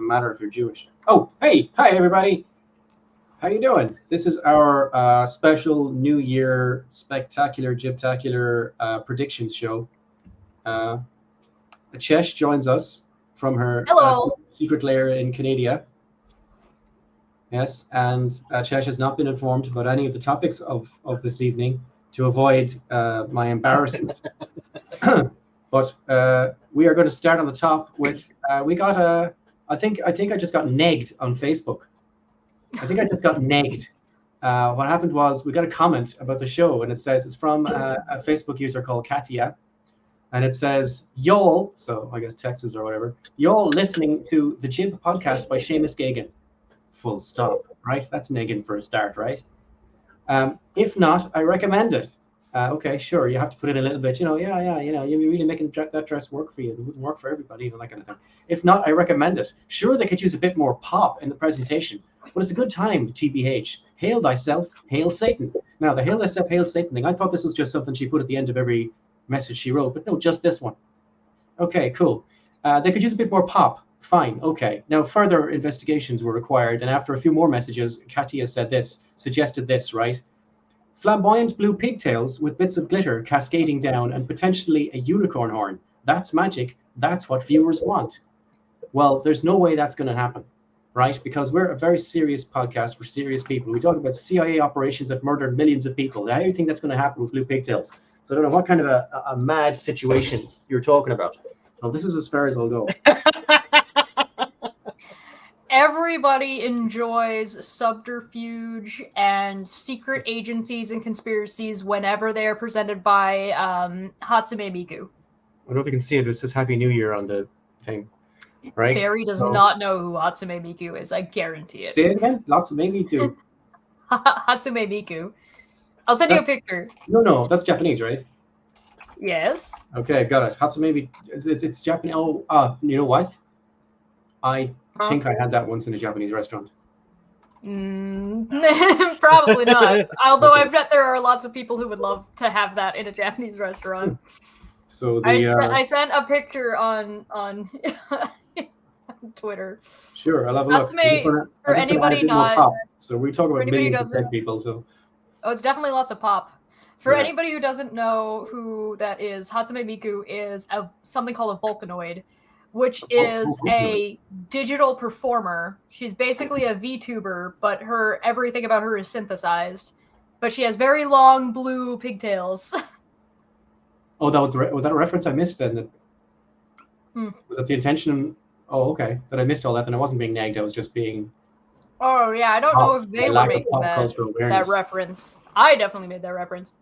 matter if you're Jewish. Oh, hey, hi everybody. How you doing? This is our special New Year spectacular JIBtacular predictions show. Chesh joins us from her secret lair in Canada. Yes, and Chesh has not been informed about any of the topics of this evening to avoid my embarrassment. But we are going to start on the top with we got a. I think I just got negged on Facebook. I think I just got negged. What happened was we got a comment about the show, and it says it's from a Facebook user called Katia, and it says y'all. So I guess Texas or whatever. Y'all listening to the Jib podcast by Seamus Gagan. Full stop. Right? That's negging for a start, right? If not, I recommend it. Okay, sure. You have to put in a little bit, you're really making that dress work for you. It wouldn't work for everybody, that kind of thing. If not, I recommend it. Sure, they could use a bit more pop in the presentation, but it's a good time, TBH. Hail thyself, hail Satan. Now, the hail thyself, hail Satan thing, I thought this was just something she put at the end of every message she wrote, but no, just this one. Okay, cool. They could use a bit more pop. Fine, okay. Now, further investigations were required, and after a few more messages, Katia suggested this, right? Flamboyant blue pigtails with bits of glitter cascading down and potentially a unicorn horn. That's magic. That's what viewers want. Well, there's no way that's going to happen, right? Because we're a very serious podcast for serious people. We talk about CIA operations that murdered millions of people. How do you think that's going to happen with blue pigtails? So I don't know what kind of a mad situation you're talking about. So this is as far as I'll go. Everybody enjoys subterfuge and secret agencies and conspiracies whenever they are presented by Hudson and Maanyaa. I don't know if you can see it. It says Happy New Year on the thing, right? Barry does not know who Hudson and Maanyaa is. I guarantee it. Say it again. Lots of Maanyaa. Hudson and Maanyaa. I'll send you a picture. No, that's Japanese, right? Yes. Okay, got it. Hudson Maanyaa. It's Japanese. Oh, you know what? I think I had that once in a Japanese restaurant. Probably not. Although I bet there are lots of people who would love to have that in a Japanese restaurant. So I sent a picture on Twitter. Sure, I'll have a look. For anybody not, so we talk about millions of dead people. So it's definitely lots of pop. For anybody who doesn't know who that is, Hudson and Maanyaa is something called a Vulcanoid, which is a digital performer. She's basically a VTuber, but everything about her is synthesized. But she has very long blue pigtails. Oh, was that a reference I missed then? Was that the intention? Oh, okay. That I missed all that, and I wasn't being nagged. I was just being. Oh yeah, I don't know if they were making that reference. I definitely made that reference.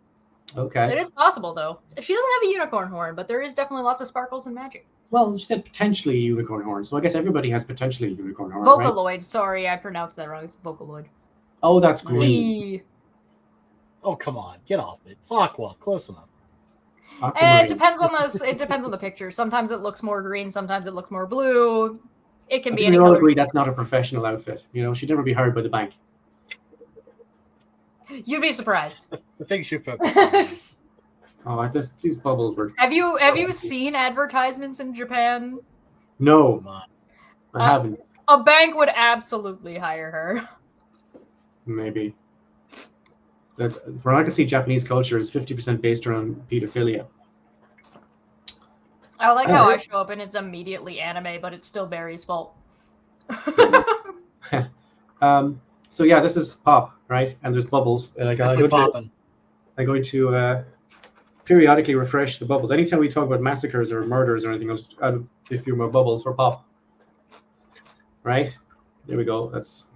Okay. It is possible though. She doesn't have a unicorn horn, but there is definitely lots of sparkles and magic. Well, she said potentially a unicorn horn, so I guess everybody has potentially a unicorn horn. Vocaloid, right? Sorry, I pronounced that wrong. It's Vocaloid. Oh, that's green. Oh, come on, get off it. It's Aqua, close enough. It depends on the picture. Sometimes it looks more green, sometimes it looks more blue. It can be any color. Agree that's not a professional outfit. She'd never be hired by the bank. You'd be surprised. The things you focus on. Oh, these bubbles were. Have you seen advertisements in Japan? No, I haven't. A bank would absolutely hire her. Maybe. From what I can see, Japanese culture is 50% based around pedophilia. I like how I show up and it's immediately anime, but it's still Barry's fault. So yeah, this is pop, right? And there's bubbles. And I'm going to periodically refresh the bubbles. Anytime we talk about massacres or murders or anything, I'll just add a few more bubbles for pop. Right? There we go. That's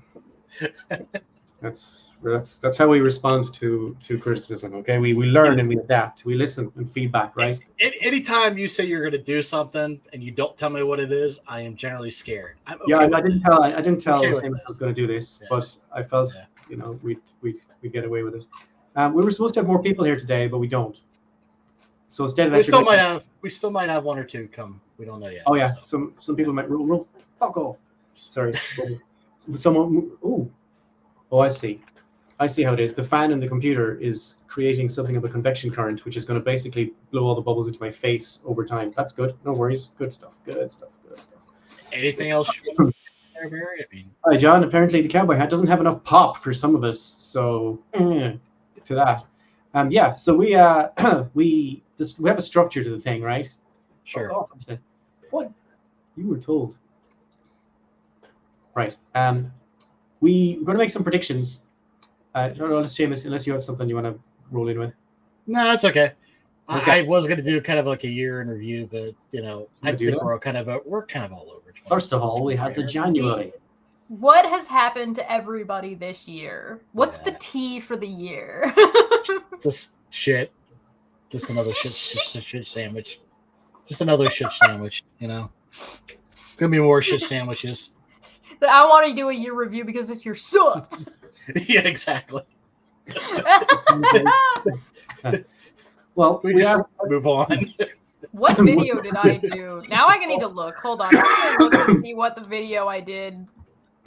how we respond to criticism. Okay, we learn and we adapt. We listen and feedback. Right? Anytime you say you're going to do something and you don't tell me what it is, I am generally scared. I didn't tell him I was going to do this, but I felt we'd get away with it. We were supposed to have more people here today, but we don't. So instead of that, we still might have one or two come. We don't know yet. Oh yeah, so. some people might rule. Fuck off. Sorry. Someone. Oh, I see. I see how it is. The fan in the computer is creating something of a convection current, which is going to basically blow all the bubbles into my face over time. That's good. No worries. Good stuff. Good stuff. Anything else? there, Barry? I mean, Hi, John. Apparently, the cowboy hat doesn't have enough pop for some of us, so to that. Yeah. So we we have a structure to the thing, right? sure. Oh, what you were told, right? We're going to make some predictions. Seamus, unless you have something you want to roll in with. No, that's okay. Okay. I was going to do kind of like a year in review, but I think we're kind of all over. First of all, we had the January. What has happened to everybody this year? What's the tea for the year? Just shit. Just another shit sandwich. Just another shit sandwich. It's gonna be more shit sandwiches. I want to do a year review because this year sucked. Yeah, exactly. Well, we just move on. What video did I do? Now I need to look. Hold on. I'm gonna look to see what the video I did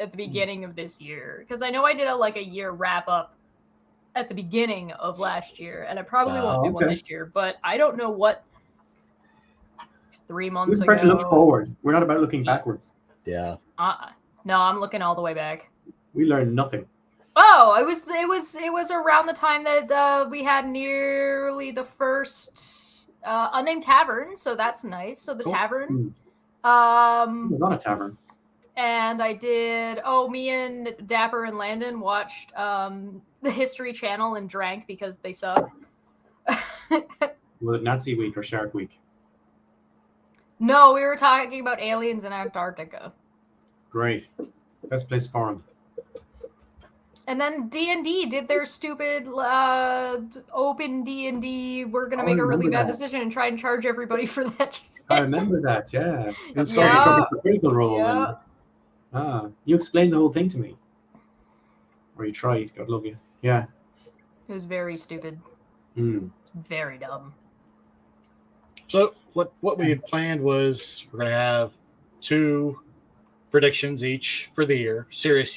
at the beginning of this year, because I know I did a year wrap up at the beginning of last year, and I probably won't do one this year. But I don't know what 3 months ago. We're trying to look forward. We're not about looking backwards. Yeah. No, I'm looking all the way back. We learned nothing. Oh, it was around the time that we had nearly the first unnamed tavern, so that's nice. So the tavern. It was not a tavern. And I did. Oh, me and Dapper and Landon watched the History Channel and drank because they suck. Was it Nazi Week or Shark Week? No, we were talking about aliens in Antarctica. Great, best place for them. And then D&D did their stupid open D&D. We're gonna make a really bad decision and try and charge everybody for that. I remember that. Yeah, That's a critical role. Yeah. And, you explained the whole thing to me, or you tried. God love you. Yeah. It was very stupid. It's very dumb. So what we had planned was we're gonna have 2 predictions each for the year. Serious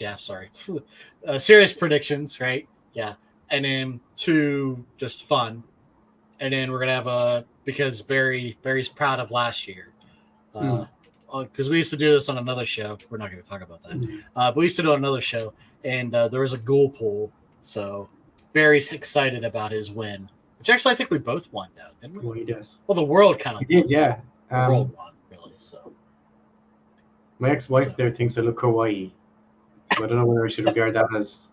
predictions, right? Yeah, and then 2 just fun, and then we're gonna have because Barry's proud of last year, because we used to do this on another show. We're not going to talk about that, but we used to do another show, and there was a ghoul pool, so Barry's excited about his win, which actually I think we both won now, didn't we? Well, he does. Well, the world kind of he did, yeah. The world won, really. So my ex-wife there thinks I look kawaii. So I don't know whether I should regard that as,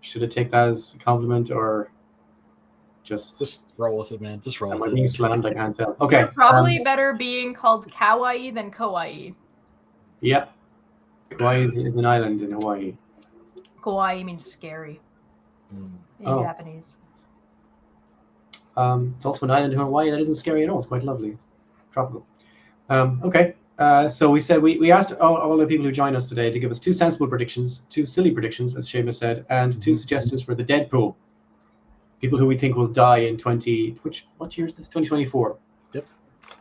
should I take that as a compliment or just roll with it, man. Just roll with it. Am I being slammed? I can't tell. Okay. You're probably better being called kawaii than kawaii. Yeah. Kauai is an island in Hawaii. Kawaii means scary in Japanese. It's also an island in Hawaii that isn't scary at all. It's quite lovely. Tropical. Okay. So we said we asked all the people who joined us today to give us 2 sensible predictions, 2 silly predictions, as Seamus said, and 2 suggestions for the Deadpool. People who we think will die in what year is this? 2024. Yep.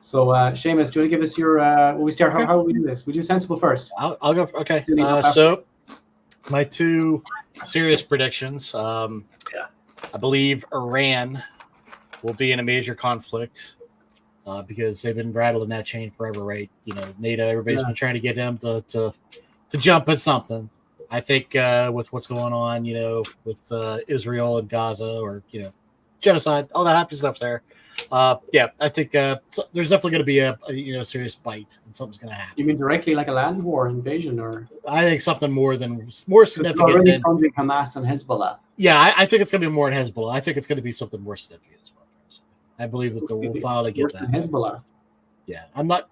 So Seamus, do you want to give us your when we start? How will we do this? We do sensible first. I'll go. Okay. So my 2 serious predictions. I believe Iran will be in a major conflict. Because they've been rattling that chain forever, right? NATO, everybody's been trying to get them to jump at something. I think with what's going on, with Israel and Gaza, or genocide, all that happy stuff there. I think there's definitely going to be a serious bite, and something's going to happen. You mean directly like a land war invasion, or? I think something more significant than Hamas and Hezbollah. Yeah, I think it's going to be more than Hezbollah. I think it's going to be something more significant as well. I believe that we'll finally get that. Hezbollah. Yeah, I'm not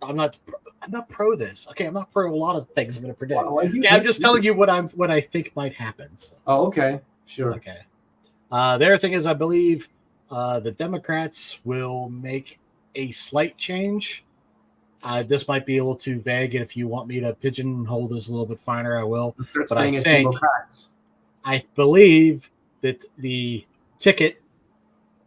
pro this. Okay, I'm not pro a lot of things I'm going to predict. I'm just telling you what I think might happen. So. Oh, okay, sure. Okay. The other thing is, I believe the Democrats will make a slight change. This might be a little too vague, and if you want me to pigeonhole this a little bit finer, I will. But I believe that the ticket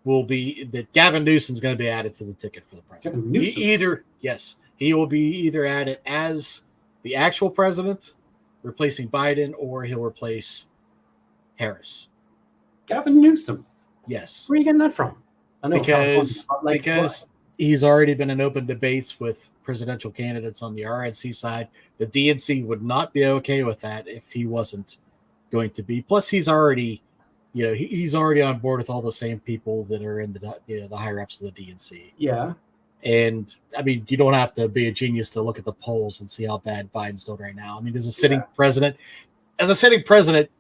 will be that Gavin Newsom's going to be added to the ticket for the president. He will be either added as the actual president, replacing Biden, or he'll replace Harris. Gavin Newsom. Yes. Where are you getting that from? I know because he's already been in open debates with presidential candidates on the RNC side. The DNC would not be okay with that if he wasn't going to be. Plus, he's already, he's already on board with all the same people that are in the higher ups of the DNC. Yeah. And I mean, you don't have to be a genius to look at the polls and see how bad Biden's doing right now. I mean, as a sitting president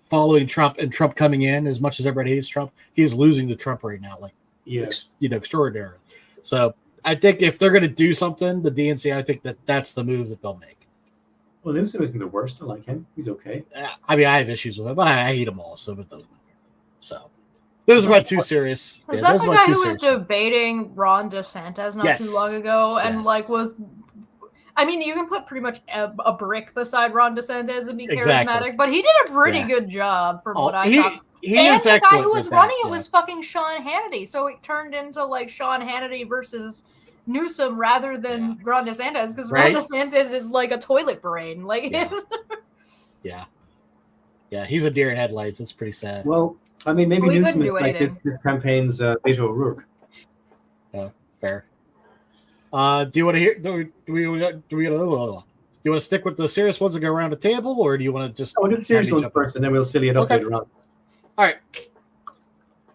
following Trump and Trump coming in, as much as everybody hates Trump, he's losing to Trump right now, extraordinarily. So I think if they're going to do something, the DNC, I think that's the move that they'll make. Well, Newsom isn't the worst. I like him. He's okay. I mean, I have issues with him, but I hate them all, so it doesn't matter. So this is my too serious. Was that the guy who was debating Ron DeSantis not too long ago? And I mean, you can put pretty much a brick beside Ron DeSantis and be charismatic, but he did a pretty good job from what I saw. And the guy who was running it was fucking Sean Hannity, so it turned into like Sean Hannity versus Newsom rather than Ron DeSantis, because Ron DeSantis is like a toilet brain. Like, he's a deer in headlights. It's pretty sad. Well, I mean, maybe Newsom is like this campaign's Beto O'Rourke. Fair. Do you want to hear? Do we want to stick with the serious ones and go around the table, or do you want to just? We'll do the serious ones first, and then we'll silly it up later on. All right.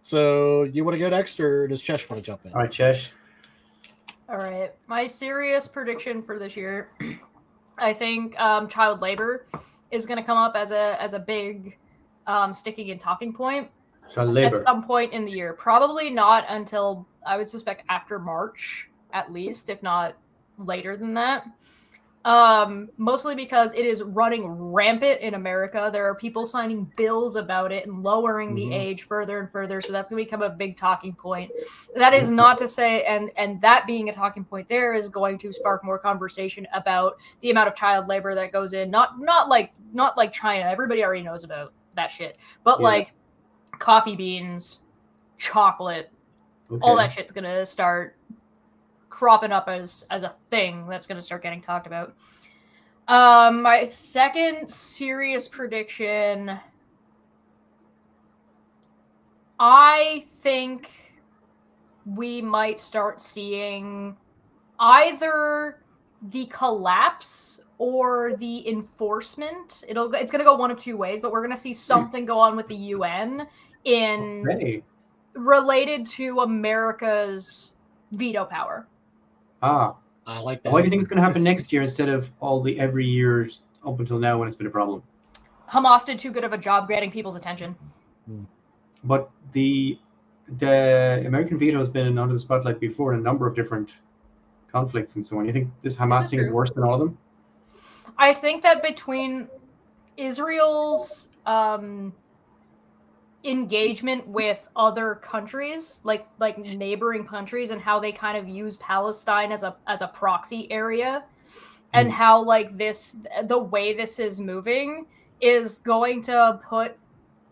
So, you want to go next, or does Chesh want to jump in? All right, Chesh. All right. My serious prediction for this year, I think child labor is going to come up as a big sticking and talking point at some point in the year. Probably not until, I would suspect, after March, at least, if not later than that. Mostly because it is running rampant in America. There are people signing bills about it and lowering the age further and further. So that's going to become a big talking point. That is not to say, and that being a talking point there is going to spark more conversation about the amount of child labor that goes in. Not like China. Everybody already knows about that shit. But like coffee beans, chocolate, all that shit's going to start cropping up as a thing that's going to start getting talked about. My second serious prediction, I think we might start seeing either the collapse or the enforcement. It's going to go one of two ways, but we're going to see something go on with the UN related to America's veto power. I like that. Why do you think it's going to happen next year instead of all the every year up until now when it's been a problem? Hamas did too good of a job getting people's attention. But the American veto has been under the spotlight before in a number of different conflicts and so on. You think this Hamas thing is worse than all of them? I think that between Israel's engagement with other countries, like neighboring countries, and how they kind of use Palestine as a proxy area, and how like the way this is moving is going to put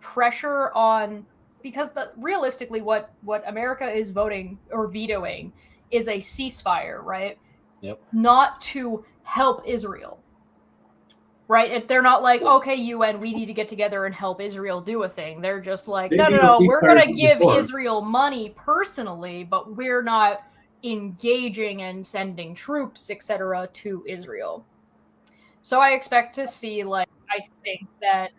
pressure on, because realistically what America is voting or vetoing is a ceasefire, right? Yep. Not to help Israel. Right? If they're not like, okay, UN, we need to get together and help Israel do a thing. They're just like, no, we're going to give Israel money personally, but we're not engaging and sending troops, etc., to Israel. So I expect to see, I think that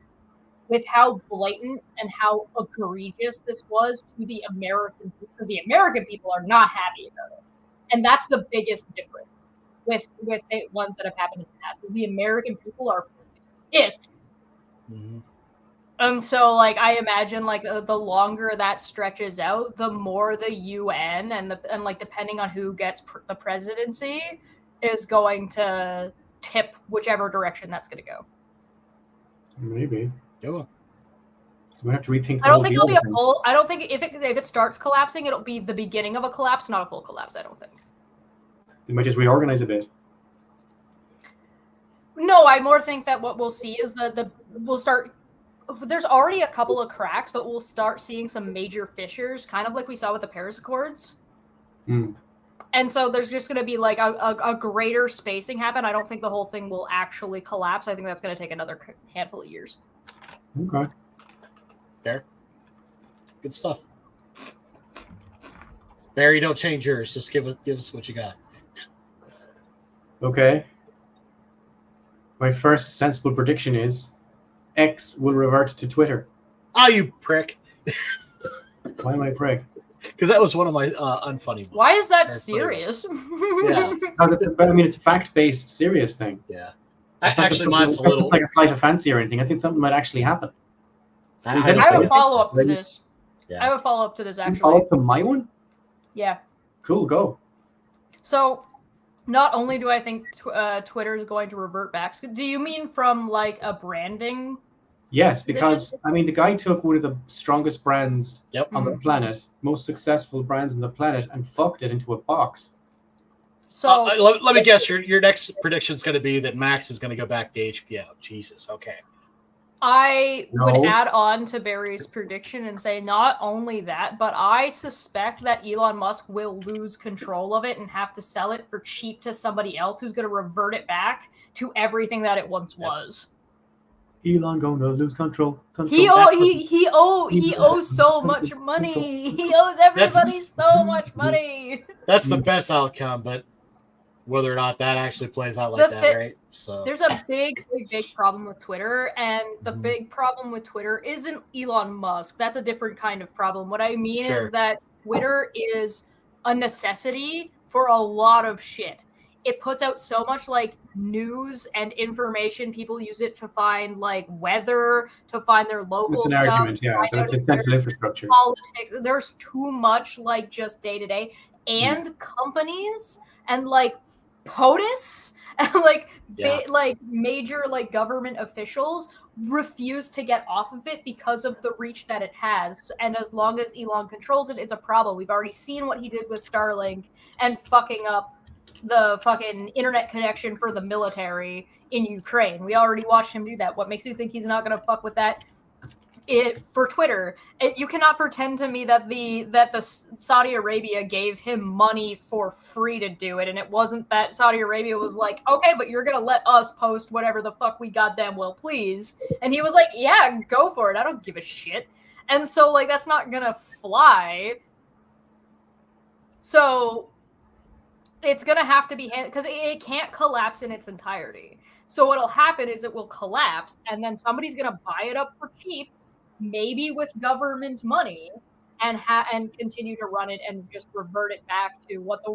with how blatant and how egregious this was to the American people, because the American people are not happy about it. And that's the biggest difference with the ones that have happened in the past, is the American people are pissed. And so I imagine the longer that stretches out, the more the UN and depending on who gets the presidency is going to tip whichever direction that's going to go. Maybe. Yeah. We have to rethink. I don't think it'll be a full. I don't think if it starts collapsing, it'll be the beginning of a collapse, not a full collapse. I don't think. They might just reorganize a bit. No, I more think that what we'll see is we'll start. There's already a couple of cracks, but we'll start seeing some major fissures, kind of like we saw with the Paris Accords. And so there's just going to be a greater spacing happen. I don't think the whole thing will actually collapse. I think that's going to take another handful of years. Okay. Fair. Good stuff. Barry, don't change yours. Just give us what you got. Okay. My first sensible prediction is X will revert to Twitter. Oh, you prick. Why am I prick? Because that was one of my unfunny ones. Why is that serious? Yeah. But I mean, it's a fact-based, serious thing. Yeah. Actually, mine's a little... It's like a flight of fancy or anything. I think something might actually happen. I have a follow-up to this. Yeah. I have a follow-up to this, actually. Follow-up to my one? Yeah. Cool, go. So, not only do I think Twitter is going to revert back, do you mean from, like, a branding? Yes, because, I mean, the guy took one of the strongest brands on the Mm-hmm. planet, most successful brands on the planet, and fucked it into a box. So let me guess. Your next prediction is going to be that Max is going to go back to HBO. Jesus. Okay. I would add on to Barry's prediction and say not only that, but I suspect that Elon Musk will lose control of it and have to sell it for cheap to somebody else who's going to revert it back to everything that it once was. Elon gonna lose control. He owes so much money. He owes everybody so much money. That's the best outcome, but whether or not that actually plays out like that, right? So there's a big problem with Twitter, and the big problem with Twitter isn't Elon Musk. That's a different kind of problem. What I mean is that Twitter is a necessity for a lot of shit. It puts out so much like news and information. People use it to find like weather, to find their local stuff. It's an argument, yeah. That's essential infrastructure. Politics. There's too much like just day to day, and companies and like POTUS and like major like government officials refuse to get off of it because of the reach that it has. And as long as Elon controls it, it's a problem. We've already seen what he did with Starlink and fucking up the fucking internet connection for the military in Ukraine. We already watched him do that. What makes you think he's not going to fuck with that? For Twitter, you cannot pretend to me that the Saudi Arabia gave him money for free to do it, and it wasn't that Saudi Arabia was like, okay, but you're gonna let us post whatever the fuck we goddamn well please, and he was like, yeah, go for it, I don't give a shit. And so like that's not gonna fly. So it's gonna have to be because it can't collapse in its entirety. So what'll happen is it will collapse, and then somebody's gonna buy it up for cheap, maybe with government money, and continue to run it and just revert it back to what the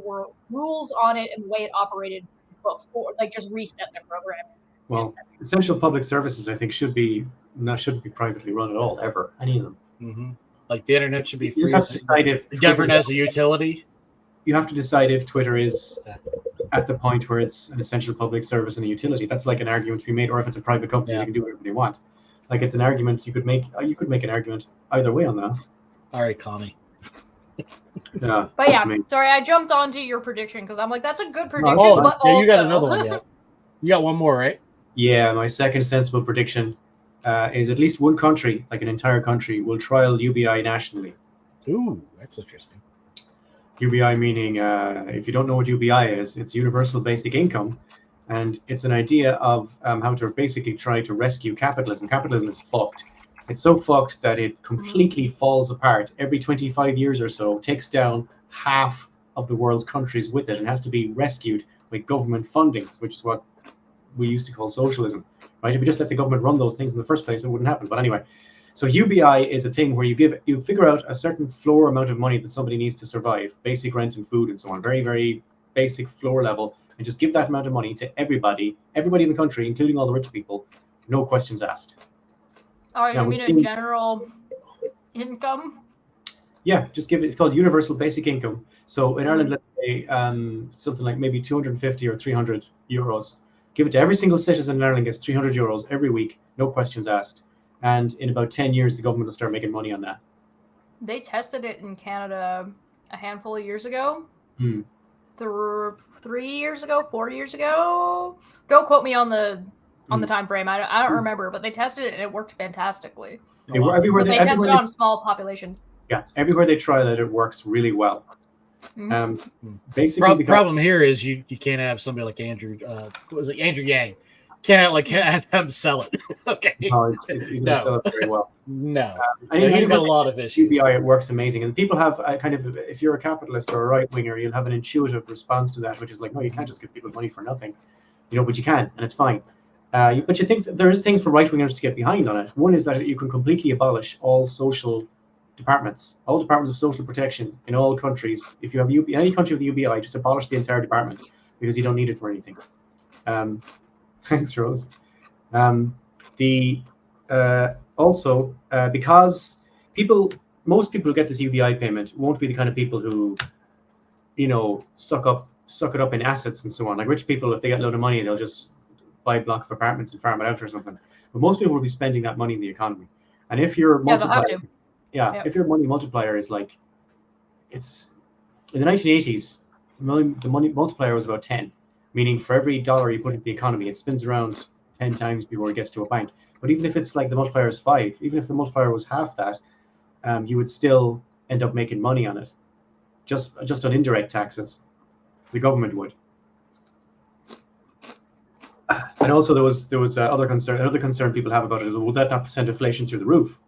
rules on it and the way it operated before, like just reset the program. Well, essential public services, I think, shouldn't be privately run at all, ever. Any of them. Mm-hmm. Like the internet should be free. You just have to decide if governed as a utility. You have to decide if Twitter is at the point where it's an essential public service and a utility. That's like an argument to be made, or if it's a private company, they can do whatever they want. Like it's an argument you could make. You could make an argument either way on that. All right, Connie. Yeah, but yeah, sorry, I jumped onto your prediction because I'm like, that's a good prediction. Oh, but yeah, also... you got another one. Yeah, you got one more, right? Yeah, my second sensible prediction is at least one country, like an entire country, will trial UBI nationally. Ooh, that's interesting. UBI meaning, if you don't know what UBI is, it's Universal Basic Income. And it's an idea of how to basically try to rescue capitalism. Capitalism is fucked. It's so fucked that it completely falls apart every 25 years or so, takes down half of the world's countries with it, and has to be rescued with government fundings, which is what we used to call socialism. Right? If you just let the government run those things in the first place, it wouldn't happen. But anyway, so UBI is a thing where you figure out a certain floor amount of money that somebody needs to survive, basic rent and food and so on, very, very basic floor level, and just give that amount of money to everybody in the country, including all the rich people, no questions asked. Oh, you mean a general income? Yeah, just give it. It's called Universal Basic Income. So in Ireland, let's say something like maybe 250 or 300 euros. Give it to every single citizen in Ireland gets 300 euros every week, no questions asked. And in about 10 years, the government will start making money on that. They tested it in Canada a handful of years ago. 3 years ago, 4 years ago. Don't quote me on the time frame. I don't remember, but they tested it and it worked fantastically. They tested it on a small population. Yeah, everywhere they trial it, it works really well. Basically, problem here is you can't have somebody like Andrew. Andrew Yang can't like have him sell it. Okay. No, he's going to sell it very well. No. He's got a lot of issues. UBI, it works amazing. And people have kind of, if you're a capitalist or a right-winger, you'll have an intuitive response to that, which is like, no, you can't just give people money for nothing. But you can, and it's fine. But you think there is things for right-wingers to get behind on it. One is that you can completely abolish all social departments, all departments of social protection in all countries. If you have in any country with the UBI, just abolish the entire department because you don't need it for anything. Thanks, Rose. Because most people who get this UBI payment won't be the kind of people who, suck it up in assets and so on. Like rich people, if they get a load of money, they'll just buy a block of apartments and farm it out or something. But most people will be spending that money in the economy. And if your multiplier, if your money multiplier is like, it's in the 1980s, the money multiplier was about 10, meaning for every dollar you put into the economy, it spins around 10 times before it gets to a bank. But even if it's like the multiplier is 5, even if the multiplier was half that, you would still end up making money on it, just on indirect taxes. The government would. And also there was another concern people have about it is, will that not send inflation through the roof?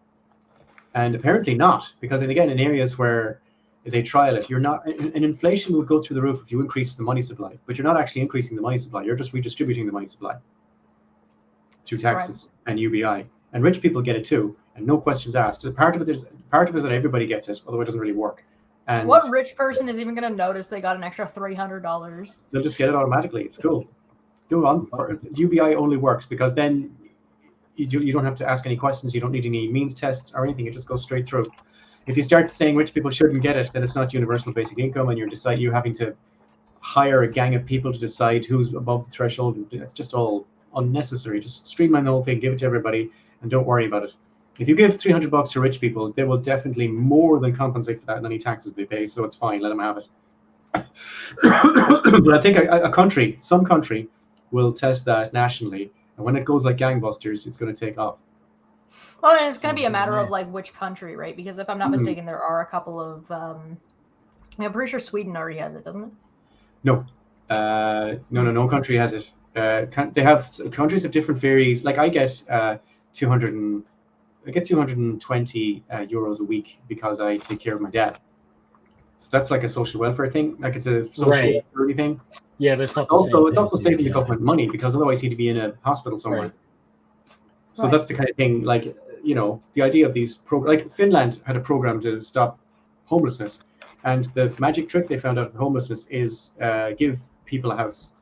And apparently not, because in areas where they trial it, an inflation would go through the roof if you increase the money supply, but you're not actually increasing the money supply, you're just redistributing the money supply through taxes and UBI. And rich people get it too, and no questions asked. Part of it is that everybody gets it, although it doesn't really work. And what rich person is even going to notice they got an extra $300? They'll just get it automatically. It's cool. Go on. UBI only works because then you don't have to ask any questions. You don't need any means tests or anything. It just goes straight through. If you start saying rich people shouldn't get it, then it's not universal basic income, and you're having to hire a gang of people to decide who's above the threshold. It's just all unnecessary. Just streamline the whole thing, give it to everybody, and don't worry about it. If you give $300 to rich people, they will definitely more than compensate for that in any taxes they pay. So it's fine. Let them have it. But I think some country will test that nationally, and when it goes like gangbusters, it's going to take off. Well, and it's going to be a matter of like which country, right? Because if I'm not mistaken, there are a couple of. I'm pretty sure Sweden already has it, doesn't it? No, no country has it. Countries have different varies. Like I get 220 euros a week because I take care of my dad. So that's like a social welfare thing. Like it's a social security thing. Yeah, but it's not it's also saving the government money because otherwise he'd be in a hospital somewhere. Right. So that's the kind of thing. Like the idea of these programs. Like Finland had a program to stop homelessness, and the magic trick they found out of homelessness is give people a house,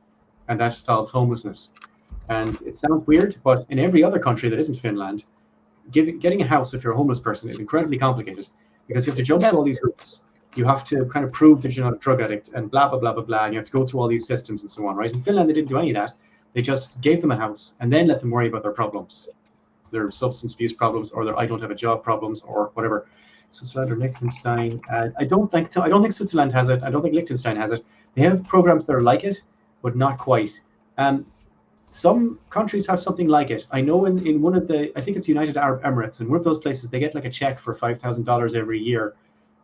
and that solves homelessness. And it sounds weird, but in every other country that isn't Finland, getting a house if you're a homeless person is incredibly complicated because you have to jump through all these hoops. You have to kind of prove that you're not a drug addict and blah, blah, blah, blah, blah. And you have to go through all these systems and so on, right? In Finland, they didn't do any of that. They just gave them a house and then let them worry about their problems, their substance abuse problems or their I don't have a job problems or whatever. Switzerland or Liechtenstein. I don't think so. I don't think Switzerland has it. I don't think Liechtenstein has it. They have programs that are like it, but not quite. Some countries have something like it. I know in one of I think it's United Arab Emirates, and one of those places, they get like a check for $5,000 every year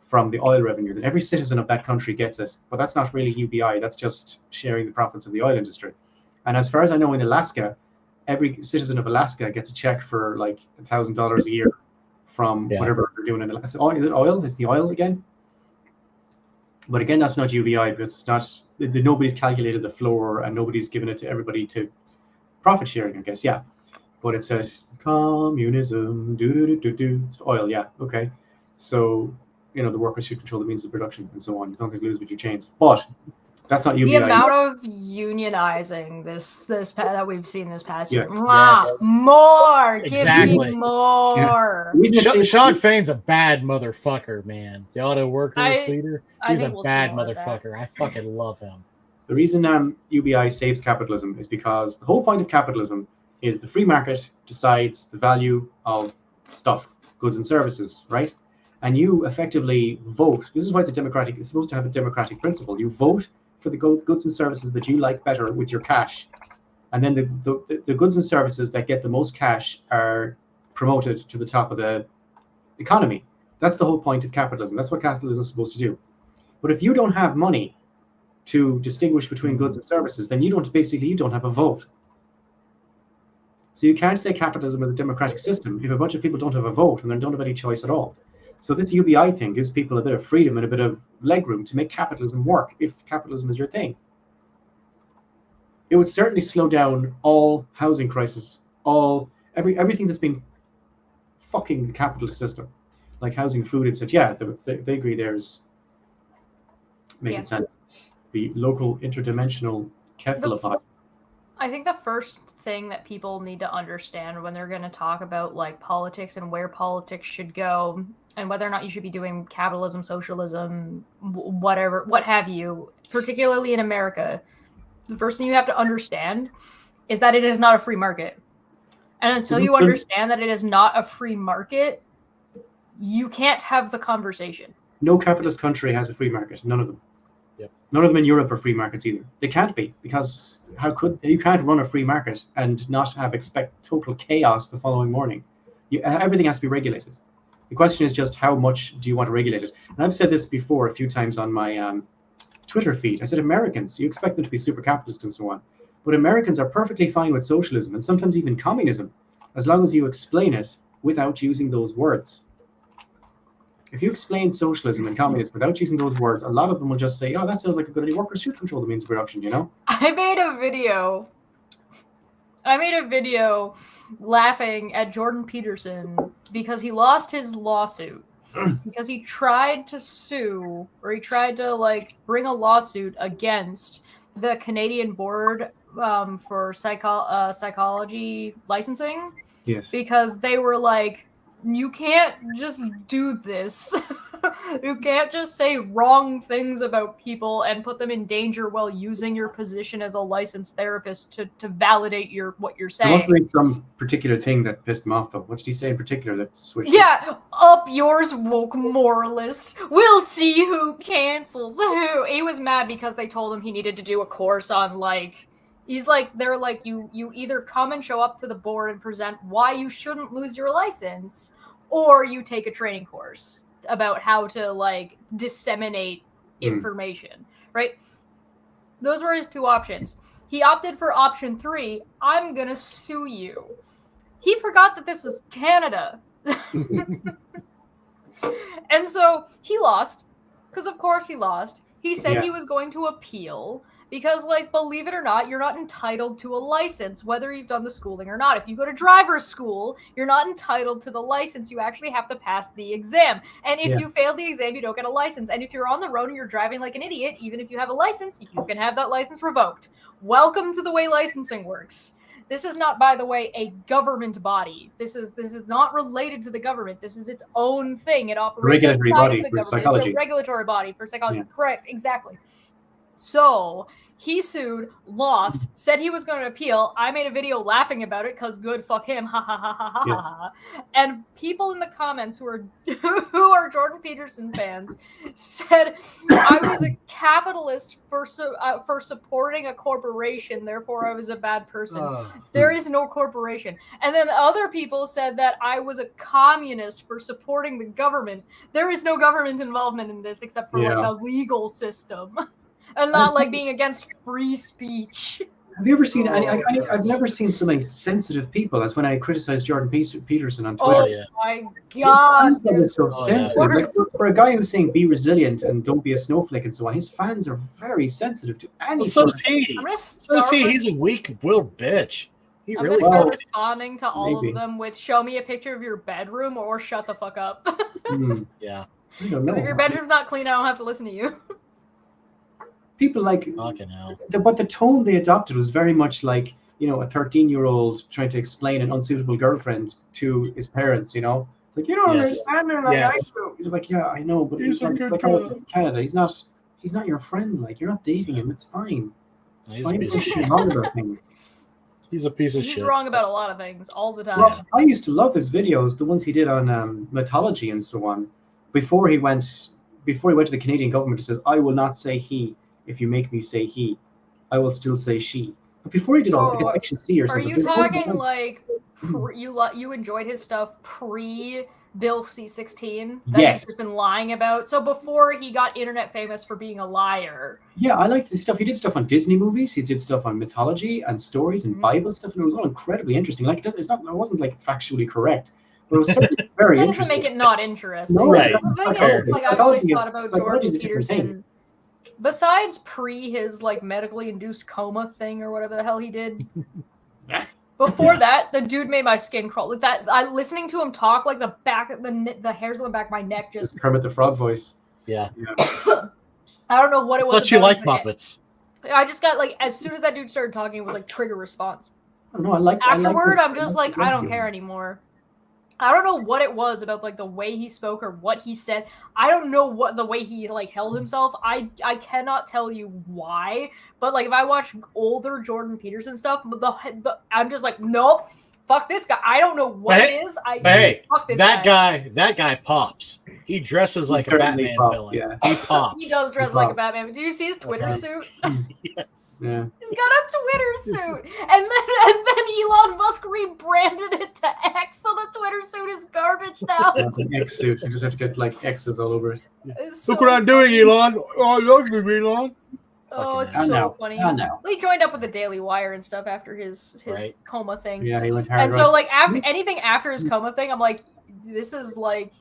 from the oil revenues, and every citizen of that country gets it. But that's not really UBI. That's just sharing the profits of the oil industry. And as far as I know, in Alaska, every citizen of Alaska gets a check for like $1,000 a year from whatever they're doing in Alaska. Is it oil? Is the oil again? But again, that's not UBI because it's not. Nobody's calculated the floor and nobody's given it to everybody to profit sharing, I guess. Yeah, but it says communism. It's oil. Yeah. Okay. So the workers should control the means of production and so on. You don't have to lose with your chains. But that's not UBI. The amount of unionizing this that we've seen this past year. Yes. More. Exactly. Give me more. Yeah. Sean Fain's a bad motherfucker, man. The auto workers leader. He's a bad motherfucker. I fucking love him. The reason UBI saves capitalism is because the whole point of capitalism is the free market decides the value of stuff, goods and services, right? And you effectively vote. This is why it's supposed to have a democratic principle. You vote for the goods and services that you like better with your cash. And then the goods and services that get the most cash are promoted to the top of the economy. That's the whole point of capitalism. That's what capitalism is supposed to do. But if you don't have money to distinguish between goods and services, then you don't have a vote. So you can't say capitalism is a democratic system if a bunch of people don't have a vote and they don't have any choice at all. So this UBI thing gives people a bit of freedom and a bit of legroom to make capitalism work if capitalism is your thing. It would certainly slow down all housing crisis, everything that's been fucking the capitalist system, like housing, food, and such. Yeah, they agree there's making sense. The local interdimensional cephalopod. I think the first thing that people need to understand when they're going to talk about like politics and where politics should go and whether or not you should be doing capitalism, socialism, whatever, what have you, particularly in America, the first thing you have to understand is that it is not a free market. And until you understand that it is not a free market, you can't have the conversation. No capitalist country has a free market. None of them. Yep. None of them in Europe are free markets either. They can't be, because you can't run a free market and not expect total chaos the following morning. Everything has to be regulated. The question is just how much do you want to regulate it? And I've said this before a few times on my Twitter feed. I said Americans, you expect them to be super capitalist and so on. But Americans are perfectly fine with socialism and sometimes even communism, as long as you explain it without using those words. If you explain socialism and communism without using those words, a lot of them will just say, oh, that sounds like a good idea. Workers should control the means of production, you know? I made a video laughing at Jordan Peterson because he lost his lawsuit. Because he tried to sue, or he tried to like bring a lawsuit against the Canadian Board for psychology licensing. Yes. Because they were like, you can't just do this. You can't just say wrong things about people and put them in danger while using your position as a licensed therapist to validate what you're saying. There must be some particular thing that pissed him off, though. What did he say in particular that switched? Yeah, up yours, woke moralists. We'll see who cancels who. He was mad because they told him he needed to do a course on like. He's like, they're like, you either come and show up to the board and present why you shouldn't lose your license, or you take a training course about how to like disseminate information, right? Those were his two options. He opted for option 3. I'm gonna sue you. He forgot that this was Canada. And so he lost, because of course he lost. He said he was going to appeal. Because, like, believe it or not, you're not entitled to a license, whether you've done the schooling or not. If you go to driver's school, you're not entitled to the license. You actually have to pass the exam. And if you fail the exam, you don't get a license. And if you're on the road and you're driving like an idiot, even if you have a license, you can have that license revoked. Welcome to the way licensing works. This is not, by the way, a government body. This is not related to the government. This is its own thing. It operates regulatory body for government. psychology. It's a regulatory body for psychology. Yeah. Correct. Exactly. So he sued, lost, said he was going to appeal. I made a video laughing about it because good, fuck him, ha ha ha ha ha ha. And people in the comments who are Jordan Peterson fans said I was a capitalist for supporting a corporation, therefore I was a bad person. There is no corporation. And then other people said that I was a communist for supporting the government. There is no government involvement in this except for like the legal system. And not like being against free speech. Have you ever seen? I've never seen so many sensitive people as when I criticized Jordan Peterson on Twitter. Oh my god! His fans are so sensitive. Like, for a guy who's saying be resilient and don't be a snowflake and so on, his fans are very sensitive to any. Well, so is he. So is he. He's a weak-willed bitch. He I'm really gonna start responding to all of them with "Show me a picture of your bedroom" or "Shut the fuck up." Yeah. Because if your bedroom's not clean, I don't have to listen to you. People like, but the tone they adopted was very much like, you know, a 13-year-old trying to explain an unsuitable girlfriend to his parents, you know, like, you don't understand her like I do. He's like, yeah, I know, but he's like in Canada. He's not your friend. Like, you're not dating him. It's fine. It's He's fine. a piece of shit. He's a piece of shit. He's wrong about a lot of things all the time. Well, I used to love his videos, the ones he did on mythology and so on. Before he went to the Canadian government, he says, "I will not say he. If you make me say he, I will still say she." But before he did all, like Section C or something. Are you talking like you enjoyed his stuff pre Bill C-16 that he's just been lying about. So before he got internet famous for being a liar. Yeah, I liked his stuff. He did stuff on Disney movies. He did stuff on mythology and stories and Bible stuff, and it was all incredibly interesting. Like it wasn't like factually correct, but it was certainly very that interesting. That doesn't make it not interesting. No, right. The thing is, like I've always thought about Jordan Peterson. Besides his like medically induced coma thing or whatever the hell he did. Before that, the dude made my skin crawl. Like that, listening to him talk, like the hairs on the back of my neck just. Kermit the Frog voice. Yeah. I don't know what it was. But you like Muppets. I just got like as soon as that dude started talking, it was like trigger response. I don't know. I like. Afterward, I'm just like I don't care anymore. I don't know what it was about like the way he spoke or what he said. I don't know what the way he like held himself. I cannot tell you why. But like if I watch older Jordan Peterson stuff, I'm just like, nope, fuck this guy. I don't know what it is. Fuck this guy. That guy pops. He dresses like a Batman villain. Yeah. He pops. He does dress like a Batman. Do you see his Twitter suit? Yes. Yeah. He's got a Twitter suit, and then Elon Musk rebranded it to X, so the Twitter suit is garbage now. Yeah, the X suit. You just have to get like X's all over it. So look what I'm doing, Elon. Oh, I love you, Elon. Oh, it's so funny. I know. He joined up with the Daily Wire and stuff after his coma thing. Yeah, he went hard. And so like anything after his coma thing, I'm like, this is like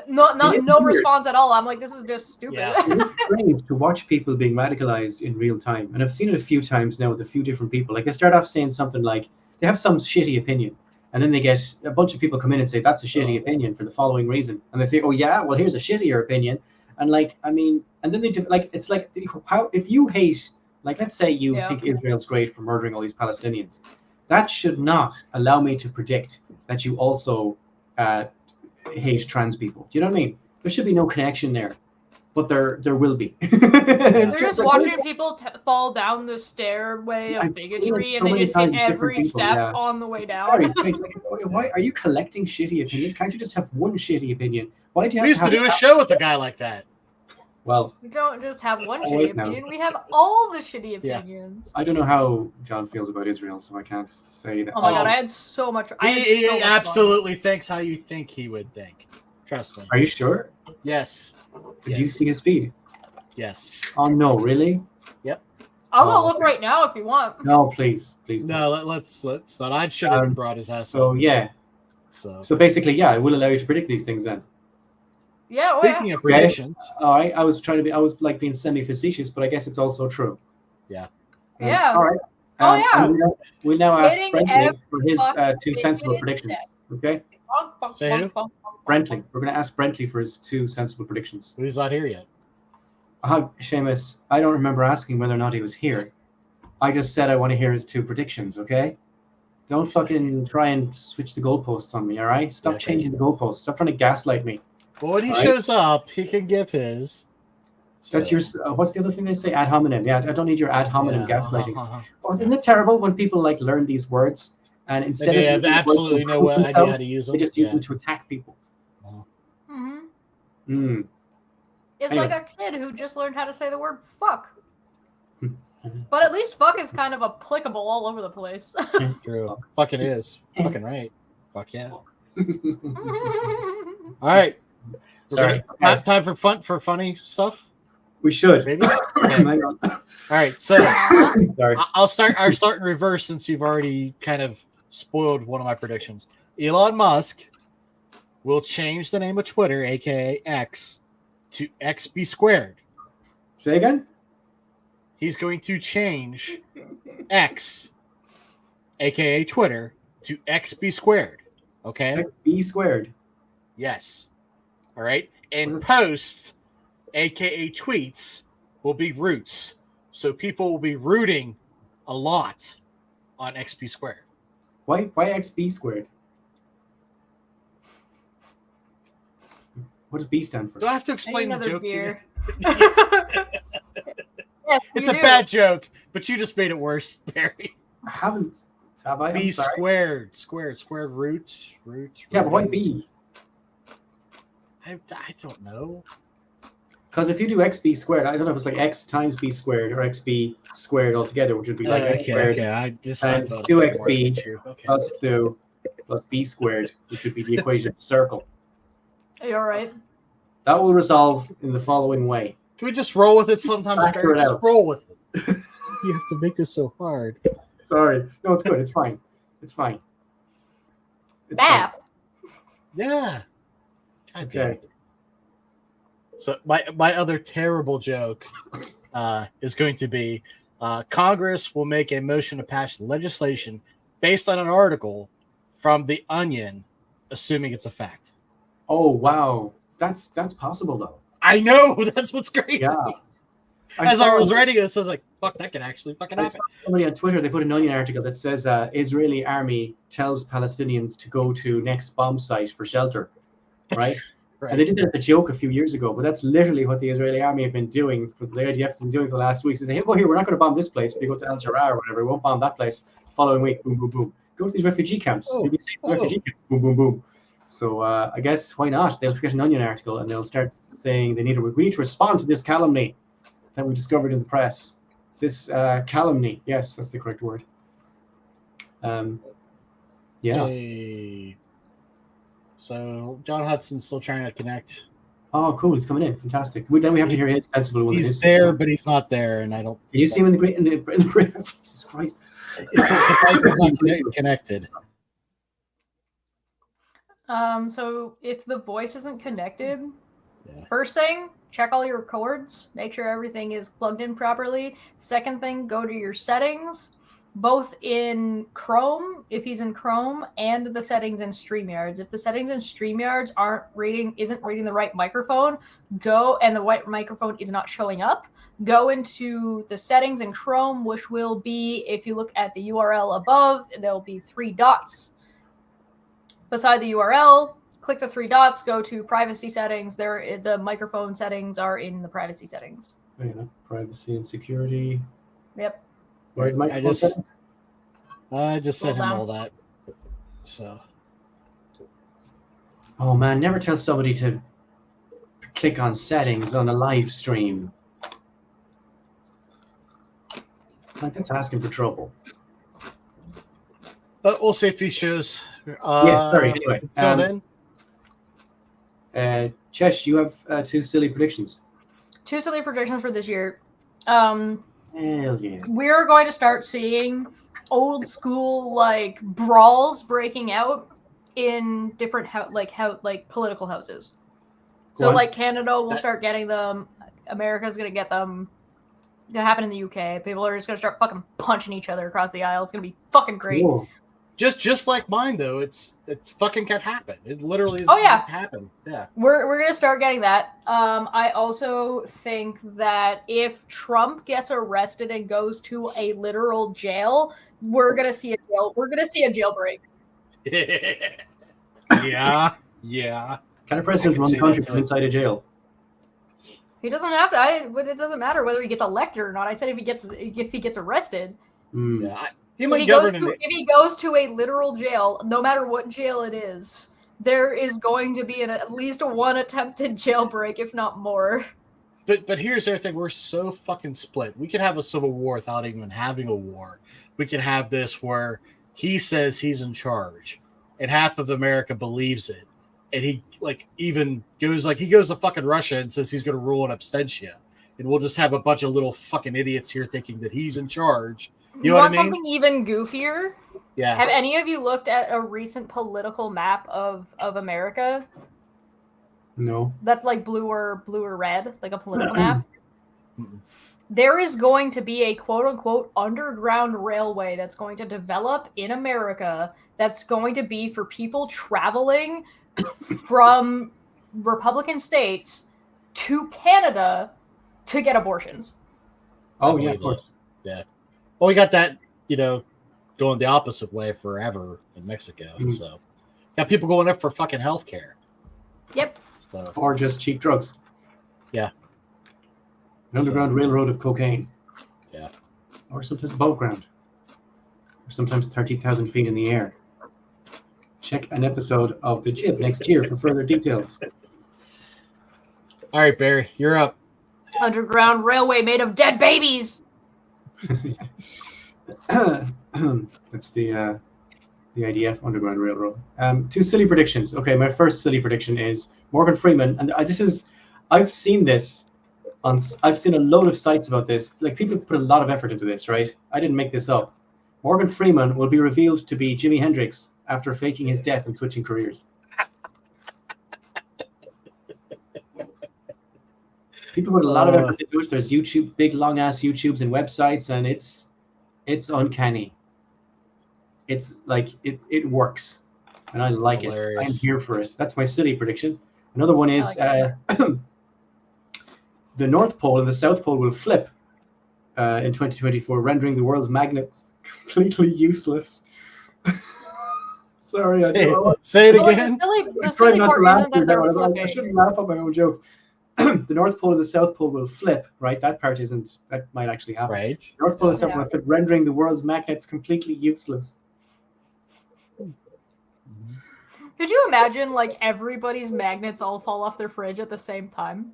no response at all. I'm like, this is just stupid. Yeah. It's strange to watch people being radicalized in real time, and I've seen it a few times now with a few different people. Like they start off saying something like they have some shitty opinion, and then they get a bunch of people come in and say that's a shitty opinion for the following reason, and they say, oh yeah, well here's a shittier opinion, and like I mean, and then they do like it's like how if you hate, like let's say you think Israel's great for murdering all these Palestinians, that should not allow me to predict that you also hate trans people. Do you know what I mean? There should be no connection there, but there will be. They're just watching people fall down the stairway of bigotry, and they just hit every step on the way down. Like, why are you collecting shitty opinions? Can't you just have one shitty opinion? Why do you? We used to do a show with a guy like that. Well, we don't just have one shitty opinion. We have all the shitty opinions. I don't know how John feels about Israel, so I can't say that. Oh my god, I had so much. He absolutely thinks how you think he would think. Trust me. Are you sure? Yes. Did you see his feed? Yes. Oh no, really? Yep. I'll go look right now if you want. No, please. No, let's not. I should have brought his ass. So yeah. So basically, yeah, it will allow you to predict these things then. Yeah. Speaking of predictions, all right. I was like being semi-facetious, but I guess it's also true. Yeah. Yeah. All right. We'll now ask Brently for his 2 sensible predictions. Okay. Say who? Brently. We're going to ask Brently for his 2 sensible predictions. He's not here yet. Seamus, I don't remember asking whether or not he was here. I just said I want to hear his 2 predictions. Okay. Don't fucking try and switch the goalposts on me. All right. Stop changing the goalposts. Stop trying to gaslight me. Well, when he shows up, he can give his. That's your. What's the other thing they say? Ad hominem. Yeah, I don't need your ad hominem gaslighting. Oh, isn't it terrible when people like learn these words and instead of have absolutely no idea how to use them, they just use them to attack people. It's like a kid who just learned how to say the word fuck. But at least fuck is kind of applicable all over the place. True. Fucking is. Fucking right. Fuck yeah. All right. Sorry. Time for funny stuff. We should. Maybe. Okay. All right. So sorry. I'll start in reverse since you've already kind of spoiled one of my predictions. Elon Musk will change the name of Twitter, aka X, to XB squared. Say again? He's going to change X, aka Twitter, to XB squared. Okay? XB squared. Yes. All right. And posts, aka tweets, will be roots. So people will be rooting a lot on XB squared. Why XB squared? What does B stand for? Do I have to explain the joke to you? Yes, it's a bad joke, but you just made it worse, Barry. I haven't. Have I? B squared roots. Yeah, but why B? I don't know. Because if you do XB squared, I don't know if it's like X times B squared or XB squared altogether, which would be like X squared. Okay. I just times 2XB plus 2 plus B squared, which would be the equation of the circle. be all right. That will resolve in the following way. Can we just roll with it sometimes, Factor Barry? it Just out. roll with it. You have to make this so hard. Sorry. No, it's good. It's fine. It's fine. It's Math. Yeah. God damn Okay. it. So my other terrible joke is going to be Congress will make a motion to pass legislation based on an article from The Onion, assuming it's a fact. Oh, wow. That's possible, though. I know. That's what's crazy. Yeah. As I was writing this, I was like, fuck, that could actually fucking I happen. saw somebody on Twitter, they put an Onion article that says Israeli army tells Palestinians to go to next bomb site for shelter, right? Right. And they did that as a joke a few years ago, but that's literally what the Israeli army have been doing, the IDF has been doing for the last week. They say, hey, go here, we're not going to bomb this place. We go to Al Jarrah or whatever, we won't bomb that place. The following week, boom, boom, boom. Go to these refugee camps. Oh. You'll be safe in refugee camps. Boom, boom, boom. So I guess why not? They'll get an Onion article and they'll start saying we need to respond to this calumny that we discovered in the press. This calumny. Yes, that's the correct word. Yeah. Hey. So John Hudson's still trying to connect. Oh, cool. He's coming in. Fantastic. Then we have to hear his sensible one. He's there, but he's not there, and I don't. Can you see him in the Jesus Christ. It says the device is not connected. So if the voice isn't connected, Yeah. first thing, check all your cords, make sure everything is plugged in properly. Second thing, go to your settings, both in Chrome, if he's in Chrome, and the settings in StreamYards. If the settings in StreamYards isn't reading the right microphone, go, and the white microphone is not showing up, go into the settings in Chrome, which will be, if you look at the URL above, there'll be 3 dots beside the URL. Click the 3 dots, go to privacy settings. The microphone settings are in the privacy settings. Privacy and security. Yep. Where are the microphone settings? I just sent him Scroll down. all that. So. Oh man, never tell somebody to click on settings on a live stream. Like, that's asking for trouble. But we'll see if he shows. Sorry. Anyway, Until then. Chesh, you have 2 silly predictions. 2 silly predictions for this year. Hell yeah. We're going to start seeing old school brawls breaking out in different political houses. So Canada will start getting them. America's gonna get them. It's gonna happen in the UK. People are just gonna start fucking punching each other across the aisle. It's gonna be fucking great. Cool. Just like mine though, it's fucking can happen. It literally is happen. Yeah. We're gonna start getting that. I also think that if Trump gets arrested and goes to a literal jail, we're gonna see a jailbreak. Yeah. Can a president run the country from inside a jail? He doesn't have to. But it doesn't matter whether he gets elected or not. I said if he gets arrested. Yeah. If he goes to a literal jail, no matter what jail it is, there is going to be at least one attempted jailbreak, if not more. But here's the other thing: we're so fucking split. We could have a civil war without even having a war. We could have this where he says he's in charge, and half of America believes it, and he even goes to fucking Russia and says he's going to rule in absentia, and we'll just have a bunch of little fucking idiots here thinking that he's in charge. You know want what I mean? something even goofier? Yeah. Have any of you looked at a recent political map of America? No. That's like blue or red, like a political map. There is going to be a quote unquote underground railway that's going to develop in America that's going to be for people traveling from Republican states to Canada to get abortions. Oh yeah, of course. Yeah. Well, we got that, going the opposite way forever in Mexico. So, got people going up for fucking healthcare. Yep. So, Or just cheap drugs. Yeah. An underground railroad of cocaine. Yeah. Or sometimes above ground. Or sometimes 30,000 feet in the air. Check an episode of The Jib next year for further details. All right, Barry, you're up. Underground railway made of dead babies. That's the The IDF Underground Railroad. 2 silly predictions. Okay, my first silly prediction is Morgan Freeman, and I've seen this I've seen a load of sites about this. Like, people have put a lot of effort into this, right? I didn't make this up. Morgan Freeman will be revealed to be Jimi Hendrix after faking his death and switching careers. People put a lot of effort into it. There's YouTube, big long ass YouTubes and websites, and it's uncanny. It's like it works, and I like it. I'm here for it. That's my silly prediction. Another one is the North Pole and the South Pole will flip in 2024, rendering the world's magnets completely useless. Sorry, say it again. The silly part isn't that they're flipping. I shouldn't laugh at my own jokes. The North Pole and the South Pole will flip, right? That part isn't. That might actually happen. Right. North Pole and South Pole will flip, rendering the world's magnets completely useless. Could you imagine, like, everybody's magnets all fall off their fridge at the same time?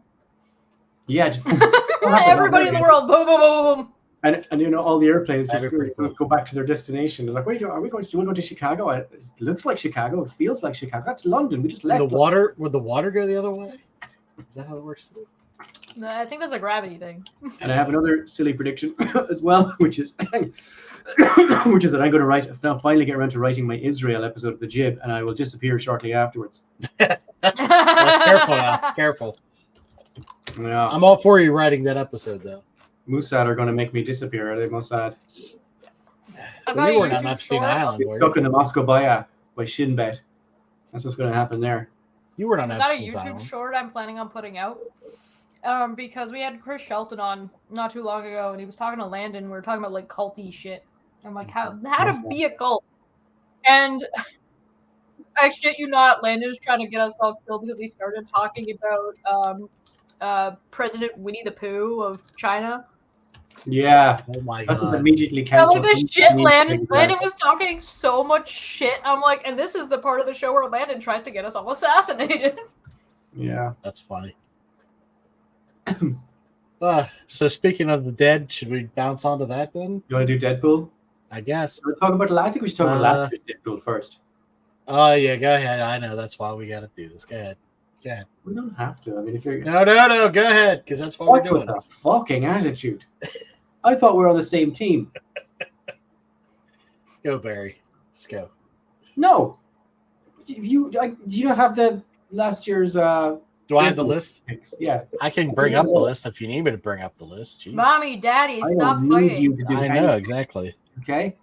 Yeah. Just everybody in the world, boom, boom, boom, boom. And you know, all the airplanes just go back to their destination. They're like, wait, are we going to Chicago? It looks like Chicago. It feels like Chicago. That's London. We just left. Would the water go the other way? Is that how it works? No, I think that's a gravity thing. And I have another silly prediction as well, which is that I'm going to finally get around to writing my Israel episode of the Jib, and I will disappear shortly afterwards. Careful now. Careful. Yeah. I'm all for you writing that episode, though. Mossad are going to make me disappear, are they, Mossad? Well, you weren't on Epstein Island, were you? Stuck in the Moscow by Shinbet. That's what's going to happen there. You weren't on Epstein Island. Got a YouTube short I'm planning on putting out. Because we had Chris Shelton on not too long ago, and he was talking to Landon. We were talking about, like, culty shit. I'm like, how to be a cult. And I shit you not, Landon was trying to get us all killed because he started talking about President Winnie the Pooh of China. Yeah. Oh my god. Immediately canceled. Like, this shit, Landon was talking so much shit. I'm like, and this is the part of the show where Landon tries to get us all assassinated. Yeah. That's funny. So speaking of the dead, should we bounce onto that then? You want to do Deadpool? I guess. We'll talk about I think we should talk about last year's Deadpool first. Oh yeah, go ahead. I know that's why we got to do this. Go ahead. Go ahead. We don't have to. I mean, if you're no, go ahead, because that's what we're doing. What's with the fucking attitude? I thought we were on the same team. Go, Barry. Let's go. No, do you not have the last year's? Do I have the list? Yeah, I can bring up the list if you need me to bring up the list. Jeez. Mommy, Daddy, stop need fighting. you to do I know exactly. Okay.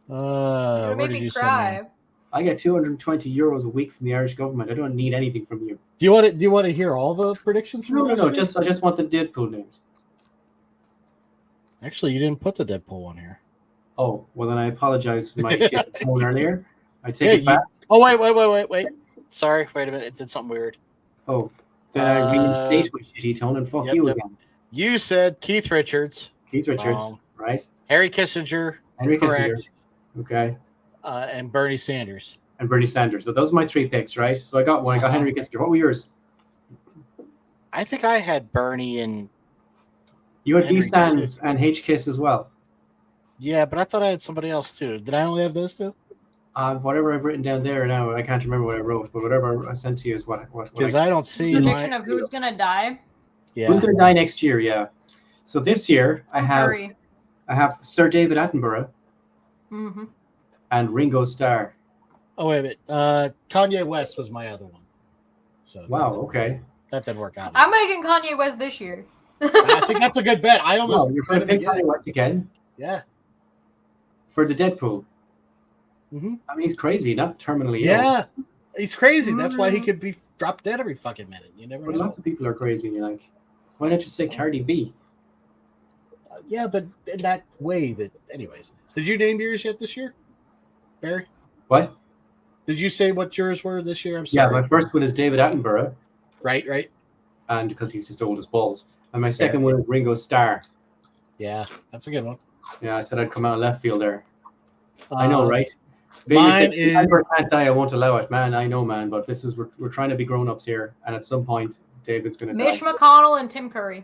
Where did you cry. send me? I get €220 a week from the Irish government. I don't need anything from you. Do you want to hear all the predictions? No. I just want the Deadpool names. Actually, you didn't put the Deadpool one here. Oh well, then I apologize for my shit tone earlier. I take it back. Oh wait. Sorry, wait a minute. It did something weird. Oh, did I reinstate my shitty tone and fuck you again? You said Keith Richards. Right? Harry Kissinger. Correct. Okay. And Bernie Sanders. So those are my 3 picks, right? So I got one. I got Henry Kissinger. What were yours? I think I had Bernie and... You had B. Sands and H. Kiss as well. Yeah, but I thought I had somebody else too. Did I only have those two? Whatever I've written down there now, I can't remember what I wrote, but whatever I sent to you is what because I don't see prediction of who's gonna die. Yeah, who's gonna die next year? Yeah. So this year I have Sir David Attenborough and Ringo Starr. Oh wait a minute, Kanye West was my other one. So wow, okay, that didn't work out. I'm making Kanye West this year. I think that's a good bet. I almost you're going to pick Kanye West again. Yeah. For the Deadpool. Mm-hmm. I mean, he's crazy, not terminally ill. Yeah, he's crazy. That's why he could be dropped dead every fucking minute. You never know. Lots of people are crazy. And you're like, why not just say Cardi B? Yeah, but in that way that... Anyways, did you name yours yet this year, Barry? What? Did you say what yours were this year? I'm sorry. Yeah, my first one is David Attenborough. Right. And because he's just old as balls. And my second one is Ringo Starr. Yeah, that's a good one. Yeah, I said I'd come out of left field there. I know, right? Mine is... can't die, I won't allow it. Man, I know, man. But this is... We're trying to be grown-ups here. And at some point, David's going to die. Mitch McConnell and Tim Curry.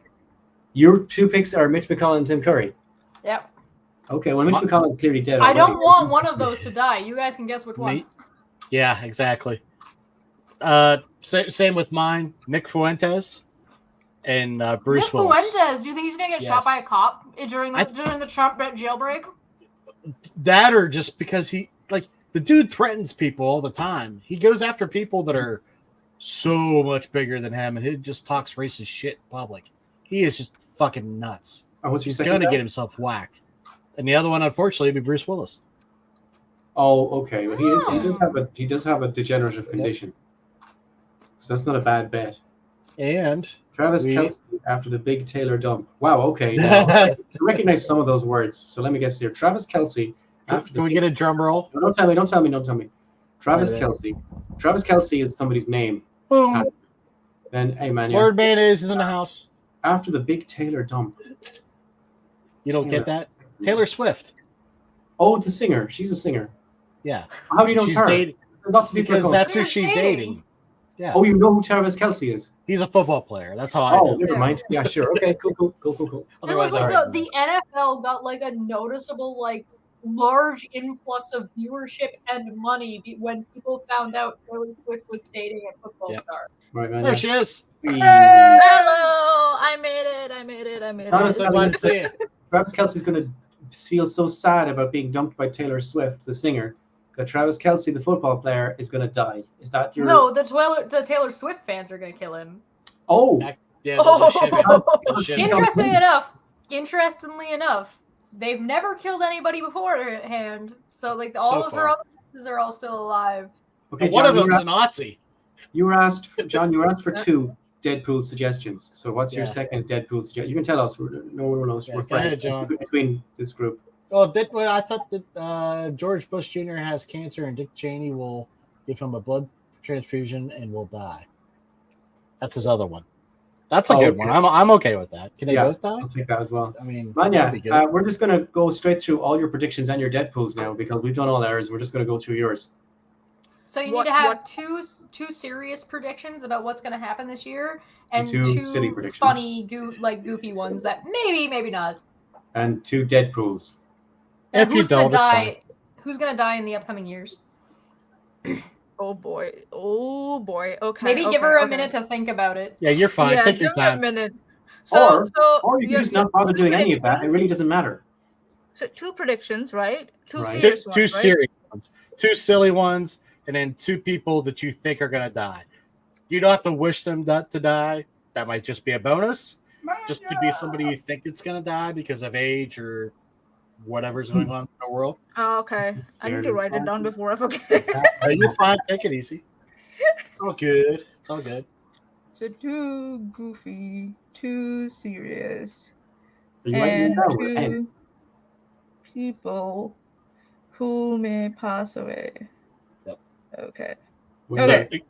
Your 2 picks are Mitch McConnell and Tim Curry? Yep. Okay, well, Mitch McConnell is clearly dead. I already. don't want one of those to die. You guys can guess which one. Yeah, exactly. Same with mine. Nick Fuentes and Bruce Nick Willis. Fuentes. Do you think he's gonna get shot by a cop during the Trump jailbreak? That or just because the dude threatens people all the time. He goes after people that are so much bigger than him, and he just talks racist shit in public. He is just fucking nuts. Oh, He's going to get himself whacked. And the other one, unfortunately, would be Bruce Willis. Oh, okay. Well, he does have a degenerative condition. So that's not a bad bet. And Travis Kelce after the big Taylor dump. Wow, okay. Now, I recognize some of those words. So let me guess here. Travis Kelce. Can we get a drum roll? No, don't tell me. Travis Kelce. Travis Kelce is somebody's name. Boom. Then, hey, man. Lord Mayonnaise is in the house. After the big Taylor dump. You don't get that? Taylor Swift. Oh, the singer. She's a singer. Yeah. How do you know it's her? Because that's who she's dating. Yeah. Oh, you know who Travis Kelce is? He's a football player. That's how I know. Oh, never mind. Yeah, sure. Okay, cool. There was the NFL got like a noticeable large influx of viewership and money when people found out Taylor Swift was dating a football star. Right, man. There she is. Hello, I made it. Travis, So glad to see it. Travis Kelce's going to feel so sad about being dumped by Taylor Swift, the singer, that Travis Kelce, the football player, is going to die. Is that your... No, the Taylor Swift fans are going to kill him. Oh. Yeah. Interestingly enough, they've never killed anybody beforehand. So all of her other exes are all still alive. Okay, one John, of them's a Nazi. You were asked for 2 Deadpool suggestions. So what's your second Deadpool suggestion? You can tell us. No one knows. We're friends between this group. Well, I thought that George Bush Jr. has cancer and Dick Cheney will give him a blood transfusion and will die. That's his other one. That's a good one. I'm okay with that. Can they both die? I'll take that as well. I mean, Maanyaa, we're just going to go straight through all your predictions and your Deadpools now because we've done all ours. We're just going to go through yours. So you need to have two serious predictions about what's going to happen this year, and two silly predictions, funny, goofy ones that maybe not. And 2 Deadpools. If you don't, it's fine. Who's going to die in the upcoming years? Oh boy. Okay. Maybe give her a minute to think about it. Yeah, you're fine. Yeah, take your time. A minute. Or you can just not bother doing any of that. It really doesn't matter. So 2 predictions, right? 2 Right. serious ones, 2 right? serious ones, 2 silly ones, and then 2 people that you think are going to die. You don't have to wish them to die. That might just be a bonus. Just to be somebody you think it's going to die because of age or whatever's going on in the world. Oh, okay. I need to write it down before I forget. You're fine. Take it easy. It's all good. It's all good. So 2 goofy, 2 serious, Are you writing it and down with a pen? 2 people who may pass away. Yep. Okay. Okay.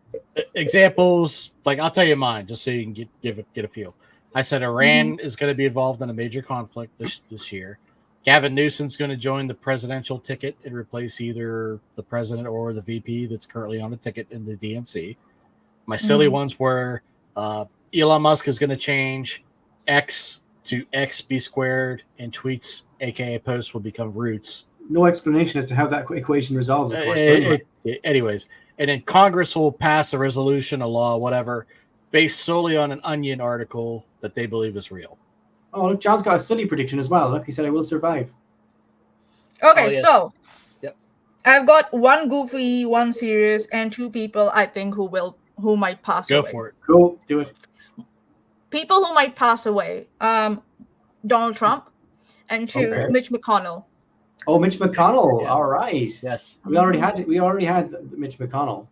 Examples, I'll tell you mine, just so you can get a feel. I said Iran is going to be involved in a major conflict this year. Gavin Newsom's going to join the presidential ticket and replace either the president or the VP that's currently on the ticket in the DNC. My silly ones were Elon Musk is going to change X to XB squared, and tweets, aka posts, will become roots. No explanation as to how that equation resolves, of course. Anyways, and then Congress will pass a resolution, a law, whatever, based solely on an Onion article that they believe is real. Oh, look, John's got a silly prediction as well. Look, he said, I will survive. Okay, so yep. I've got 1 goofy, 1 serious, and 2 people I think who might pass away. Go for it. Cool, do it. People who might pass away. Donald Trump, and 2 Mitch McConnell. Oh, Mitch McConnell. Yes. All right. Yes. We already had Mitch McConnell.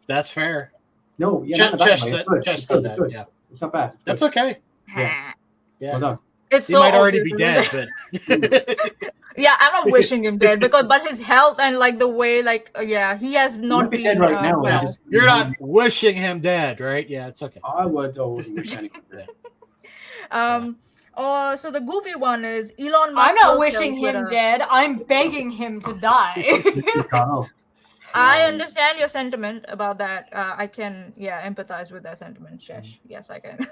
That's fair. No, yeah, Chesh said that. Yeah. It's not bad. That's okay. Yeah. Yeah. Well done. It's He so might already obvious, be dead, but yeah, I'm not wishing him dead but his health and the way he has He not might be been dead right now. well. you're not wishing him dead, right? Yeah, it's okay. I wouldn't wish anyone dead. So the goofy one is Elon Musk. I'm not will wishing sell him Twitter. dead. I'm begging him to die. McConnell. I understand your sentiment about that. I can, empathize with that sentiment, Chesh. Yes, I can.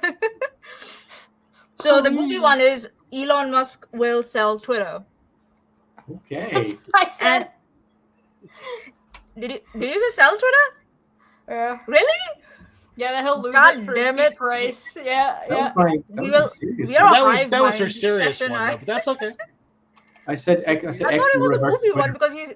So the goofy one is Elon Musk will sell Twitter. Okay. That's what I said. Did you say sell Twitter? Yeah. Really? Yeah, that he'll lose God it for damn a it. price. Yeah, That yeah. was my We will- serious. we are- That was her hive serious mind one, though, session, but that's okay. I said I X. thought I said X. it was a reverse goofy one Twitter. because he's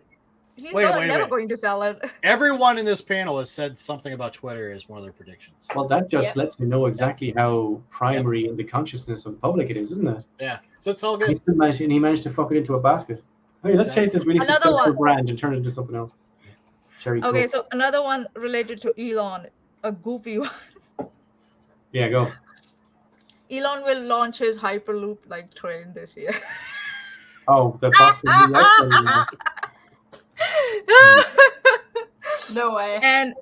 Wait, never wait. going to sell it. Everyone in this panel has said something about Twitter as one of their predictions. Well, that just Yeah. lets you know exactly how primary in the consciousness of the public it is, isn't it? Yeah, so it's all He good. still managed, and he managed to fuck it into a basket. Hey, let's Exactly. take this really Another successful one. brand and turn it into something else. Cherry Okay, Coke. so another one related to Elon, a goofy one. Yeah, go. Elon will launch his Hyperloop like train this year. Oh, the Boston New York one. No way. And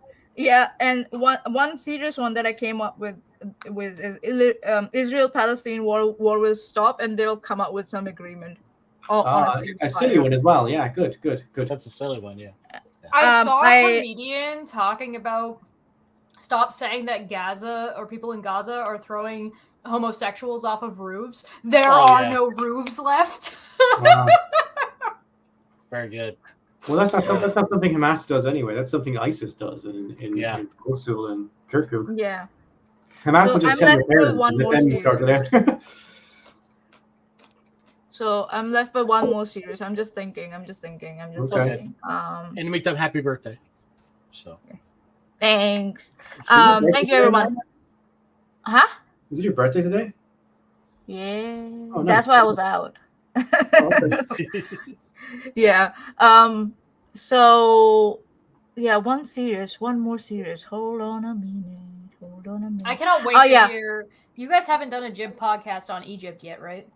one serious one that I came up with is Israel-Palestine war will stop and they'll come up with some agreement on a A silly ceasefire. one as well. Yeah, good. That's a silly one, yeah. I saw a comedian talking about stop saying that Gaza or people in Gaza are throwing homosexuals off of roofs. There are no roofs left. Wow. Very good. Well, that's not something Hamas does anyway. That's something ISIS does in Mosul and Kirkuk. Yeah. Hamas So will just I'm tell left their with parents one and let more them start series. there. So I'm left with one more series. I'm just thinking. Okay. thinking. In the meantime, happy birthday. So Thanks. Is your birthday Thank you, today, everyone. Mama? Huh? Is it your birthday today? Yeah. Oh, That's nice. why I was out. Okay. Yeah. So yeah, one more series. Hold on a minute. I cannot wait Oh, to yeah. hear. You guys haven't done a Jib podcast on Egypt yet, right?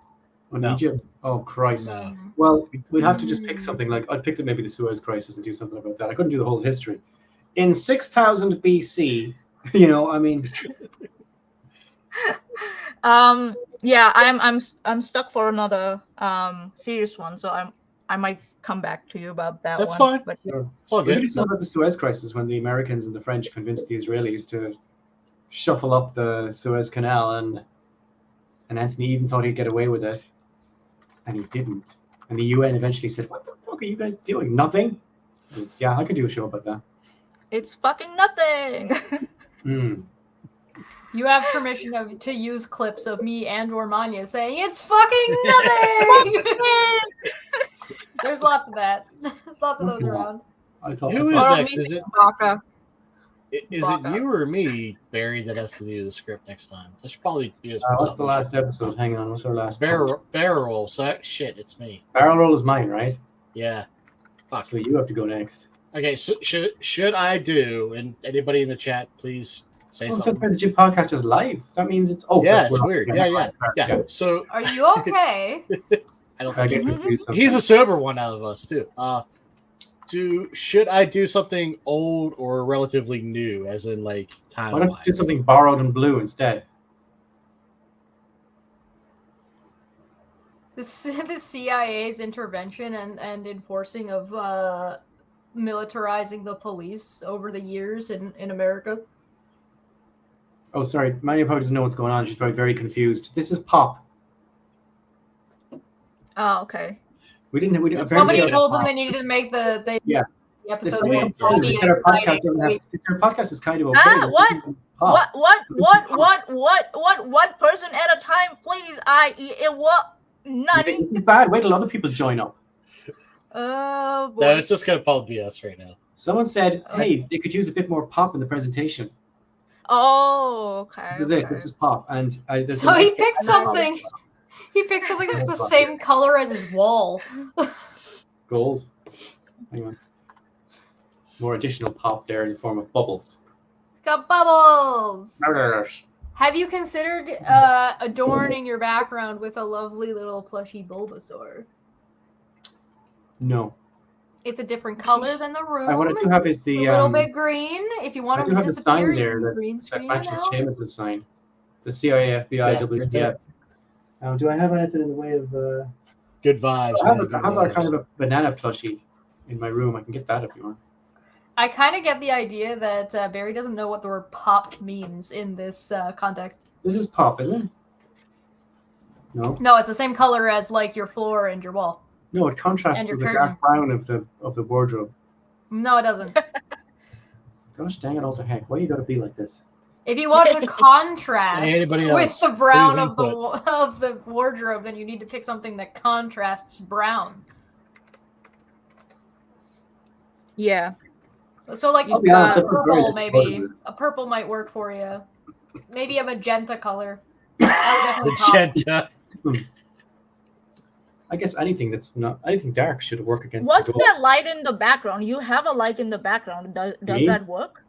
On No. Egypt? Oh, Christ. No. Well, we'd have to just pick something like, I'd pick maybe the Suez Crisis and do something about that. I couldn't do the whole history. In 6000 BC, I mean, Yeah, I'm stuck for another serious one, so I might come back to you about that That's one. fine. But It's all we good. could do about the Suez Crisis when the Americans and the French convinced the Israelis to shuffle up the Suez Canal, and Anthony Eden thought he'd get away with it, and he didn't. And the UN eventually said, "What the fuck are you guys doing? Nothing." I could do a show about that. it's fucking nothing. You have permission to use clips of me and or Maanyaa saying it's fucking nothing. There's lots of that. There's lots of those around. Who is Or next? me Is it Baka. is it you or me, Barry, that has to do the script next time? That should probably be What's the last episode? Hang on, what's our last? barrel roll. So shit, it's me. Barrel roll is mine, right? Yeah. Fuck. So you have to go next. Okay, so should I do? And anybody in the chat, please say Well, something. since the Jib podcast is live, that means it's Yeah, it's weird. Yeah. So Are you okay? I don't I think get confused. he's a sober one out of us too. Should I do something old or relatively new, as in like time? Why don't you do something borrowed and blue instead? The CIA's intervention and enforcing of militarizing the police over the years in America. Oh, sorry. Maanyaa probably doesn't know what's going on. She's probably very confused. This is pop. Oh, okay. We didn't. Somebody told them they needed to make the episodes They more funny and said our podcast exciting. doesn't have. They said our podcast is kind of okay. Ah, but what? this isn't pop. What? One person at a time, please. Nutty. This is bad. Wait till other people join up. Oh boy. No, it's just gonna probably be us right now. Someone said, "Hey, they could use a bit more pop in the presentation." Oh, okay. This is it. This is pop, and there's So he picked something. He picked something that's the same color as his wall. gold. Hang on. More additional pop there in the form of bubbles. Got bubbles. Have you considered adorning your background with a lovely little plushy Bulbasaur? No. It's a different color than the room. What I do have is the a little bit green. If you want I him do to have the disappear, sign you there can that green screen matches it out. Seamus' sign. The CIA, FBI, Yeah, right WTF. there. Do I have anything in the way of? Good vibes. I have, man, a, good I have a vibes. kind of a banana plushie in my room. I can get that if you want. I kind of get the idea that Barry doesn't know what the word pop means in this context. This is pop, isn't it? No. No, it's the same color as like your floor and your wall. No, it contrasts And to your the curtain. dark brown of the wardrobe. No, it doesn't. Gosh dang it all to heck! Why you gotta be like this? If you want to contrast Anybody with else? the brown Please of the wardrobe, then you need to pick something that contrasts brown. Yeah. So like I'll be honest, I purple, prefer maybe it. a purple might work for you. Maybe a magenta color. That would definitely pop. Magenta. I guess anything dark should work against. What's the gold. that light in the background? You have a light in the background. Does Me? that work?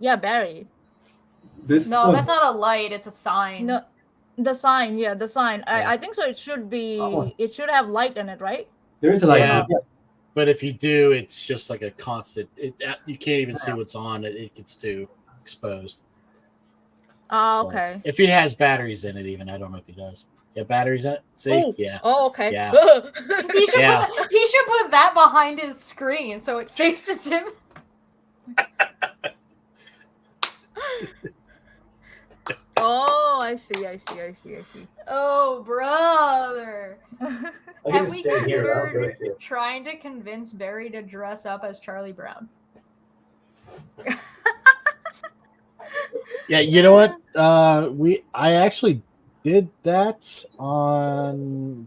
Yeah, Barry. This No, one. that's not a light. It's a sign. No, the sign. Yeah, the sign. Yeah. I think so. It should be. Oh. It should have light in it, right? There is a light. Yeah. in it, yeah. But if you do, it's just like a constant. You can't even see what's on it. It gets too exposed. Oh, So, okay. if he has batteries in it, even I don't know if he does. Yeah, batteries in it. See, Oh. yeah. Oh, okay. Yeah. He should Yeah. he should put that behind his screen so it faces him. Oh, I see. Oh, brother. I Have can we stay here. I'll do considered it here. trying to convince Barry to dress up as Charlie Brown? Yeah, you know what? I actually did that on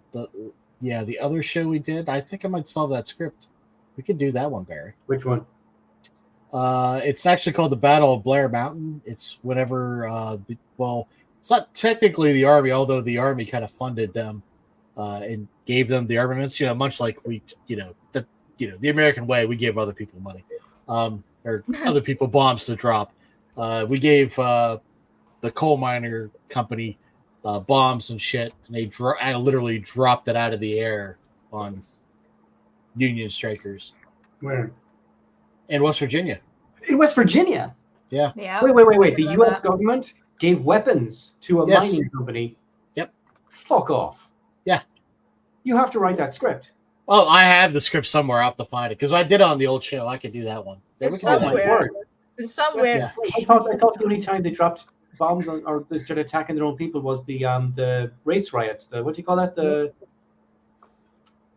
the other show we did. I think I might solve that script. We could do that one, Barry. Which one? It's actually called the Battle of Blair Mountain. It's whenever it's not technically the army, although the army kind of funded them and gave them the armaments. Much like we, the American way, we give other people money or other people bombs to drop. We gave the coal miner company bombs and shit, and they literally dropped it out of the air on Union strikers. Where? In West Virginia. In West Virginia. Yeah. Yeah. Wait. The Remember U.S. that. government gave weapons to a Yes. mining company. Yep. Fuck off. Yeah. You have to write that script. Oh, I have the script somewhere. I'll have to find it because I did it on the old show. I could do that one. Yeah, we It's can do that. somewhere. Word. It's somewhere. Yeah. I thought the only time they dropped bombs on or they started attacking their own people was the race riots. The what do you call that?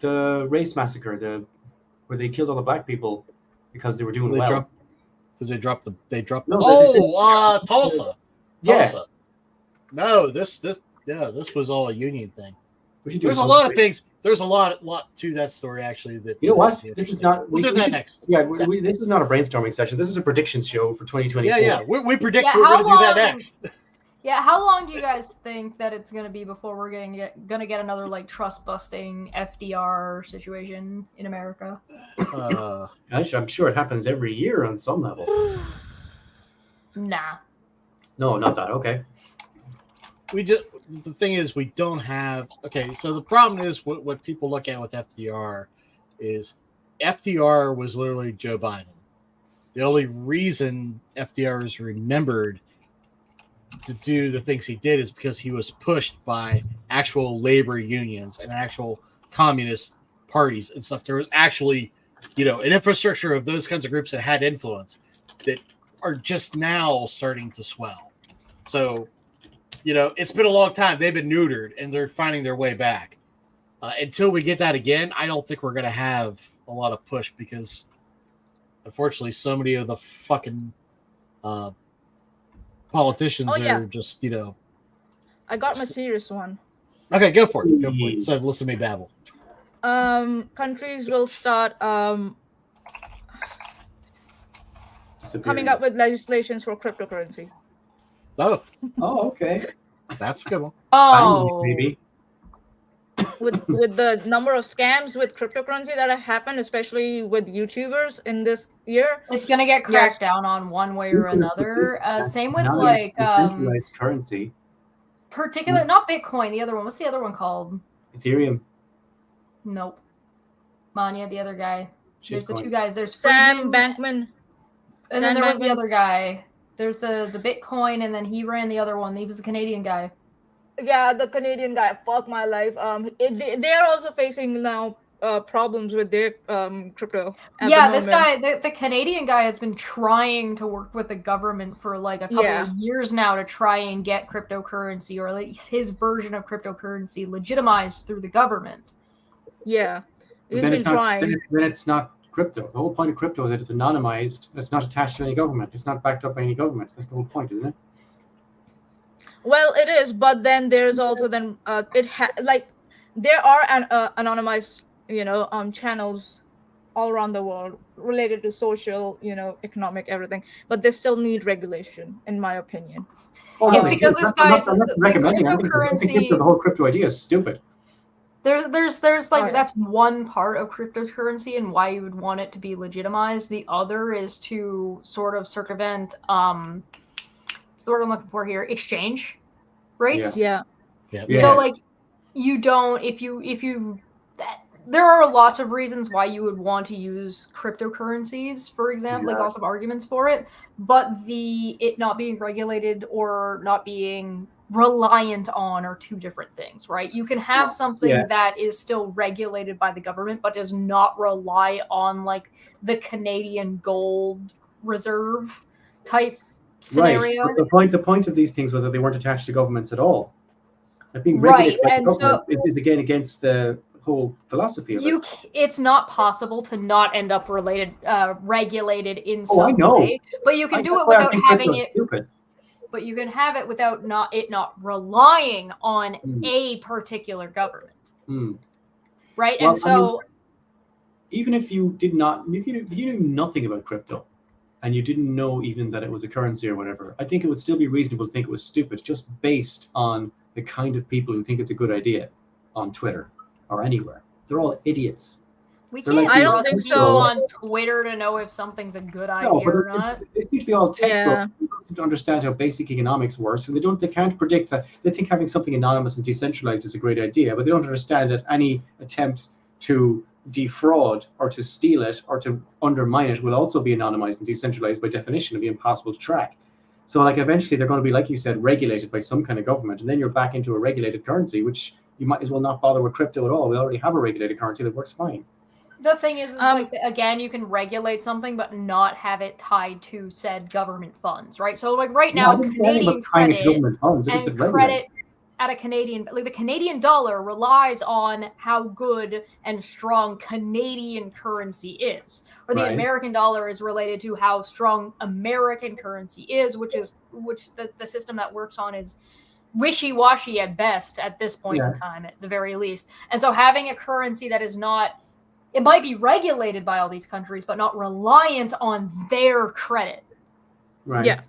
The race massacre. Where they killed all the black people because they were doing well. They dropped the. No, Tulsa. Yeah. Tulsa. No, this was all a Union thing. We should do There's a something. lot of things. There's a lot to that story actually. That You know what? is This is interesting. not. We'll do we that should- next. Yeah, this is not a brainstorming session. This is a predictions show for 2024. Yeah. We predict Yeah, we're how going to do that long- next. Yeah, how long do you guys think that it's gonna be before we're gonna get another like trust busting FDR situation in America? Actually, I'm sure it happens every year on some level. Nah. No, not that. Okay. The thing is, we don't have. Okay, so the problem is what people look at with FDR is FDR was literally Joe Biden. The only reason FDR is remembered to do the things he did is because he was pushed by actual labor unions and actual communist parties and stuff. There was actually, an infrastructure of those kinds of groups that had influence that are just now starting to swell. So, it's been a long time. They've been neutered and they're finding their way back. Until we get that again, I don't think we're going to have a lot of push because, unfortunately, so many of the fucking politicians are just, I got my serious one. Okay, go for it. So listen to me babble. Countries will start Disappearing. coming up with legislations for cryptocurrency. Oh, okay. that's a good one. Oh, Maybe. With the number of scams with cryptocurrency that have happened, especially with YouTubers in this year, it's gonna get cracked down on one way or another. Same with like centralized currency. particular, not Bitcoin. The other one. What's the other one called? Ethereum. Nope. Maanyaa, the other guy. There's the Shitcoin. two guys. There's Sam Friedman, Bankman. and then Sam there was the Bankman. other guy. There's the Bitcoin, and then he ran the other one. He was a Canadian guy. Yeah, the Canadian guy. Fuck my life. They are also facing now problems with their crypto. At Yeah, the this moment. guy, the Canadian guy, has been trying to work with the government for like a couple of years now to try and get cryptocurrency, or at least his version of cryptocurrency, legitimized through the government. Yeah, But he's then been it's not. trying. Then it's not crypto. The whole point of crypto is that it's anonymized. It's not attached to any government. It's not backed up by any government. That's the whole point, isn't it? Well, it is, but then there's also then there are anonymized channels all around the world related to social, economic, everything, but they still need regulation, in my opinion. Oh, It's no, because this guy's I'm not recommending. I think cryptocurrency. the whole crypto idea is stupid. There's like that's one part of cryptocurrency and why you would want it to be legitimized. The other is to sort of circumvent what's the word I'm looking for here? Exchange rates. Yeah. So like you don't if you there are lots of reasons why you would want to use cryptocurrencies, for example, like lots of arguments for it, but it not being regulated or not being reliant on are two different things, right? You can have something that is still regulated by the government, but does not rely on like the Canadian gold reserve type scenario. Right. But the point of these things was that they weren't attached to governments at all. Being regulated by the government is again against the whole philosophy of it. It's not possible to not end up regulated in some way, but you can do it without having it. Stupid. But you can have it without not relying on a particular government, right? Well, and so, even if you knew nothing about crypto, and you didn't know even that it was a currency or whatever, I think it would still be reasonable to think it was stupid, just based on the kind of people who think it's a good idea on Twitter or anywhere. They're all idiots. We can't trust people on Twitter to know if something's a good idea or not. They seem to be all tech bros. They don't seem to understand how basic economics works, and they can't predict that. They think having something anonymous and decentralized is a great idea, but they don't understand that any attempt to defraud or to steal it or to undermine it will also be anonymized and decentralized by definition and be impossible to track. So like eventually they're going to be, like you said, regulated by some kind of government, and then you're back into a regulated currency, which you might as well not bother with crypto at all. We already have a regulated currency that works fine. The thing is like, again, you can regulate something but not have it tied to said government funds, right? So like right now, Canadian credit and credit at a Canadian, like the Canadian dollar relies on how good and strong Canadian currency is, or the American dollar is related to how strong American currency is, which the system that works on is wishy-washy at best at this point in time, at the very least. And so having a currency that is not, it might be regulated by all these countries, but not reliant on their credit. Right. Yeah.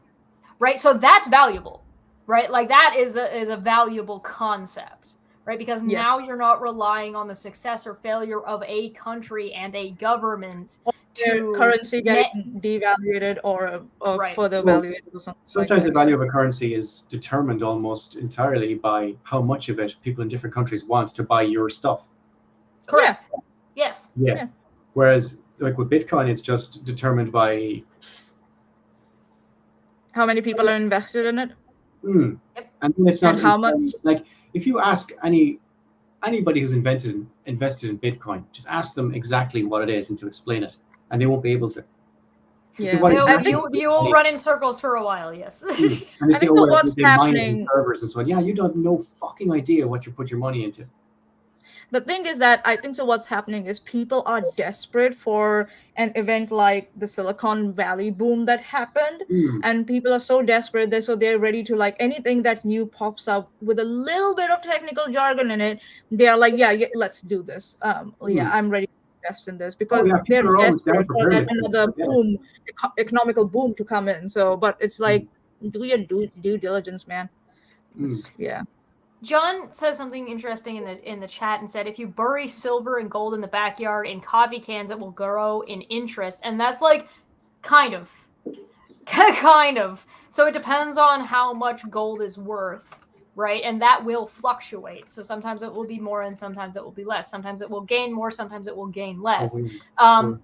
Right. So that's valuable, right? Like that is a valuable concept, right? Because now you're not relying on the success or failure of a country and a government to currency getting devalued or further evaluated or something. Sometimes the value of a currency is determined almost entirely by how much of it people in different countries want to buy your stuff. Correct. Yeah. Yes. Yeah. Whereas, like with Bitcoin, it's just determined by how many people are invested in it. And it's not. And how much? Like, if you ask anybody who's invested in Bitcoin, just ask them exactly what it is and to explain it, and they won't be able to. Yeah. You will run in circles for a while. Yes. And they say, what's happening? Servers and so on. Yeah, you don't know fucking idea what you put your money into. The thing is that I think what's happening is people are desperate for an event like the Silicon Valley boom that happened, and people are so desperate they're ready to, like, anything that new pops up with a little bit of technical jargon in it, they are like, yeah, let's do this. I'm ready to invest in this because they're desperate for that another boom, economical boom to come in. So, but it's like, do your due diligence, man. John says something interesting in the chat and said, if you bury silver and gold in the backyard in coffee cans, it will grow in interest. And that's like kind of. So it depends on how much gold is worth, right? And that will fluctuate. So sometimes it will be more and sometimes it will be less. Sometimes it will gain more, sometimes it will gain less. And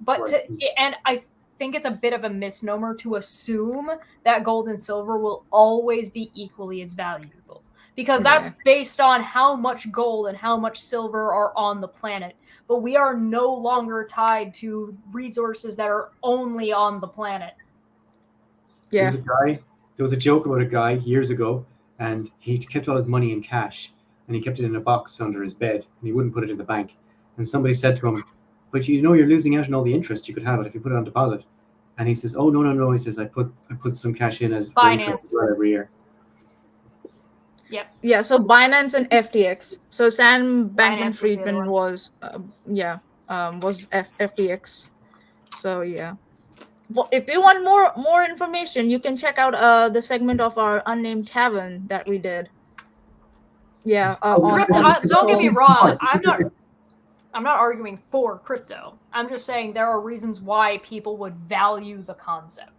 I think it's a bit of a misnomer to assume that gold and silver will always be equally as valuable. Because that's based on how much gold and how much silver are on the planet. But we are no longer tied to resources that are only on the planet. Yeah. There was a joke about a guy years ago, and he kept all his money in cash, and he kept it in a box under his bed, and he wouldn't put it in the bank. And somebody said to him, "But you know you're losing out on all the interest you could have it if you put it on deposit." And he says, "Oh no." He says, "I put some cash in as interest every year." Yep. Yeah. So Binance and FTX. So Sam Bankman-Friedman was FTX. So yeah. Well, if you want more information, you can check out the segment of our Unnamed Tavern that we did. Yeah. Don't get me wrong. I'm not arguing for crypto. I'm just saying there are reasons why people would value the concept.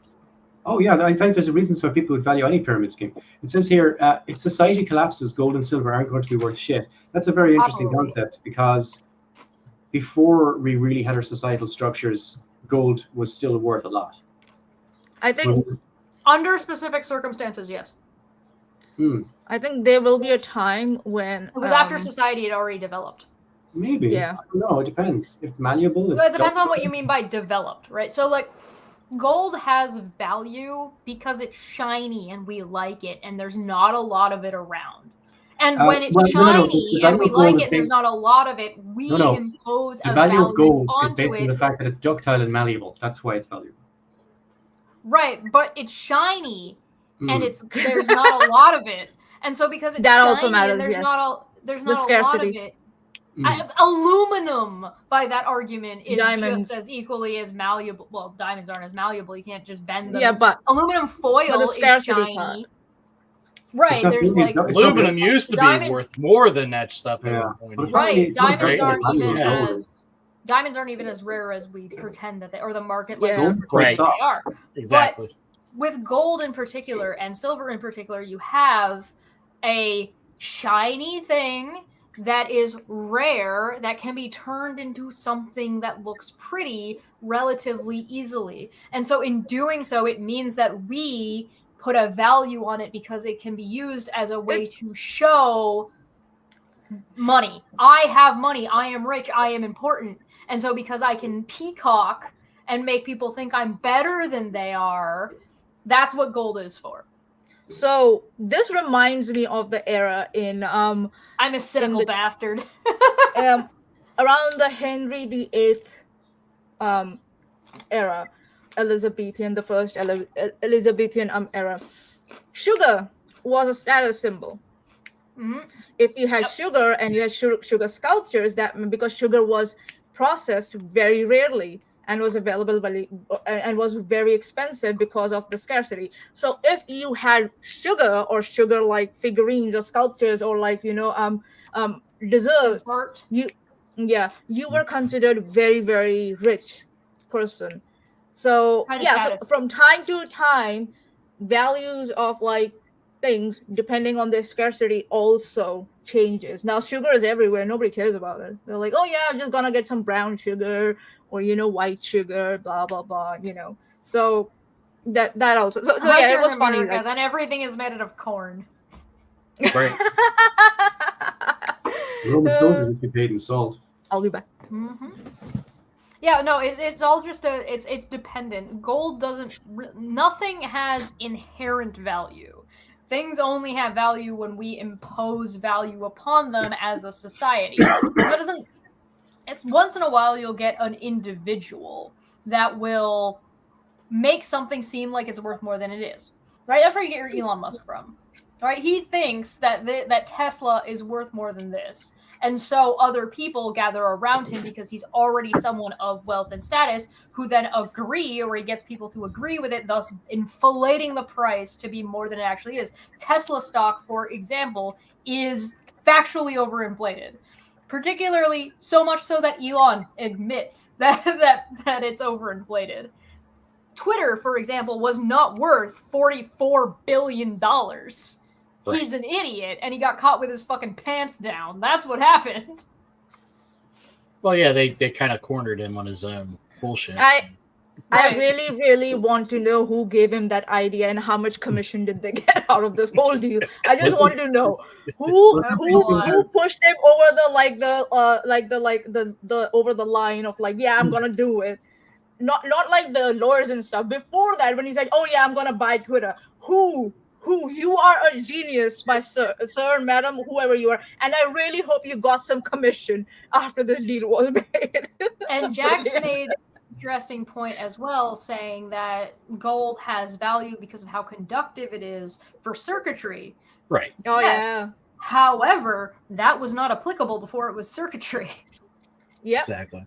Oh yeah, I think there's a reason why people would value any pyramid scheme. It says here, if society collapses, gold and silver aren't going to be worth shit. That's a very interesting concept, because before we really had our societal structures, gold was still worth a lot. I think under specific circumstances, yes. I think there will be a time when it was after society had already developed. Maybe. Yeah. I don't know. It depends. If it's malleable, it depends on what you mean by developed, right? So like gold has value because it's shiny and we like it, and there's not a lot of it around. And when it's shiny and we like it, there's not a lot of it, we impose the value of gold is based on the fact that it's ductile and malleable. That's why it's valuable. Right, but it's shiny and there's not a lot of it. And so because it's shiny also matters, and there's not a lot of it. Aluminum, by that argument, is just as equally as malleable. Well, diamonds aren't as malleable. You can't just bend them. Yeah, but aluminum foil is shiny. Part. Right, there's like aluminum used to be worth more than that stuff. Yeah. Right, diamonds aren't even as rare as we pretend that they, or the market like they are. Exactly. But with gold in particular and silver in particular, you have a shiny thing that is rare, that can be turned into something that looks pretty relatively easily. And so in doing so, it means that we put a value on it because it can be used as a way to show money. I have money. I am rich. I am important. And so because I can peacock and make people think I'm better than they are, that's what gold is for. So this reminds me of the era in I'm a cynical bastard. Around the Henry VIII era, Elizabethan, the first Elizabethan era, sugar was a status symbol. Mm-hmm. If you had sugar and you had sugar sculptures, that because sugar was processed very rarely and was available and was very expensive because of the scarcity. So if you had sugar or sugar-like figurines or sculptures or desserts, you were considered very, very rich person. So so from time to time, values of like things depending on their scarcity also changes. Now sugar is everywhere, nobody cares about it. They're like, oh yeah, I'm just gonna get some brown sugar or white sugar, blah blah blah, so that also so yeah, it was funny. Like, then everything is made out of corn. Right. Roman soldiers used to be paid in salt. I'll be back. Mm-hmm. Yeah, no, it's all just it's dependent. Gold nothing has inherent value. Things only have value when we impose value upon them as a society. It's once in a while you'll get an individual that will make something seem like it's worth more than it is. Right? That's where you get your Elon Musk from. Right? He thinks that that Tesla is worth more than this. And so other people gather around him because he's already someone of wealth and status who then agree, or he gets people to agree with it, thus inflating the price to be more than it actually is. Tesla stock, for example, is factually overinflated. Particularly so much so that Elon admits that it's overinflated. Twitter, for example, was not worth $44 billion. Right. He's an idiot, and he got caught with his fucking pants down. That's what happened. Well, yeah, they kind of cornered him on his own bullshit. I really, really want to know who gave him that idea and how much commission did they get out of this whole deal. I just want to know who pushed him over the over the line of like, yeah, I'm gonna do it. Not like the lawyers and stuff. Before that, when he said, oh yeah, I'm gonna buy Twitter, who who you are a genius, my sir, madam, whoever you are, and I really hope you got some commission after this deal was made. And Jax made an interesting point as well, saying that gold has value because of how conductive it is for circuitry. Right. Oh Yes. yeah. However, that was not applicable before it was circuitry. Yep. Exactly.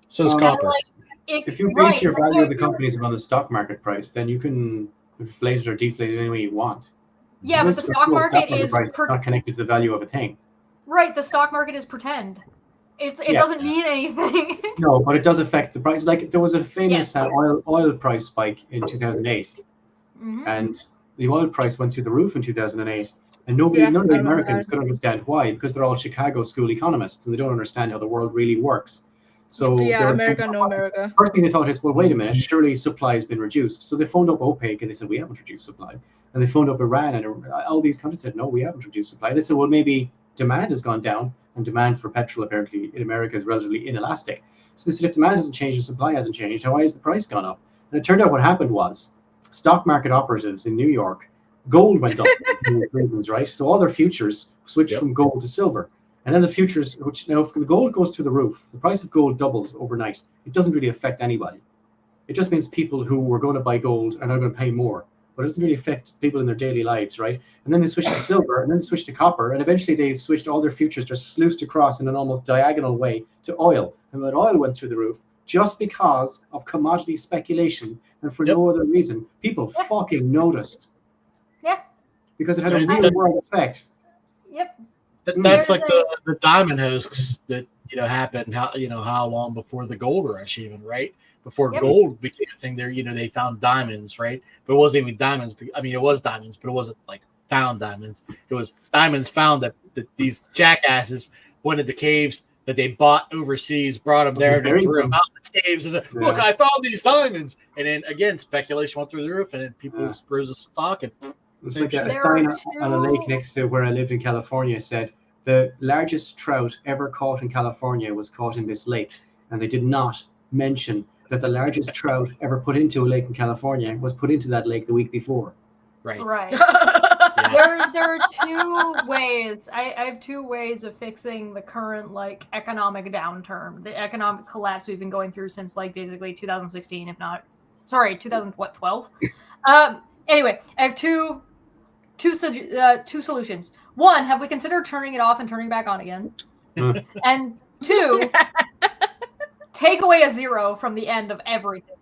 So it's Um, copper. Like, If you base your value of the companies on the stock market price, then you can inflate it or deflate it any way you want. Yeah, but the stock market is price not connected to the value of a thing. right. The stock market is pretend. It doesn't mean anything. No, but it does affect the price. Like there was a famous Yes. oil price spike in 2008, and the oil price went through the roof in 2008. And none of the Americans could understand why, because they're all Chicago school economists and they don't understand how the world really works. So America, no America. First thing they thought is, well, wait a minute, surely supply has been reduced. So they phoned up OPEC and they said, we haven't reduced supply. And they phoned up Iran and all these countries said, no, we haven't reduced supply. They said, well, maybe demand has gone down, and demand for petrol apparently in America is relatively inelastic. So they said, if demand hasn't changed and supply hasn't changed, why has the price gone up? And it turned out what happened was stock market operatives in New York, gold went up for reasons, right? So all their futures switched from gold to silver. And then the futures, which now if the gold goes through the roof, the price of gold doubles overnight. It doesn't really affect anybody. It just means people who were going to buy gold are now going to pay more. But it doesn't really affect people in their daily lives, right? And then they switched to silver, and then they switched to copper, and eventually they switched all their futures just sluiced across in an almost diagonal way to oil. And when oil went through the roof, just because of commodity speculation and for no other reason, people fucking noticed. Yeah. Because it had a real world effect. Yep. That's like the diamond hoax that happened how long before the gold rush even, right? Before gold became a thing, there they found diamonds, right? But it wasn't even diamonds. I mean, it was diamonds, but it wasn't like found diamonds. It was diamonds found that these jackasses went into caves that they bought overseas, brought them there, and they threw them out in the caves. And look, I found these diamonds. And then again, speculation went through the roof, and then people rose the stock and. It's like a sign on a lake next to where I lived in California said the largest trout ever caught in California was caught in this lake. And they did not mention that the largest trout ever put into a lake in California was put into that lake the week before. Right. Yeah. There are two ways. I have two ways of fixing the current economic downturn, the economic collapse we've been going through since basically 2016, if not, 2012. Anyway, I have two solutions. One, have we considered turning it off and turning it back on again? And two, take away a zero from the end of everything.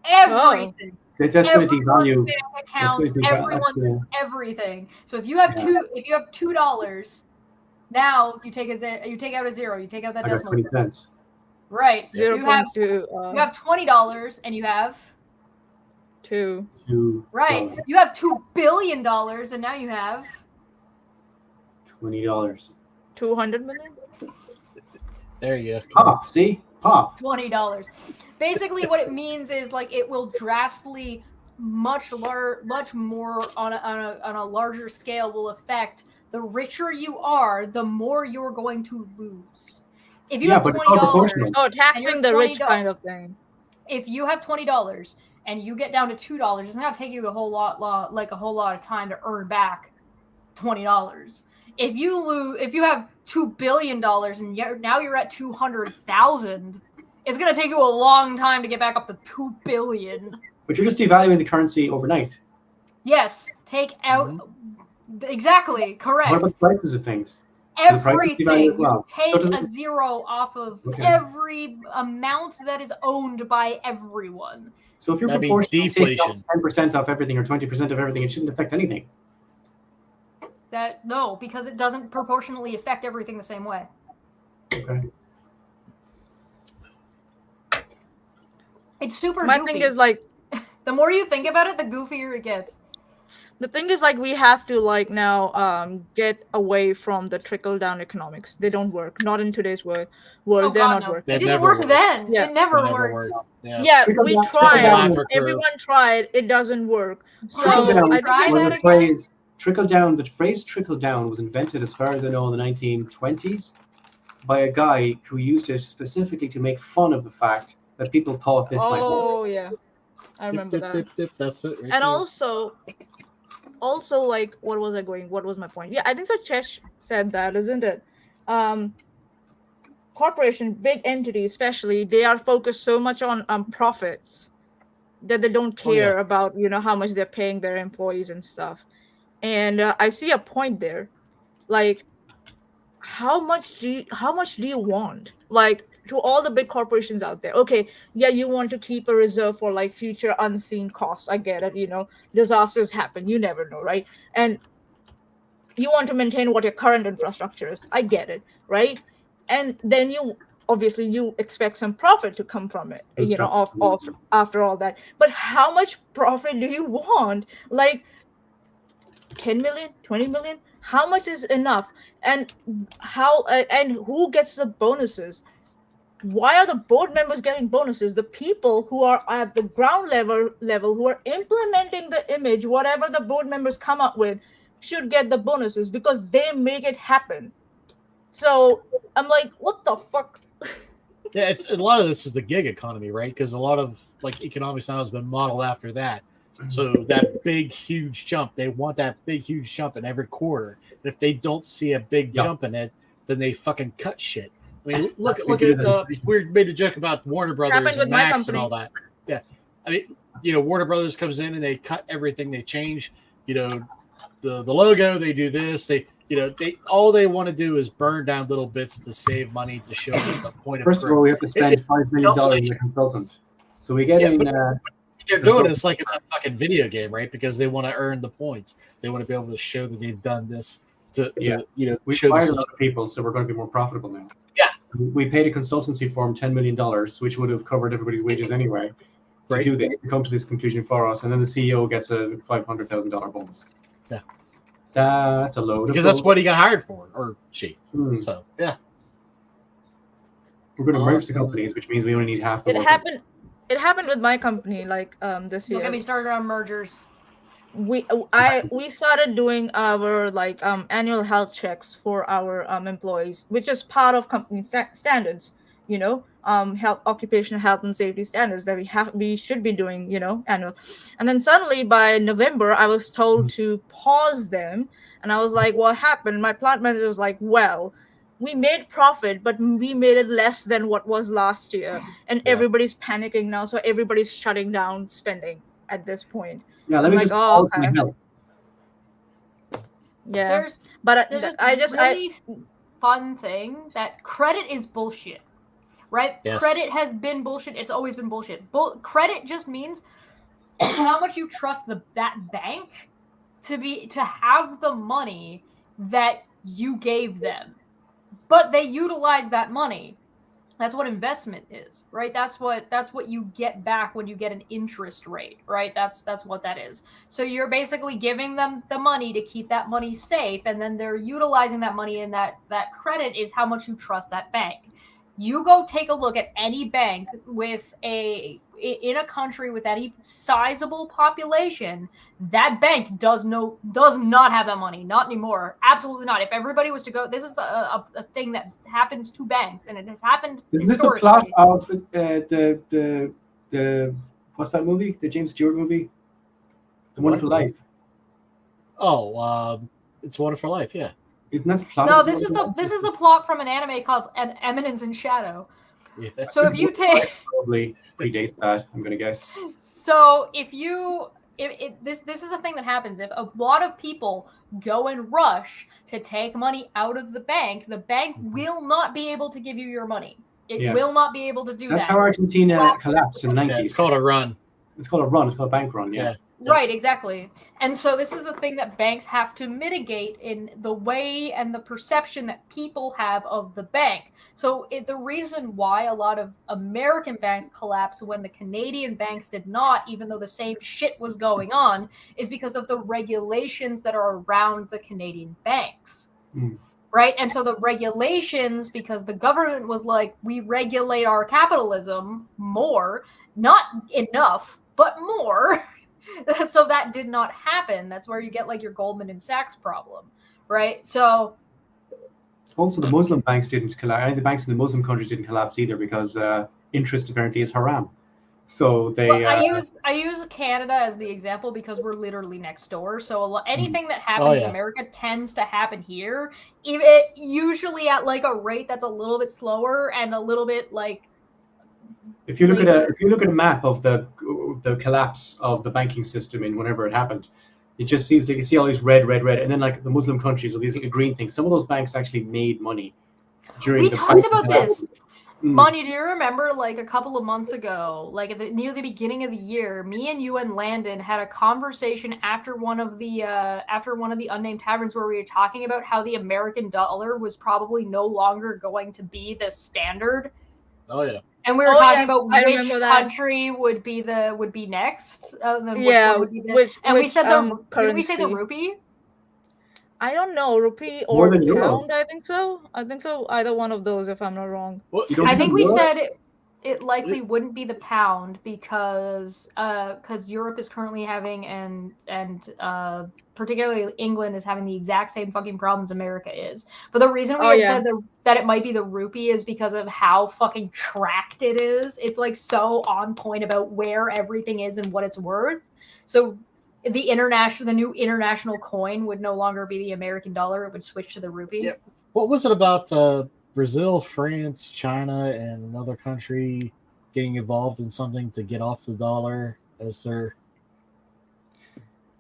Everything. That's going to devalue accounts, everyone's everything. So if you have $2, now you take out a zero, you take out that decimal. 20 cents. Right. 0.2. You have $20 and you have $2. Right. You have $2 billion and now you have $20. 200 million. There you go. Pop. See, pop. $20. Basically, what it means is it will drastically, much more on a larger scale will affect the richer you are, the more you're going to lose. If you have $20, oh, taxing the rich kind of thing. If you have $20 and you get down to $2, it's not taking you a whole lot of time to earn back $20. If you have $2 billion and now you're at 200,000, it's going to take you a long time to get back up to $2 billion. But you're just devaluing the currency overnight. Yes, take out exactly correct. What about the prices of things? Everything. Well. You take a zero off of every amount that is owned by everyone. So if you're proportionally taking 10% off everything or 20% of everything, it shouldn't affect anything. No, because it doesn't proportionally affect everything the same way. Okay. It's super My goofy. thing is the more you think about it, the goofier it gets. The thing is we have to now get away from the trickle down economics. They don't work. Not in today's world. They're not working. It didn't work then. Yeah. It never worked. Yeah, we tried. Everyone tried. It doesn't work. So the phrase trickle down was invented, as far as I know, in the 1920s by a guy who used it specifically to make fun of the fact that people thought this might work. Oh, yeah. I remember that. That's it. Right And there. also, like, what was my point? Yeah, I think so. Chesh said that, isn't it? Corporation, big entities especially, they are focused so much on profits that they don't care about how much they're paying their employees and stuff. And I see a point there. Like, how much do you want? Like, to all the big corporations out there, okay, yeah, you want to keep a reserve for like future unseen costs. I get it. Disasters happen, you never know, right? And you want to maintain what your current infrastructure is. I get it, right? And then you expect some profit to come from it, off after all that. But how much profit do you want? Like 10 million, 20 million? How much is enough? And how and who gets the bonuses? Why are the board members getting bonuses? The people who are at the ground level who are implementing the image, whatever the board members come up with, should get the bonuses because they make it happen. So I'm like, what the fuck? Yeah, it's a lot of this is the gig economy, right? Because a lot of like economics now has been modeled after that. So that big huge jump, they want that big huge jump in every quarter. And if they don't see a big jump in it, then they fucking cut shit. I mean, look at we made a joke about Warner Brothers and Max and all that. Yeah, I mean, Warner Brothers comes in and they cut everything, they change, the logo, they do this, they all they want to do is burn down little bits to save money to show the point. First of all, we have to spend $5 million on a consultant, so we get in. They're doing this like it's a fucking video game, right? Because they want to earn the points. They want to be able to show that they've done this. We fired a lot of people, so we're going to be more profitable now. Yeah, we paid a consultancy firm $10 million, which would have covered everybody's wages anyway, to do this, to come to this conclusion for us, and then the CEO gets a $500,000 bonus. Yeah, that's a load. Because that's what he got hired for, or she. So yeah, we're going to merge the companies, which means we only need half the. It happened with my company, like this year. Don't get me started on mergers. We started doing our like annual health checks for our employees, which is part of company standards. Occupational health and safety standards that we should be doing. Annual. And then suddenly by November, I was told to pause them, and I was like, "What happened?" My plant manager was like, "Well, we made profit, but we made it less than what was last year, and everybody's panicking now, so everybody's shutting down spending at this point." Yeah, let me just pause my help. Yeah, there's really fun thing that credit is bullshit, right? Yes. Credit has been bullshit. It's always been bullshit. Credit just means how much you trust that bank to have the money that you gave them. But they utilize that money. That's what investment is, right? That's what you get back when you get an interest rate, right? That's what that is. So you're basically giving them the money to keep that money safe, and then they're utilizing that money, and that credit is how much you trust that bank. You go take a look at any bank in a country with any sizable population, that bank does not have that money. Not anymore. Absolutely not. If everybody was to go, this is a thing that happens to banks, and it has happened historically. Is this the plot of the what's that movie? The James Stewart movie? It's a Wonderful Life. Oh, It's a Wonderful Life, yeah. Isn't that the plot? No, this is the plot from an anime called Eminence in Shadow. Yeah. So if you take probably predates that, I'm gonna guess. So if this is a thing that happens if a lot of people go and rush to take money out of the bank will not be able to give you your money. It will not be able to do that. That's how Argentina collapsed in the 90s. Yeah, it's called a run. It's called a run. It's called a bank run. Yeah. Right, exactly. And so this is a thing that banks have to mitigate in the way and the perception that people have of the bank. So the reason why a lot of American banks collapsed when the Canadian banks did not, even though the same shit was going on, is because of the regulations that are around the Canadian banks. Right? And so the regulations, because the government was like, we regulate our capitalism more, not enough, but more. So that did not happen. That's where you get like your Goldman and Sachs problem, right? So also the Muslim banks didn't collapse. The banks in the Muslim countries didn't collapse either because interest apparently is haram. So they. Well, I use Canada as the example because we're literally next door. So anything that happens in America tends to happen here, usually at like a rate that's a little bit slower and a little bit like. If you look at a map of the collapse of the banking system in whenever it happened, it just seems like you see all these red, and then like the Muslim countries or these little green things. Some of those banks actually made money during. We talked about this. Maanyaa, do you remember like a couple of months ago, like near the beginning of the year, me and you and Landon had a conversation after one of the unnamed taverns where we were talking about how the American dollar was probably no longer going to be the standard. Oh yeah. And we were talking about which country would be next. We said did we say the rupee? I don't know, rupee or pound. I think so. Either one of those, if I'm not wrong. I think we said it likely wouldn't be the pound because Europe is currently having and particularly England is having the exact same fucking problems America is. But the reason we had said that it might be the rupee is because of how fucking tracked it is. It's like so on point about where everything is and what it's worth. So the new international coin would no longer be the American dollar. It would switch to the rupee. Yeah. What was it about Brazil, France, China, and another country getting involved in something to get off the dollar as their...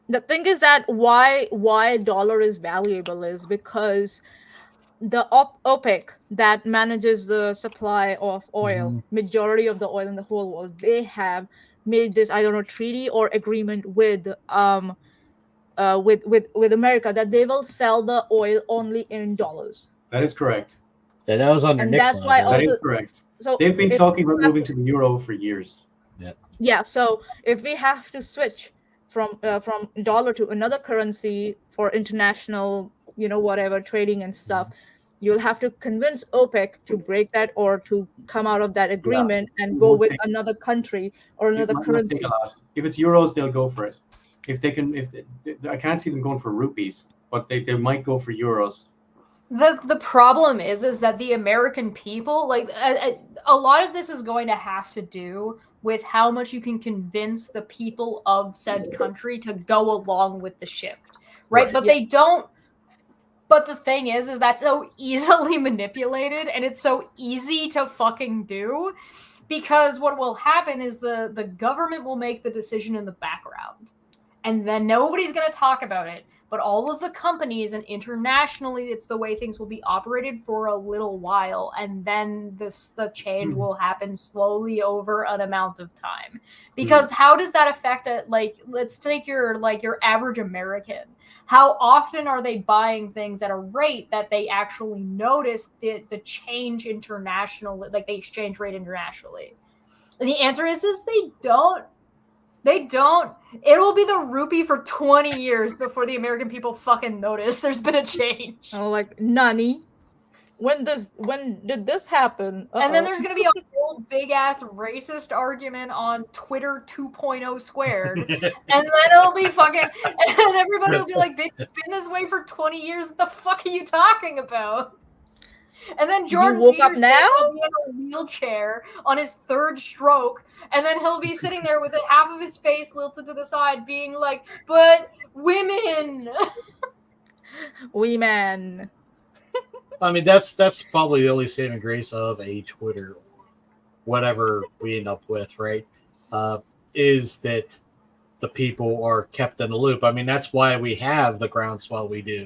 The thing is that why dollar is valuable is because the OPEC that manages the supply of oil, majority of the oil in the whole world, they have made this, I don't know, treaty or agreement with America that they will sell the oil only in dollars. That is correct. Yeah, that was under Nixon. That's why that is correct. So they've been talking about moving to the euro for years. Yeah. Yeah. So if we have to switch from dollar to another currency for international, whatever trading and stuff, you'll have to convince OPEC to break that or to come out of that agreement and go with another country or another currency. If it's euros, they'll go for it. I can't see them going for rupees, but they might go for euros. The problem is that the American people, like a lot of this is going to have to do with how much you can convince the people of said country to go along with the shift, right? But they don't. But the thing is that's so easily manipulated and it's so easy to fucking do because what will happen is the government will make the decision in the background and then nobody's going to talk about it. But all of the companies and internationally, it's the way things will be operated for a little while. And then the change will happen slowly over an amount of time. Because how does that affect it? Like, let's take your average American. How often are they buying things at a rate that they actually notice the change internationally, like the exchange rate internationally? And the answer is they don't. They don't. It will be the rupee for 20 years before the American people fucking notice there's been a change. Oh, like, nani? When did this happen? And then there's going to be a whole big-ass racist argument on Twitter 2.0 squared. And then it'll be fucking... And everybody will be like, bitch, it's been this way for 20 years. What the fuck are you talking about? And then Jordan Peterson will be in a wheelchair on his third stroke, and then he'll be sitting there with half of his face tilted to the side, being like, "But women, women." I mean, that's probably the only saving grace of a Twitter, whatever we end up with, right? Is that the people are kept in the loop. I mean, that's why we have the groundswell we do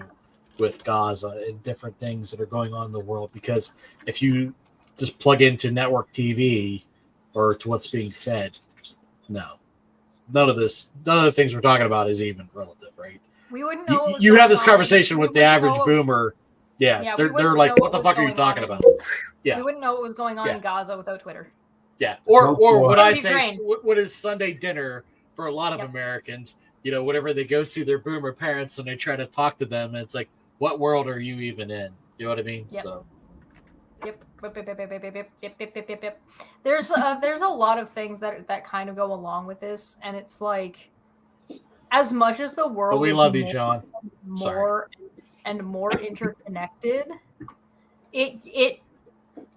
with Gaza and different things that are going on in the world, because if you just plug into network TV or to what's being fed, none of the things we're talking about is even relative, right? We wouldn't know. You have this conversation with the average boomer. Yeah, they're like, what the fuck are you talking about? Yeah. We wouldn't know what was going on in Gaza without Twitter. Yeah. Or what I say, what is Sunday dinner for a lot of Americans, whenever they go see their boomer parents and they try to talk to them, and it's like, what world are you even in? You know what I mean? Yep. So. Yep. There's a lot of things that kind of go along with this, and it's like, as much as the world, but we love you, John. More interconnected, it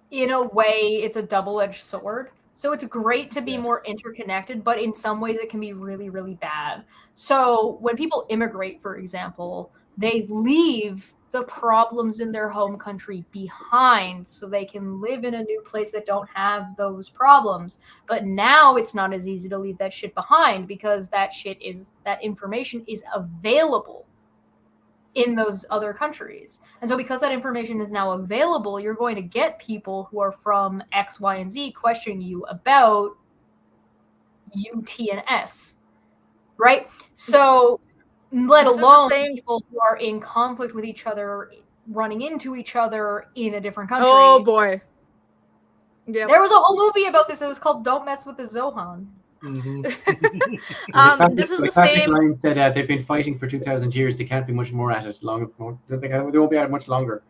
in a way it's a double-edged sword, So it's great to be more interconnected, but in some ways it can be really, really bad. So when people immigrate, for example, they leave the problems in their home country behind so they can live in a new place that don't have those problems. But now it's not as easy to leave that shit behind because that information is available in those other countries. And so because that information is now available, you're going to get people who are from X, Y, and Z questioning you about U, T, and S, right? So let alone people who are in conflict with each other, running into each other in a different country. Oh, boy. Yeah. There was a whole movie about this. It was called Don't Mess with the Zohan. Mm-hmm. This is the classic same. line said they've been fighting for 2,000 years. They can't be much more at it. They won't be at it much longer.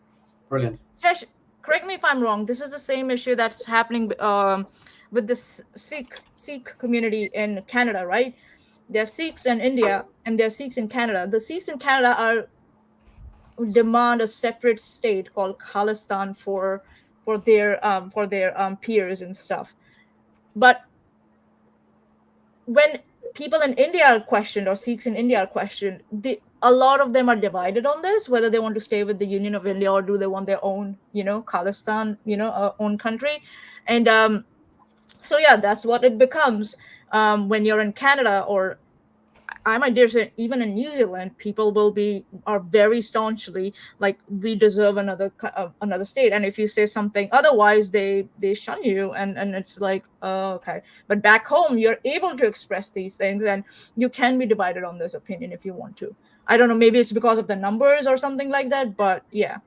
Brilliant. Chesh, correct me if I'm wrong. This is the same issue that's happening with the Sikh community in Canada, right? There are Sikhs in India and there are Sikhs in Canada. The Sikhs in Canada demand a separate state called Khalistan for their peers and stuff. But when people in India are questioned, or Sikhs in India are questioned, a lot of them are divided on this, whether they want to stay with the Union of India or do they want their own, Khalistan, own country. And so yeah, that's what it becomes when you're in Canada, or I might dare say even in New Zealand, people are very staunchly like, we deserve another state, and if you say something otherwise, they shun you, and it's like, oh, okay. But back home, you're able to express these things, and you can be divided on this opinion if you want to. I don't know, maybe it's because of the numbers or something like that, but yeah,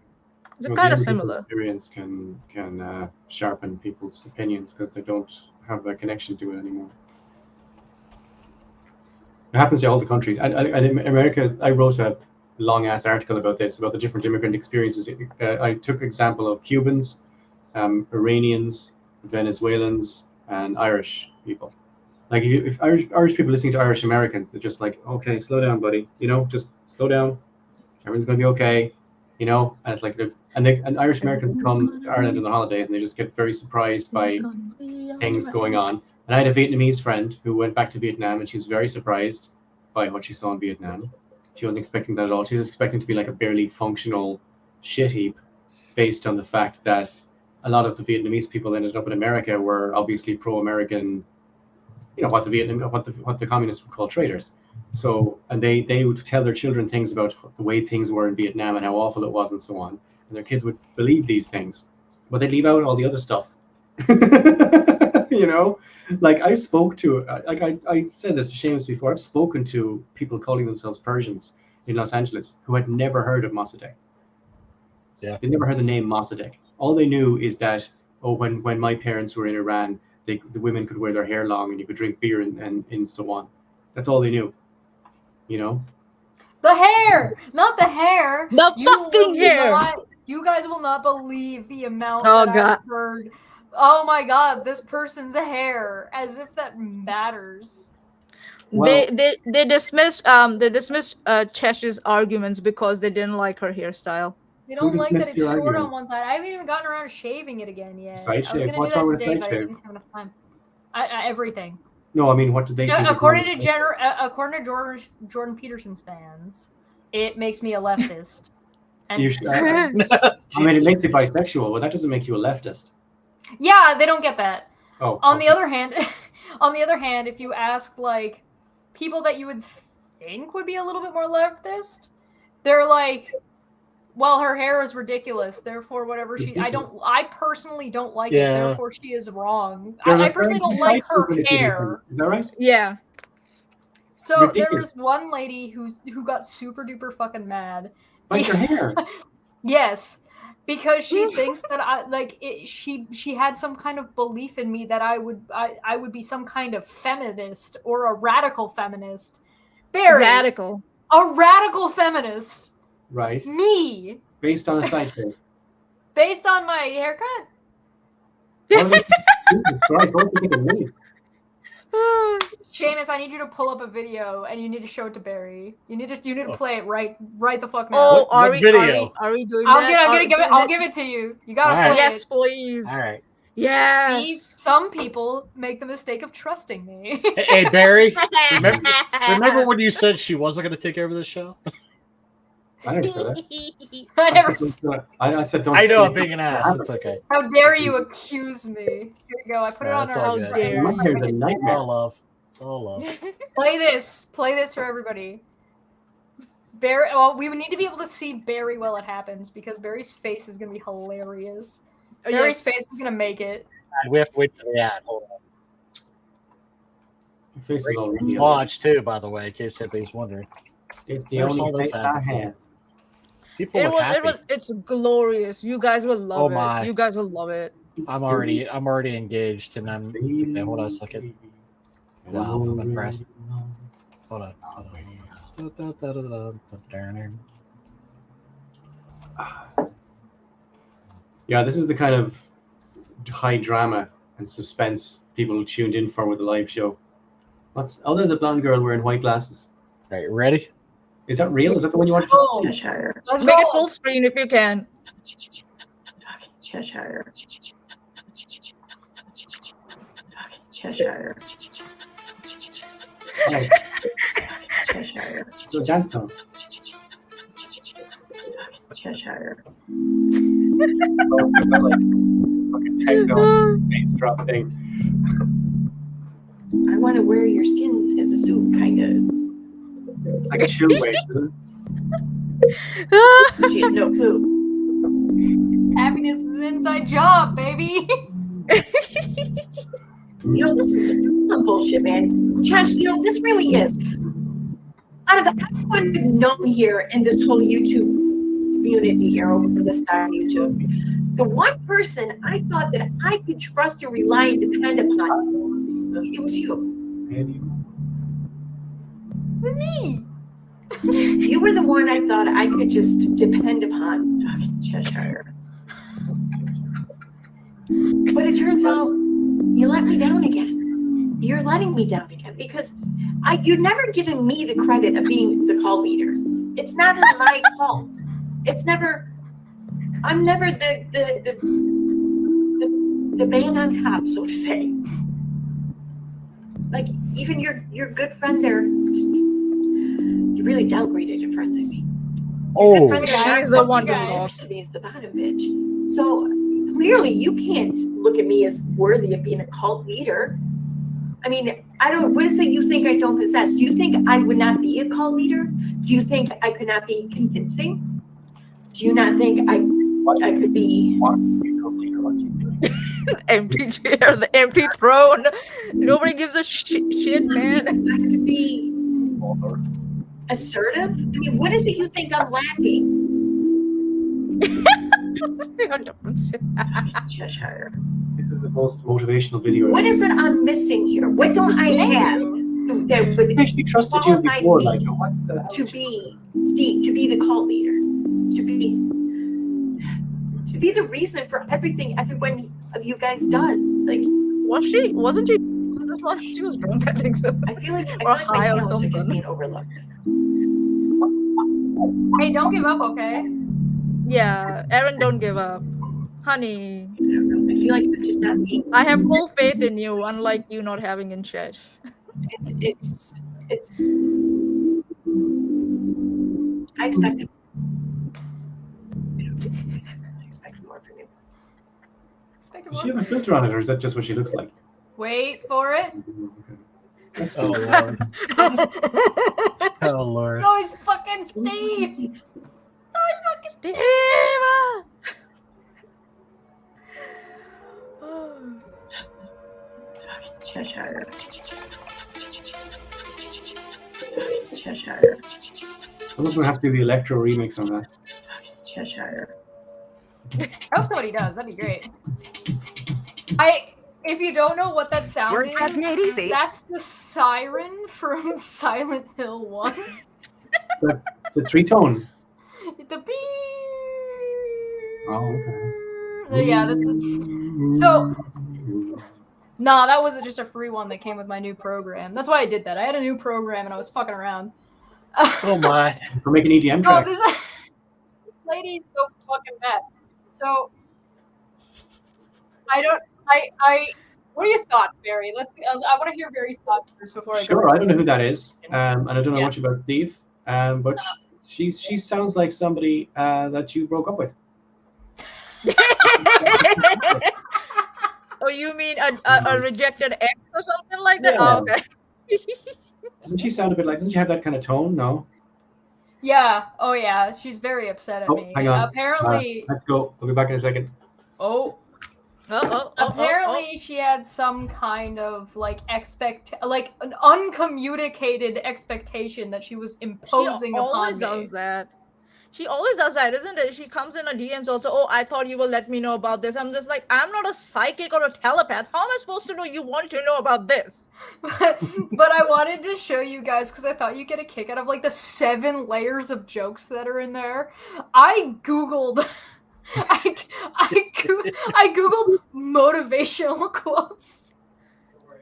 it's kind of similar. Experience can sharpen people's opinions because they don't have a connection to it anymore. It happens to all the countries. And in America, I wrote a long-ass article about this, about the different immigrant experiences. I took example of Cubans, Iranians, Venezuelans, and Irish people. Like, if Irish people listening to Irish Americans, they're just like, okay, slow down, buddy. Just slow down. Everything's going to be okay. And it's like, and Irish Americans come to Ireland on the holidays, and they just get very surprised by things going on. And I had a Vietnamese friend who went back to Vietnam, and she was very surprised by what she saw in Vietnam. She wasn't expecting that at all. She was expecting to be like a barely functional shit heap, based on the fact that a lot of the Vietnamese people that ended up in America were obviously pro-American, what the communists would call traitors. So, and they would tell their children things about the way things were in Vietnam and how awful it was and so on. And their kids would believe these things, but they'd leave out all the other stuff. Like, I spoke to, like I said this to Seamus before, I've spoken to people calling themselves Persians in Los Angeles who had never heard of Mossadegh. Yeah. They never heard the name Mossadegh. All they knew is that, when my parents were in Iran, the women could wear their hair long and you could drink beer and so on. That's all they knew. The hair! Not the hair! The fucking hair! You guys will not believe the amount that I've heard. Oh my god, this person's hair, as if that matters. Well, they dismissed Chesh's arguments because they didn't like her hairstyle. They don't like that it's short on one side. I haven't even gotten around to shaving it again yet. Side I was shave? gonna What's do wrong that with today, side but I shave? didn't have enough time. Everything. No, I mean, what did they think? According to Jordan Peterson's fans, it makes me a leftist. And You should. I mean, it makes you bisexual, but that doesn't make you a leftist. yeah, they don't get that. Oh. On the other hand, if you ask like people that you would think would be a little bit more leftist, they're like, well, her hair is ridiculous, therefore whatever I personally don't like it, therefore she is wrong. I personally don't like her hair. Is that right? Yeah. So Ridiculous. there was one lady who got super duper fucking mad. Like her hair. Yes. Because she thinks that she had some kind of belief in me that I would be some kind of feminist or a radical feminist. Barry, a radical feminist. Right. Me. Based on a side shave. Based on my haircut. Jesus Christ, what do you think of me? Seamus, I need you to pull up a video and you need to show it to Barry. You need to play it right the fuck now. Oh, are we doing I'll that? give it to you. You gotta play it. Yes, please. All right. Yes. See, some people make the mistake of trusting me. Hey, Barry, remember when you said she wasn't going to take over the show? I never said that. I never. I said don't. I know, I'm speak. being an ass. It's okay. How dare you accuse me? Here you go. I put it Yeah, on it's our all house. good. dare My hair's a It's nightmare. all love. It's all love. Play this for everybody. Barry. Well, we would need to be able to see Barry while it happens because Barry's face is gonna be hilarious. Barry's face is gonna make it. We have to wait for the ad. Hold on. Your face is already Watch too, by the way, in case anybody's wondering. It's the Never saw only this face ad I before. have. People look happy. It's glorious. You guys will love Oh my. it. You guys will love it. I'm already engaged, and I'm. Okay, hold on a second. Wow, I'm impressed. Hold on. Yeah, this is the kind of high drama and suspense people tuned in for with the live show. There's a blonde girl wearing white glasses. Right, ready? Is that real? Is that the one you wanted Oh, to see? Cheshire. let's Make it go. full screen if you can. Cheshire. Cheshire. Oh, Cheshire. so dance song. Cheshire. Oh, it's got that, like, fucking techno bass drop thing. I want to wear your skin as a suit, kind of. Like a chill wave, isn't She has no clue. Happiness is an inside job, baby. This is some bullshit, man. Chesh, this really is. Out of everyone we've known here in this whole YouTube community here over this side of YouTube, the one person I thought that I could trust and rely and depend upon, it was you. it? With me. You were the one I thought I could just depend upon. Fucking Cheshire. But it turns out you let me down again. You're letting me down again because you've never given me the credit of being the cult leader. It's not my cult. It's never. I'm never the man on top, so to say. Like even your good friend there. You really downgraded your friends, I see. Oh, She's the one to guys. lost. Me as the bottom bitch. So clearly you can't look at me as worthy of being a cult leader. I mean, what is it you think I don't possess? Do you think I would not be a cult leader? Do you think I could not be convincing? Do you not think I could be? Empty chair, the empty throne. Nobody gives a shit, man. I could be assertive? I mean, what is it you think I'm lacking? Cheshire. This is the most motivational video. What is it I'm missing here? What don't I have that would I actually trusted you qualify before. me Like, what the hell? to be Steve, to be the cult leader, to be the reason for everything everyone of you guys does? Like, Wasn't she? This one, she was drunk, I think so. I feel like Or my high or talents are just something. being overlooked. Hey, don't give up, okay? Yeah, Aaron, don't give up. Honey, I don't know. I feel like I'm just not being. I have full faith in you, unlike you not having in Chesh. It's. I expected. I expected more from you. Does she have a filter on it, or is that just what she looks like? Wait for it. That's oh still Lord. Oh Lord. No, it's fucking Steve. Steve! Cheshire. Cheshire. Someone's gonna have to do the electro remix on that. Cheshire. I hope somebody does. That'd be great. If you don't know what that sound You're is, pressing it easy. that's the siren from Silent Hill 1. The three-tone. The beep. Oh, okay. Yeah, that's so. Nah, that wasn't just a free one that came with my new program. That's why I did that. I had a new program and I was fucking around. Oh my. For making EDM No, tracks. this lady's so fucking bad. So I What are your thoughts, Barry? I want to hear Barry's thoughts first before I go. Sure, I don't know who that is, and I don't know much about Steve, but she sounds like somebody that you broke up with. Oh, you mean a rejected ex or something like that? Yeah. Oh, okay. Doesn't she sound a bit like? Doesn't she have that kind of tone? No. Yeah. Oh, yeah. She's very upset at me. Hang on. Apparently. Let's go. I'll be back in a second. Apparently, she had some kind of like an uncommunicated expectation that she was imposing upon me. She always does that. She always does that, isn't it? She comes in her DMs also. Oh, I thought you will let me know about this. I'm just like, I'm not a psychic or a telepath. How am I supposed to know you want to know about this? But I wanted to show you guys because I thought you'd get a kick out of like the 7 layers of jokes that are in there. I googled. I googled motivational quotes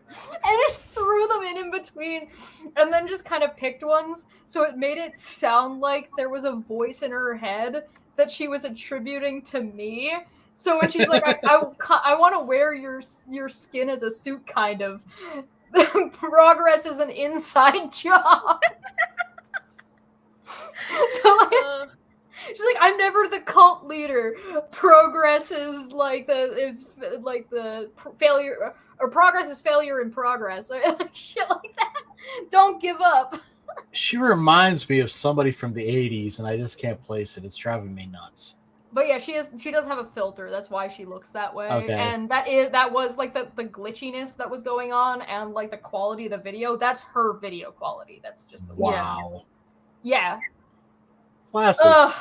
and just threw them in between and then just kind of picked ones so it made it sound like there was a voice in her head that she was attributing to me. So when she's like, I want to wear your skin as a suit, kind of, progress is an inside job. So like she's like, I'm never the cult leader. Progress is like the failure, or progress is failure in progress, or like shit like that. Don't give up. She reminds me of somebody from the 80s, and I just can't place it. It's driving me nuts. But yeah, she does have a filter. That's why she looks that way. Okay. And that was like the glitchiness that was going on, and like the quality of the video. That's her video quality. That's just the wow. Yeah. Classic.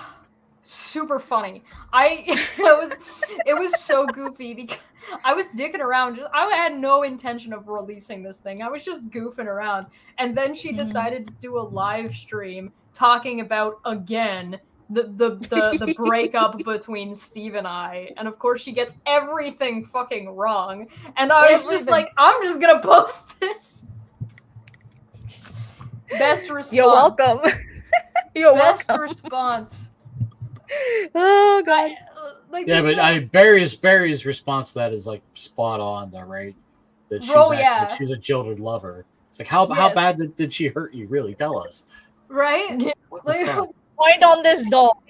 Super funny. It was so goofy because I was dicking around. I had no intention of releasing this thing. I was just goofing around, and then she decided to do a live stream talking about again the breakup between Steve and I, and of course she gets everything fucking wrong. And I was just like, I'm just gonna post this. Best response. You're welcome. You're Best welcome. response. Oh god. Barry's response to that is like spot on though, right? That she's a jilted lover. It's like how bad did she hurt you? Really, tell us. Right? Point on this doll.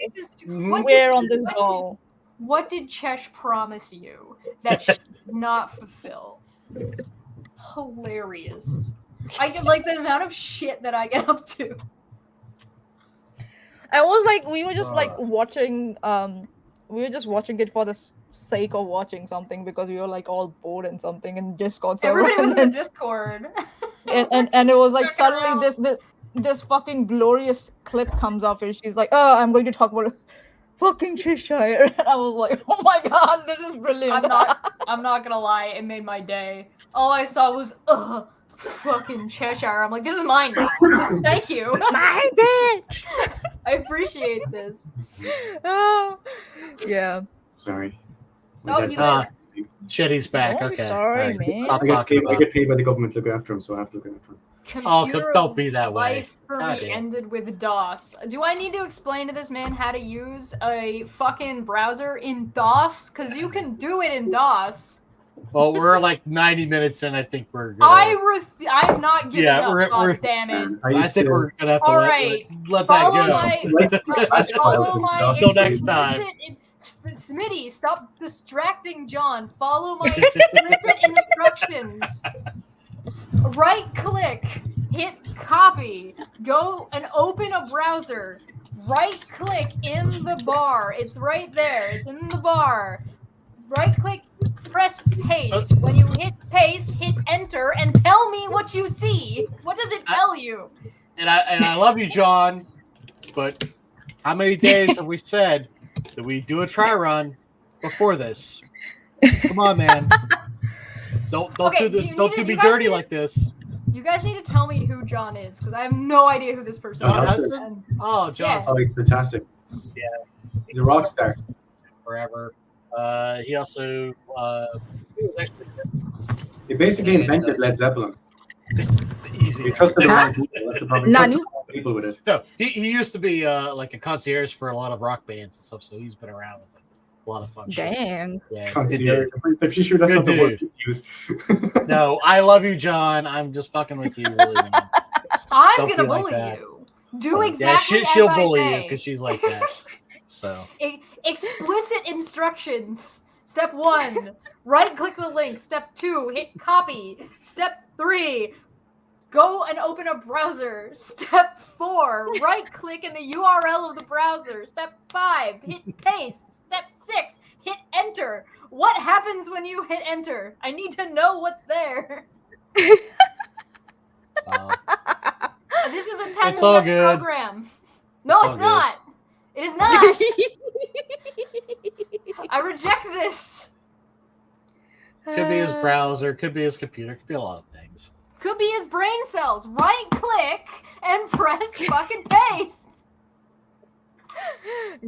Where on this what doll? What did Chesh promise you that she did not fulfill? Hilarious. I get like the amount of shit that I get up to. I was like, we were just like watching. We were just watching it for the sake of watching something because we were like all bored and something in Discord. Everybody was in the Discord. and it was like suddenly this fucking glorious clip comes off and she's like, "Oh, I'm going to talk about fucking Cheshire." And I was like, "Oh my god, this is brilliant." I'm not gonna lie, it made my day. All I saw was fucking Cheshire. I'm like, this is mine now. Thank you. My bitch. I appreciate this. Oh, yeah. Sorry. Shetty's back. Oh, okay. sorry, right. man. Stop I get paid by the government to look after him, so I have to look after him. Computer don't be that way. Life for me ended with DOS. Do I need to explain to this man how to use a fucking browser in DOS? Because you can do it in DOS. Well, we're like 90 minutes in. I think we're good. I'm not giving up. God damn it! I think we're gonna have to let that go. Follow my Until next time. Smitty, stop distracting John. Follow my explicit instructions. Right click, hit copy, go and open a browser. Right click in the bar. It's right there. It's in the bar. Right click, press paste. When you hit paste, hit enter and tell me what you see. What does it tell you? And I love you, John, but how many days have we said that we do a try run before this? Come on, man. Don't do this. Don't do me dirty like this. You guys need to tell me who John is, because I have no idea who this person John is. Hudson? Oh, John. Oh, he's fantastic. Yeah. He's a rock star. Forever. He also He basically invented Led Zeppelin. Easy. He trusted the wrong people. That's the problem. Nani? People with it. No, he used to be like a concierge for a lot of rock bands and stuff, so he's been around with it. A lot of fun shit. Dang. Yeah, Concierge. If she sure that's Good not the word dude. you use. No, I love you, John. I'm just fucking with you, really. Man. I'm Don't gonna be like bully that. you. Do So, exactly yeah, she'll as bully I you say. because she's like that. So Explicit instructions. Step 1, right-click the link. Step 2, hit copy. Step 3, go and open a browser. Step 4, right-click in the URL of the browser. Step 5, hit paste. Step 6, hit enter. What happens when you hit enter? I need to know what's there. This is a 10-step program. No, it's not. It is not. I reject this. could be his browser, could be his computer, could be a lot of things. Could be his brain cells. Right click and press fucking paste.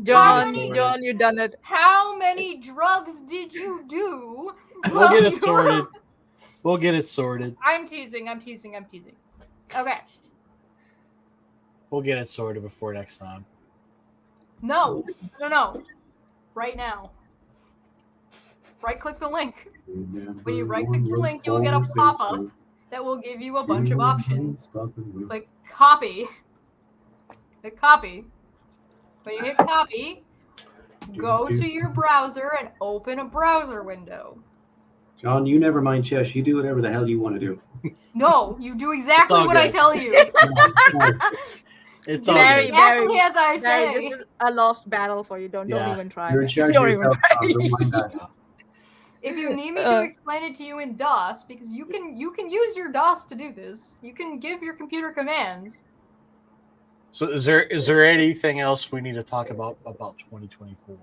John, you done it. How many drugs did you do? We'll get it sorted. We'll get it sorted. I'm teasing. Okay. We'll get it sorted before next time. No. Right now. Right click the link. When you right click the link, you will get a pop-up that will give you a bunch of options. Click copy. Click copy. When you hit copy, go to your browser and open a browser window. John, you never mind Chesh. You do whatever the hell you want to do. No, you do exactly what I tell you. It's all Very, good. Exactly as I say. This is a lost battle for you. Don't even try. You're in charge Don't of even yourself. try. John. Don't mind that. If you need me to explain it to you in DOS, because you can use your DOS to do this. You can give your computer commands. So is there anything else we need to talk about 2024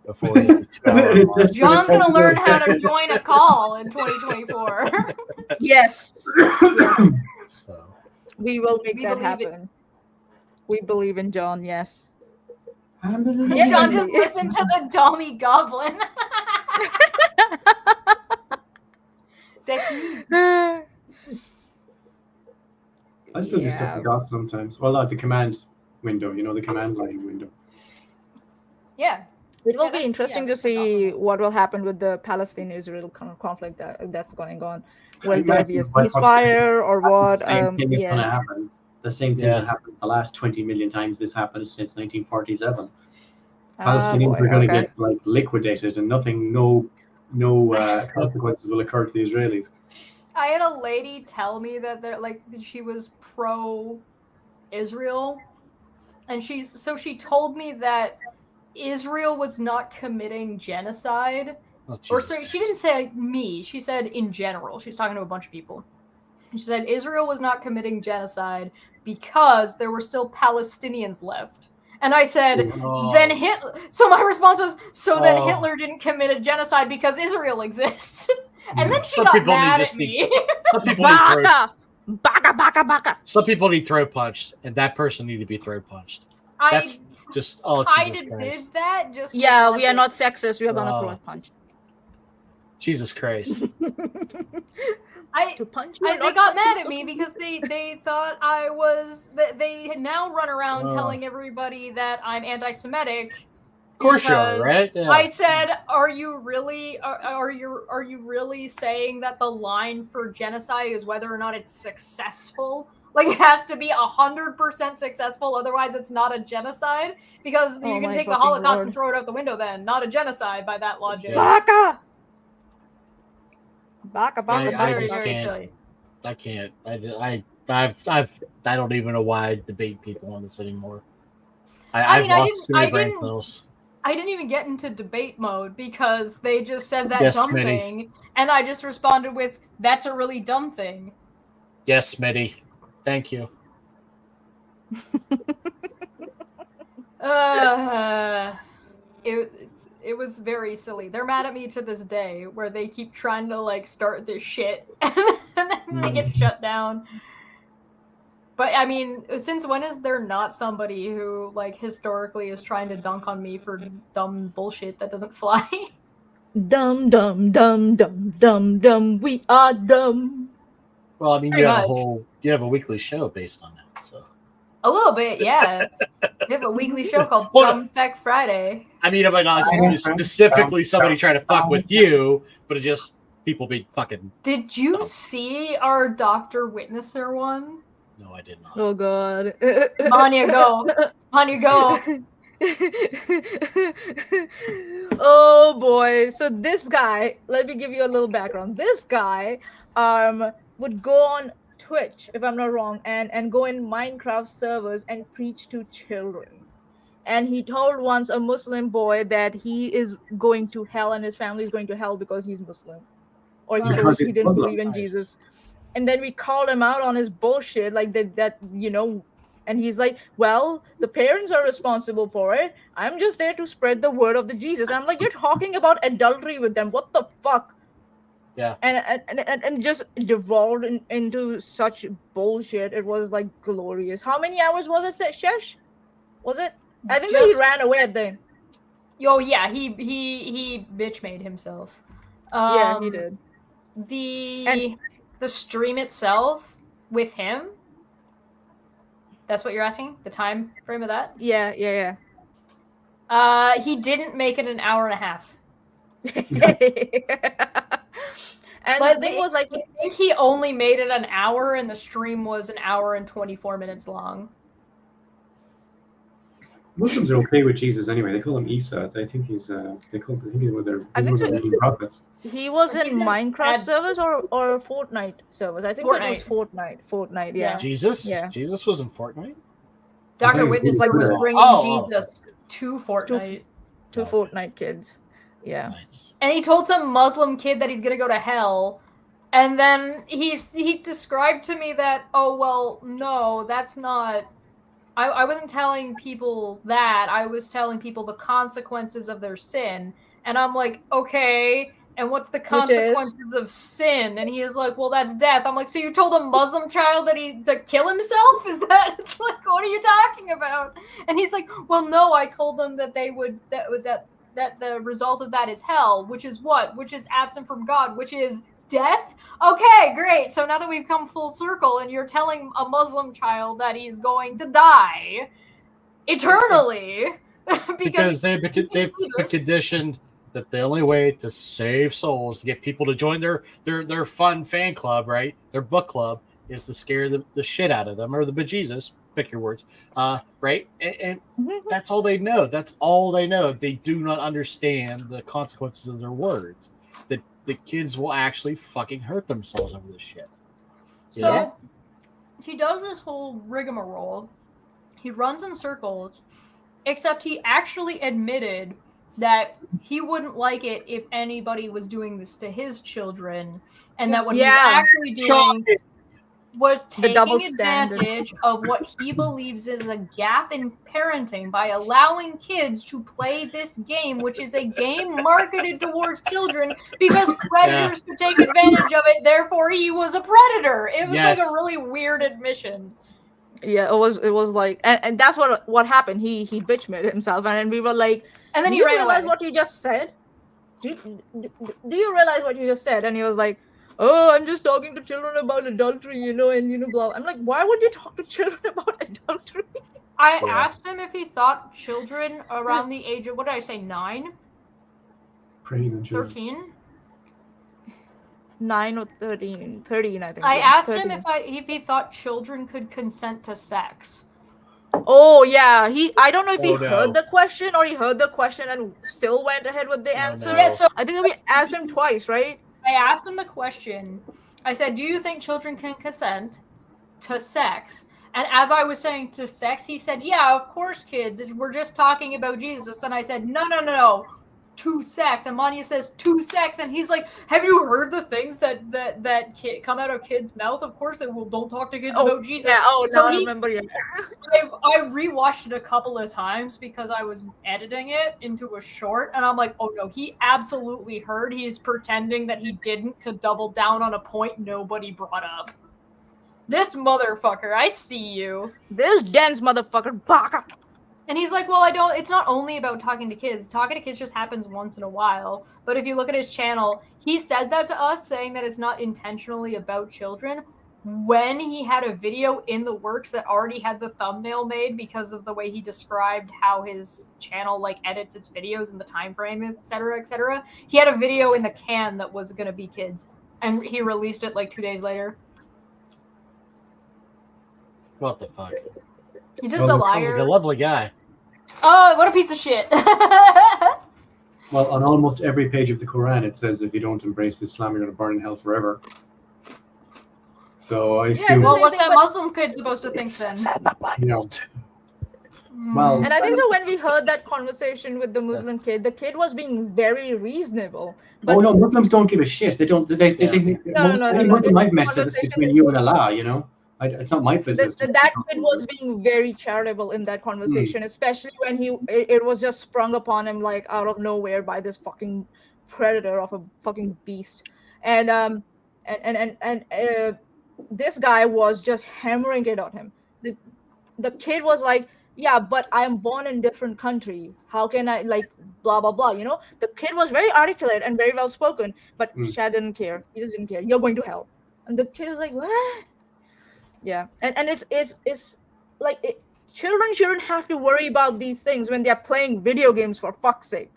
before we hit the 2-hour mark? John's gonna learn how to join a call in 2024. Yes. So We will make We that believe it. happen. We believe in John, yes. John just listened to the dummy goblin. That's me. I still do stuff with DOS sometimes. Well, not the command window, the command line window. Yeah. It will be interesting to see what will happen with the Palestine-Israel conflict that's going on. Will there be a ceasefire or what? The same thing is going to happen. The same thing that happened the last 20 million times this happened since 1947. Palestinians are going to get liquidated, and no consequences will occur to the Israelis. I had a lady tell me that she was pro-Israel, and she told me that Israel was not committing genocide. She didn't say me. She said in general. She was talking to a bunch of people. And she said Israel was not committing genocide because there were still Palestinians left. And I said, then Hitler. So my response was, then Hitler didn't commit a genocide because Israel exists. And then she got mad at me. Some people need Some people need throat punched, and that person need to be throat punched. That's just Jesus Christ. Did that just we are not sexist. We are gonna throat punch. Jesus Christ. They got mad at me because they thought I was. They now run around telling everybody that I'm anti-Semitic. Of course you are, right? Yeah. I said, "Are you really saying that the line for genocide is whether or not it's successful? Like it has to be 100% successful, otherwise it's not a genocide? Because you can take the Holocaust and throw it out the window. Then not a genocide by that logic." Baka. I just can't. I can't. I don't even know why I debate people on this anymore. I've lost too many brain cells. I didn't even get into debate mode because they just said that dumb thing, and I just responded with, "That's a really dumb thing." Yes, Smitty. Thank you. It was very silly. They're mad at me to this day, where they keep trying to start this shit, and then they get shut down. But I mean, since when is there not somebody who historically is trying to dunk on me for dumb bullshit that doesn't fly? Dumb, dumb, dumb, dumb, dumb, dumb. We are dumb. Well, I mean, you have a weekly show based on that, so. A little bit, yeah. We have a weekly show called Well, Dumb Feck Friday. I mean, I'm not specifically somebody trying to fuck with you, but it just people be fucking. Did you see our Dr. Witnesser one? No, I did not. Oh god. Maanyaa, go. Maanyaa, go. Oh boy. So this guy, let me give you a little background. This guy would go on Twitch, if I'm not wrong, and go in Minecraft servers and preach to children. And he told once a Muslim boy that he is going to hell and his family is going to hell because he's Muslim. Or he didn't believe in Jesus. And then we called him out on his bullshit, like that, you know, and he's like, well, the parents are responsible for it. I'm just there to spread the word of the Jesus. I'm like, you're talking about adultery with them. What the fuck? Yeah. And just devolved into such bullshit. It was like glorious. How many hours was it, Chesh? Was it? I think that he ran away at then. Oh yeah, he bitch made himself. Yeah, he did. The stream itself with him. That's what you're asking? The time frame of that? Yeah. He didn't make it an hour and a half. And but the thing was, like, I think he only made it an hour, and the stream was an hour and 24 minutes long. Muslims are okay with Jesus anyway. They call him Isa. I think he's one of their leading prophets. He was in Minecraft servers or Fortnite servers. I think it was Fortnite. Yeah. Jesus. Yeah. Jesus was in Fortnite. Dr. Witnesser was bringing Jesus to Fortnite. To Fortnite kids. Yeah. Nice. And he told some Muslim kid that he's gonna go to hell. And then he described to me that, oh, well, no, that's not... I wasn't telling people that. I was telling people the consequences of their sin. And I'm like, okay, and what's the consequences of sin? And he is like, well, that's death. I'm like, so you told a Muslim child to kill himself? Is that, like, what are you talking about? And he's like, well, no, I told them that they would, that the result of that is hell, which is what? Which is absent from God, which is death? Okay, great. So now that we've come full circle and you're telling a Muslim child that he's going to die eternally because they've been conditioned that the only way to save souls, to get people to join their fun fan club, right? Their book club, is to scare the shit out of them, or the bejesus, pick your words, right? And that's all they know. That's all they know. They do not understand the consequences of their words. The kids will actually fucking hurt themselves over this shit. So he does this whole rigmarole. He runs in circles, except he actually admitted that he wouldn't like it if anybody was doing this to his children, and that what he's actually doing was taking advantage of what he believes is a gap in parenting by allowing kids to play this game, which is a game marketed towards children because predators could take advantage of it. Therefore, he was a predator. It was like a really weird admission. Yeah, it was like, and that's what happened. He bitch made himself, and then we were like, and then do you realize what you just said? Do you realize what you just said? And he was like, oh, I'm just talking to children about adultery, and blah. I'm like, why would you talk to children about adultery? I asked him if he thought children around the age of, what did I say, 9? 13? 9 or 13, I think. I asked him if he thought children could consent to sex. Oh, yeah. I don't know if he heard the question or he heard the question and still went ahead with the answer. Yeah, so I think we asked him twice, right? I asked him the question. I said, do you think children can consent to sex? And as I was saying to sex, he said, yeah, of course, kids. We're just talking about Jesus. And I said, no. To sex. And Maanyaa says, to sex. And he's like, have you heard the things that come out of kids' mouth? Of course they will. Don't talk to kids about Jesus. Yeah, I remember. Yeah. I rewatched it a couple of times because I was editing it into a short. And I'm like, oh no, he absolutely heard. He's pretending that he didn't to double down on a point nobody brought up. This motherfucker, I see you. This dense motherfucker, baka. And he's like, well, it's not only about talking to kids. Talking to kids just happens once in a while. But if you look at his channel, he said that to us, saying that it's not intentionally about children. when he had a video in the works that already had the thumbnail made because of the way he described how his channel like edits its videos and the time frame, etc., etc. He had a video in the can that was going to be kids, and he released it like 2 days later. What the fuck? He's just a liar. He's like a lovely guy. Oh, what a piece of shit. Well, on almost every page of the Quran, it says if you don't embrace Islam, you're going to burn in hell forever. So I assume. Well, what's that Muslim kid supposed to think then? You know, well, And I think so when we heard that conversation with the Muslim kid, the kid was being very reasonable. But no, Muslims don't give a shit. They don't. They think any Muslim I've met said it's between you and Allah. You know, it's not my business. That kid was being very charitable in that conversation, especially when it was just sprung upon him like out of nowhere by this fucking predator of a fucking beast, and this guy was just hammering it on him. The kid was like, yeah, but I am born in different country. How can I like blah blah blah? You know, the kid was very articulate and very well spoken, but Shad didn't care. He just didn't care. You're going to hell, and the kid is like, what? Yeah, and it's like children shouldn't have to worry about these things when they're playing video games, for fuck's sake.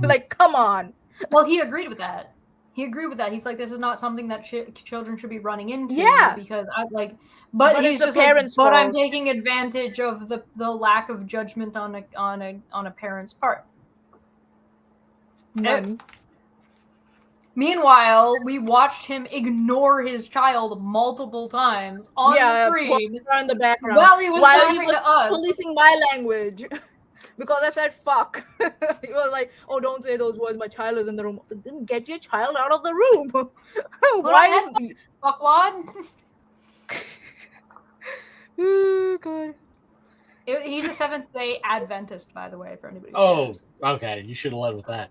Like, come on. Well, he agreed with that. He's like, this is not something that children should be running into. Yeah, because I like, but he's it's just the parents' like, but I'm fault. taking advantage of the lack of judgment on a parent's part. Nani? Meanwhile, we watched him ignore his child multiple times on the screen in the background while he was laughing to us, policing my language. Because I said fuck. He was like, oh, don't say those words. My child is in the room. Then get your child out of the room. Why is fuck one? Oh, God. He's a Seventh-day Adventist, by the way, for anybody. Oh, okay. You should have led with that.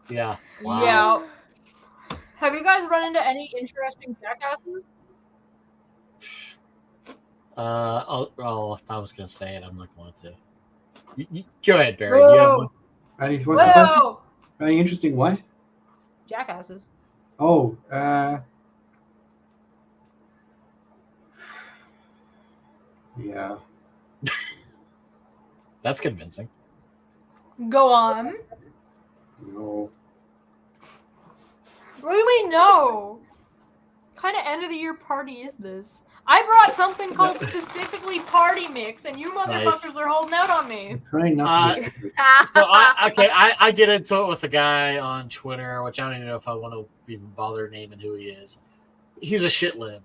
Yeah. Wow. Yeah. Have you guys run into any interesting jackasses? I was gonna say it. I'm not going to. You go ahead, Barry. Whoa. Any interesting what? Jackasses. Oh, yeah. That's convincing. Go on. No. What do you mean no? What kind of end of the year party is this? I brought something called specifically party mix, and you motherfuckers are holding out on me. I'm trying not to. So I get into it with a guy on Twitter, which I don't even know if I want to even bother naming who he is. He's a shit lib.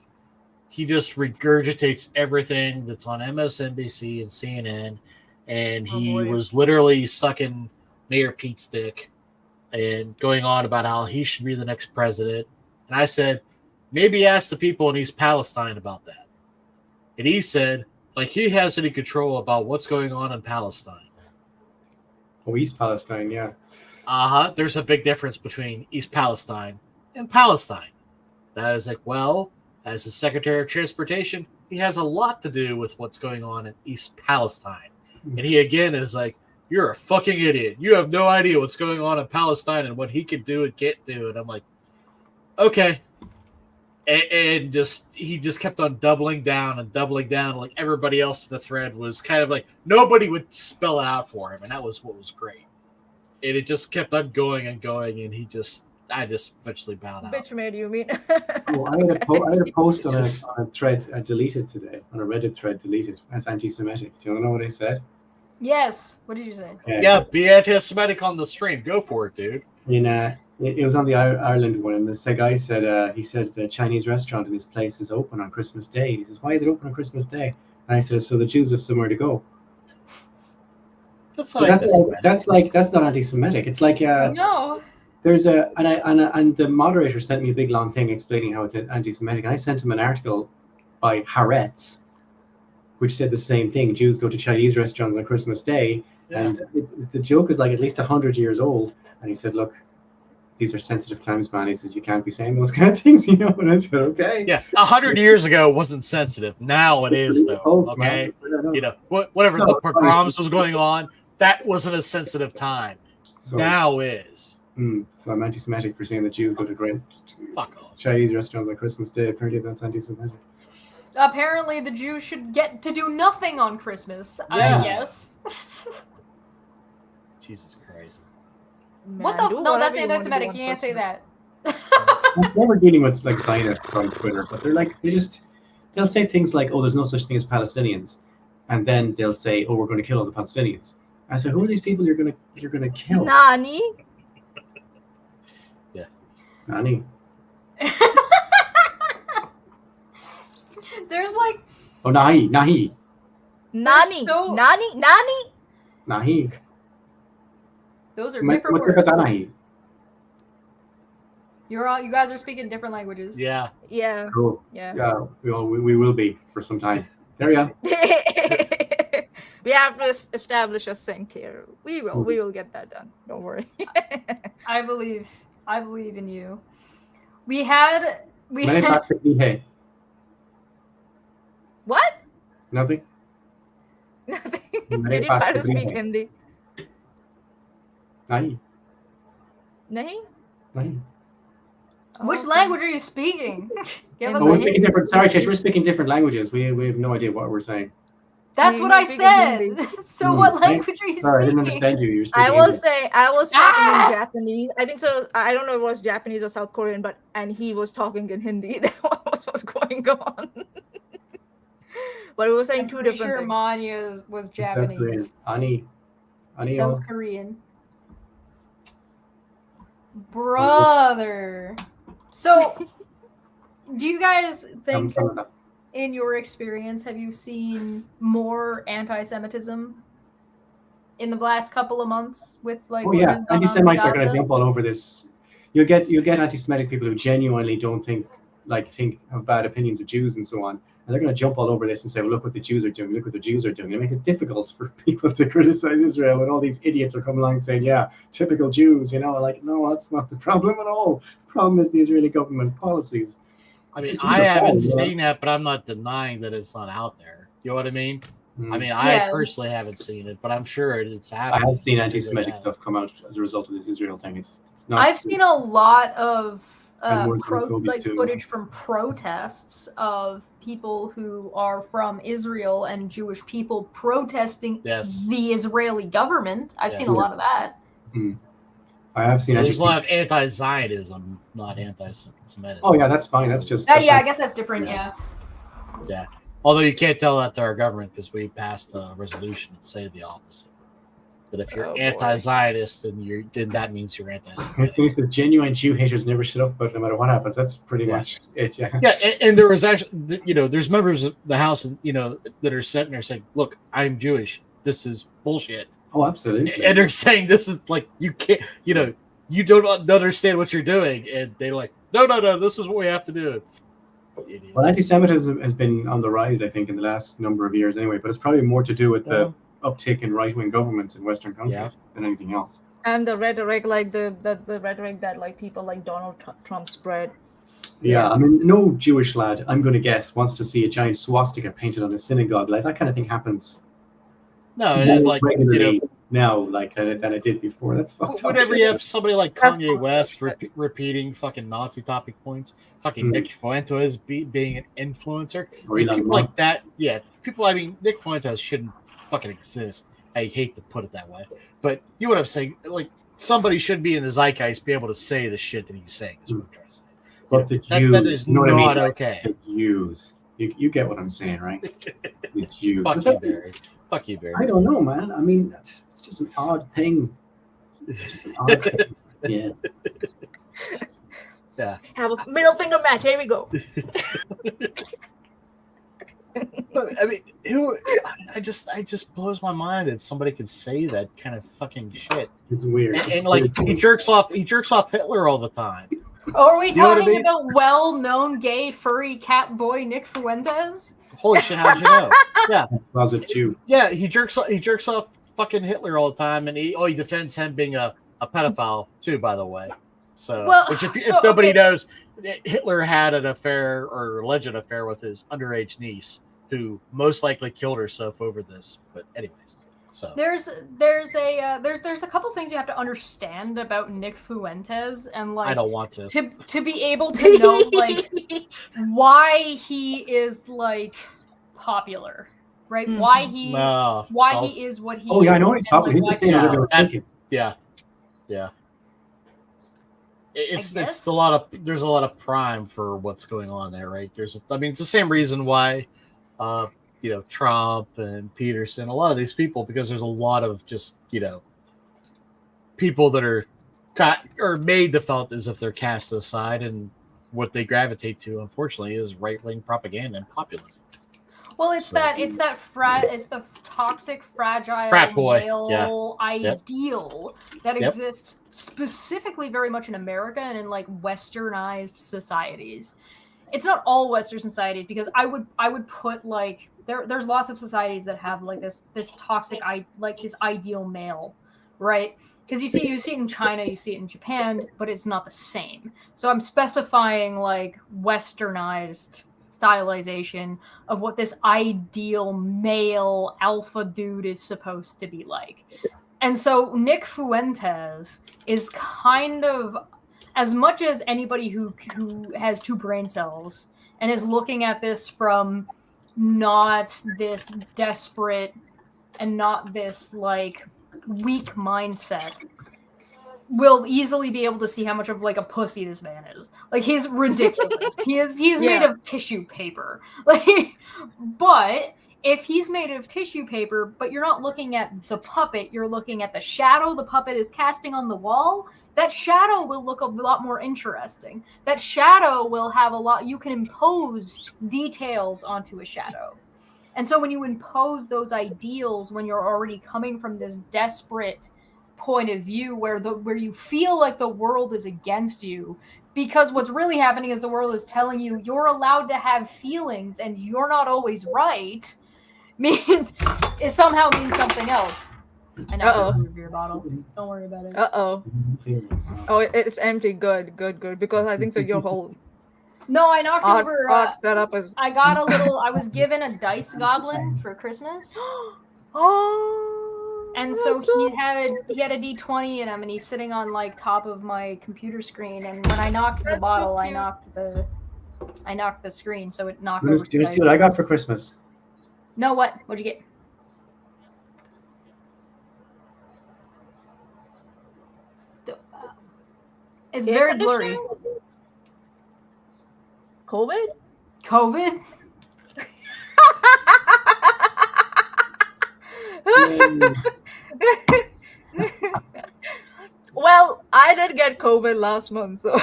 He just regurgitates everything that's on MSNBC and CNN, and he was literally sucking Mayor Pete's dick and going on about how he should be the next president. And I said, maybe ask the people in East Palestine about that. And he said, like, he has any control about what's going on in Palestine. Oh, East Palestine, yeah. There's a big difference between East Palestine and Palestine. And I was like, well, as the Secretary of Transportation, he has a lot to do with what's going on in East Palestine. And he again is like, you're a fucking idiot. You have no idea what's going on in Palestine and what he can do and can't do. And I'm like, okay. And he just kept on doubling down. Like everybody else in the thread was kind of like, nobody would spell it out for him. And that was what was great. And it just kept on going and going. And I just eventually bowed out. Bitch made you mean. Oh, I had a post on a thread deleted today, on a Reddit thread deleted as anti-Semitic. Do you want to know what I said? Yes. What did you say? Yeah, be anti-Semitic on the stream. Go for it, dude. It was on the Ireland one, and this guy said, he said the Chinese restaurant in his place is open on Christmas Day. He says, why is it open on Christmas Day? And I said, so the Jews have somewhere to go. That's not anti-Semitic. It's like no. There's and the moderator sent me a big long thing explaining how it's anti-Semitic, and I sent him an article by Haaretz, which said the same thing. Jews go to Chinese restaurants on Christmas Day, and the joke is like at least 100 years old. And he said, look, these are sensitive times, man. He says, you can't be saying those kind of things, you know? And I said, okay. Yeah, 100 years ago wasn't sensitive. Now it is, though, okay? You know, whatever the pogroms was going on, that wasn't a sensitive time. So, now is. So I'm anti-Semitic for saying that Jews go to great Fuck off. Chinese restaurants on Christmas Day. Apparently that's anti-Semitic. Apparently, the Jews should get to do nothing on Christmas. Yeah. I guess. Jesus Christ. What Man, the? do No, whatever that's you want to do anti-Semitic. on You can't say Christmas. that. They were dealing with like Zionists on Twitter, but they'll say things like, "Oh, there's no such thing as Palestinians," and then they'll say, "Oh, we're going to kill all the Palestinians." I said, "Who are these people you're gonna kill?" Nani? Nani? There's like Oh, Nahi. Nani? so- Nahi. those are What different about words. Nahi? You guys are speaking different languages. Yeah. Yeah. Cool. Yeah. Yeah, we will be for some time. There we are. We have to establish a sync here. We will get that done. Don't worry. I believe in you. We had Many parts of the hey. What? Nothing. Nothing. Many Did you parts try to of the speak hey. Hindi? Nahi. Nahi? Nahi. Which Okay. language are you speaking? Give us Oh, a we're speaking hint. different. Sorry, Chesh, we're speaking different languages. We have no idea what we're saying. That's You what I speak said. Hindi. So what Right? language are you Sorry, I speaking? didn't understand you. You're speaking I was English. saying I was talking Ah! in Japanese. I think so. I don't know if it was Japanese or South Korean, and he was talking in Hindi. That was what's going on. But we were saying I'm two pretty different sure things. Maanyaa was It's South Korean. Japanese. Ani. South Korean. Brother. So, do you guys think, Samsung. in your experience, have you seen more anti-Semitism in the last couple of months with like? Oh what yeah, has gone on in anti-Semites are going to Gaza? jump all over this. You'll get anti-Semitic people who genuinely don't think have bad opinions of Jews and so on, and they're going to jump all over this and say, "Well, look what the Jews are doing. Look what the Jews are doing." It makes it difficult for people to criticize Israel, and all these idiots are coming along saying, "Yeah, typical Jews," like, no, that's not the problem at all. The problem is the Israeli government policies. I mean, Jews I are haven't fine, yeah. seen that, but I'm not denying that it's not out there. You know what I mean? I mean, Yeah. I personally haven't seen it, but I'm sure it's I happening. have seen anti-Semitic stuff come out as a result of this Israel thing. It's not. I've seen a lot of And more xenophobic too. footage from protests of people who are from Israel and Jewish people protesting Yes. the Israeli government. I've seen a Yes. lot of that. I have seen There's a lot anti-Semitic. of anti-Zionism, not anti-Semitism. Oh yeah, that's fine. That's just. Yeah, I guess that's different. Yeah. Yeah. Although you can't tell that to our government because we passed a resolution that say the opposite. That if you're Oh, boy. anti-Zionist, then that means you're anti-Semitic. It says genuine Jew haters never shut up, but no matter what happens, that's pretty much it. Yeah. Yeah, and there was actually, there's members of the House, that are sitting there saying, "Look, I'm Jewish. This is bullshit," Oh, absolutely. and they're saying this is like you can't, you don't understand what you're doing, and they're like, "No, this is what we have to do." It's idiots. Well, anti-Semitism has been on the rise, I think, in the last number of years, anyway. But it's probably more to do with the uptick in right-wing governments in Western countries than anything else. And the rhetoric, like the rhetoric that like people like Donald Trump spread. Yeah, I mean, no Jewish lad, I'm going to guess, wants to see a giant swastika painted on a synagogue. Like that kind of thing happens No, more like regularly now, than it did before. That's fucked up. whenever you have somebody like That's Kanye West bullshit. repeating fucking Nazi topic points, fucking Nick Fuentes being an influencer, Or Elon people Musk. like that. Yeah, people. I mean, Nick Fuentes shouldn't fucking exist. I hate to put it that way, but you know what I'm saying. Like somebody should be in the zeitgeist, be able to say the shit that he's saying. Is what I'm trying to say. But the That Jews, is you know what I mean? not Like, okay. the Jews. You get what I'm saying, right? The Jews. Fuck But you, that- Barry. Fuck you, Barry. I don't know, man. I mean, it's just an odd thing. It's just an odd thing. Yeah. Have a middle finger match. Here we go. But, I mean, I just blows my mind that somebody could say that kind of fucking shit. It's weird. And like he jerks off Hitler all the time. Oh, are we You know what I talking mean? about well-known gay furry cat boy Nick Fuentes? Holy shit, how'd you know? Yeah. Closet Jew. Yeah, he jerks off fucking Hitler all the time, and he defends him being a pedophile too, by the way. So, Well, which if so, nobody okay. knows, Hitler had an affair or alleged affair with his underage niece, who most likely killed herself over this. But anyways, So there's a couple things you have to understand about Nick Fuentes, and like I don't want to be able to know like why he is like popular, right? Mhm. Why he well, he is what he Oh is. yeah, I know what he's and, talking. He's why just saying what they were that- thinking. yeah. It's guess. a lot of there's a lot of prime for what's going on there, right? It's the same reason why Trump and Peterson, a lot of these people, because there's a lot of just people that are made to felt as if they're cast aside, and what they gravitate to, unfortunately, is right-wing propaganda and populism. Well, it's the toxic, fragile Frat boy. male ideal that Yep. exists specifically very much in America and in like westernized societies. It's not all Western societies, because I would put like there's lots of societies that have like this toxic this ideal male, right? Because you see it in China, you see it in Japan, but it's not the same. So I'm specifying like westernized stylization of what this ideal male alpha dude is supposed to be like. And so Nick Fuentes is kind of, as much as anybody who has two brain cells and is looking at this from not this desperate and not this like weak mindset, will easily be able to see how much of like a pussy this man is. Like, he's ridiculous. he's made of tissue paper. Like, but if he's made of tissue paper, but you're not looking at the puppet, you're looking at the shadow the puppet is casting on the wall, that shadow will look a lot more interesting. That shadow will have you can impose details onto a shadow. And so when you impose those ideals, when you're already coming from this desperate point of view where you feel like the world is against you, because what's really happening is the world is telling you you're allowed to have feelings and you're not always right, it somehow means something else. And now your beer bottle. Don't worry about it. Oh, it's empty. Good. Because I think so. Your whole no, I knocked over. Setup is. I got a little. I was given a dice goblin for Christmas. Oh. And so he had a D20 in him, and he's sitting on like top of my computer screen. And when I knocked the bottle, I knocked the screen, so it knocked over. Do you see what I got for Christmas? No, what? What'd you get? It's very blurry. COVID? Well, I did get COVID last month, so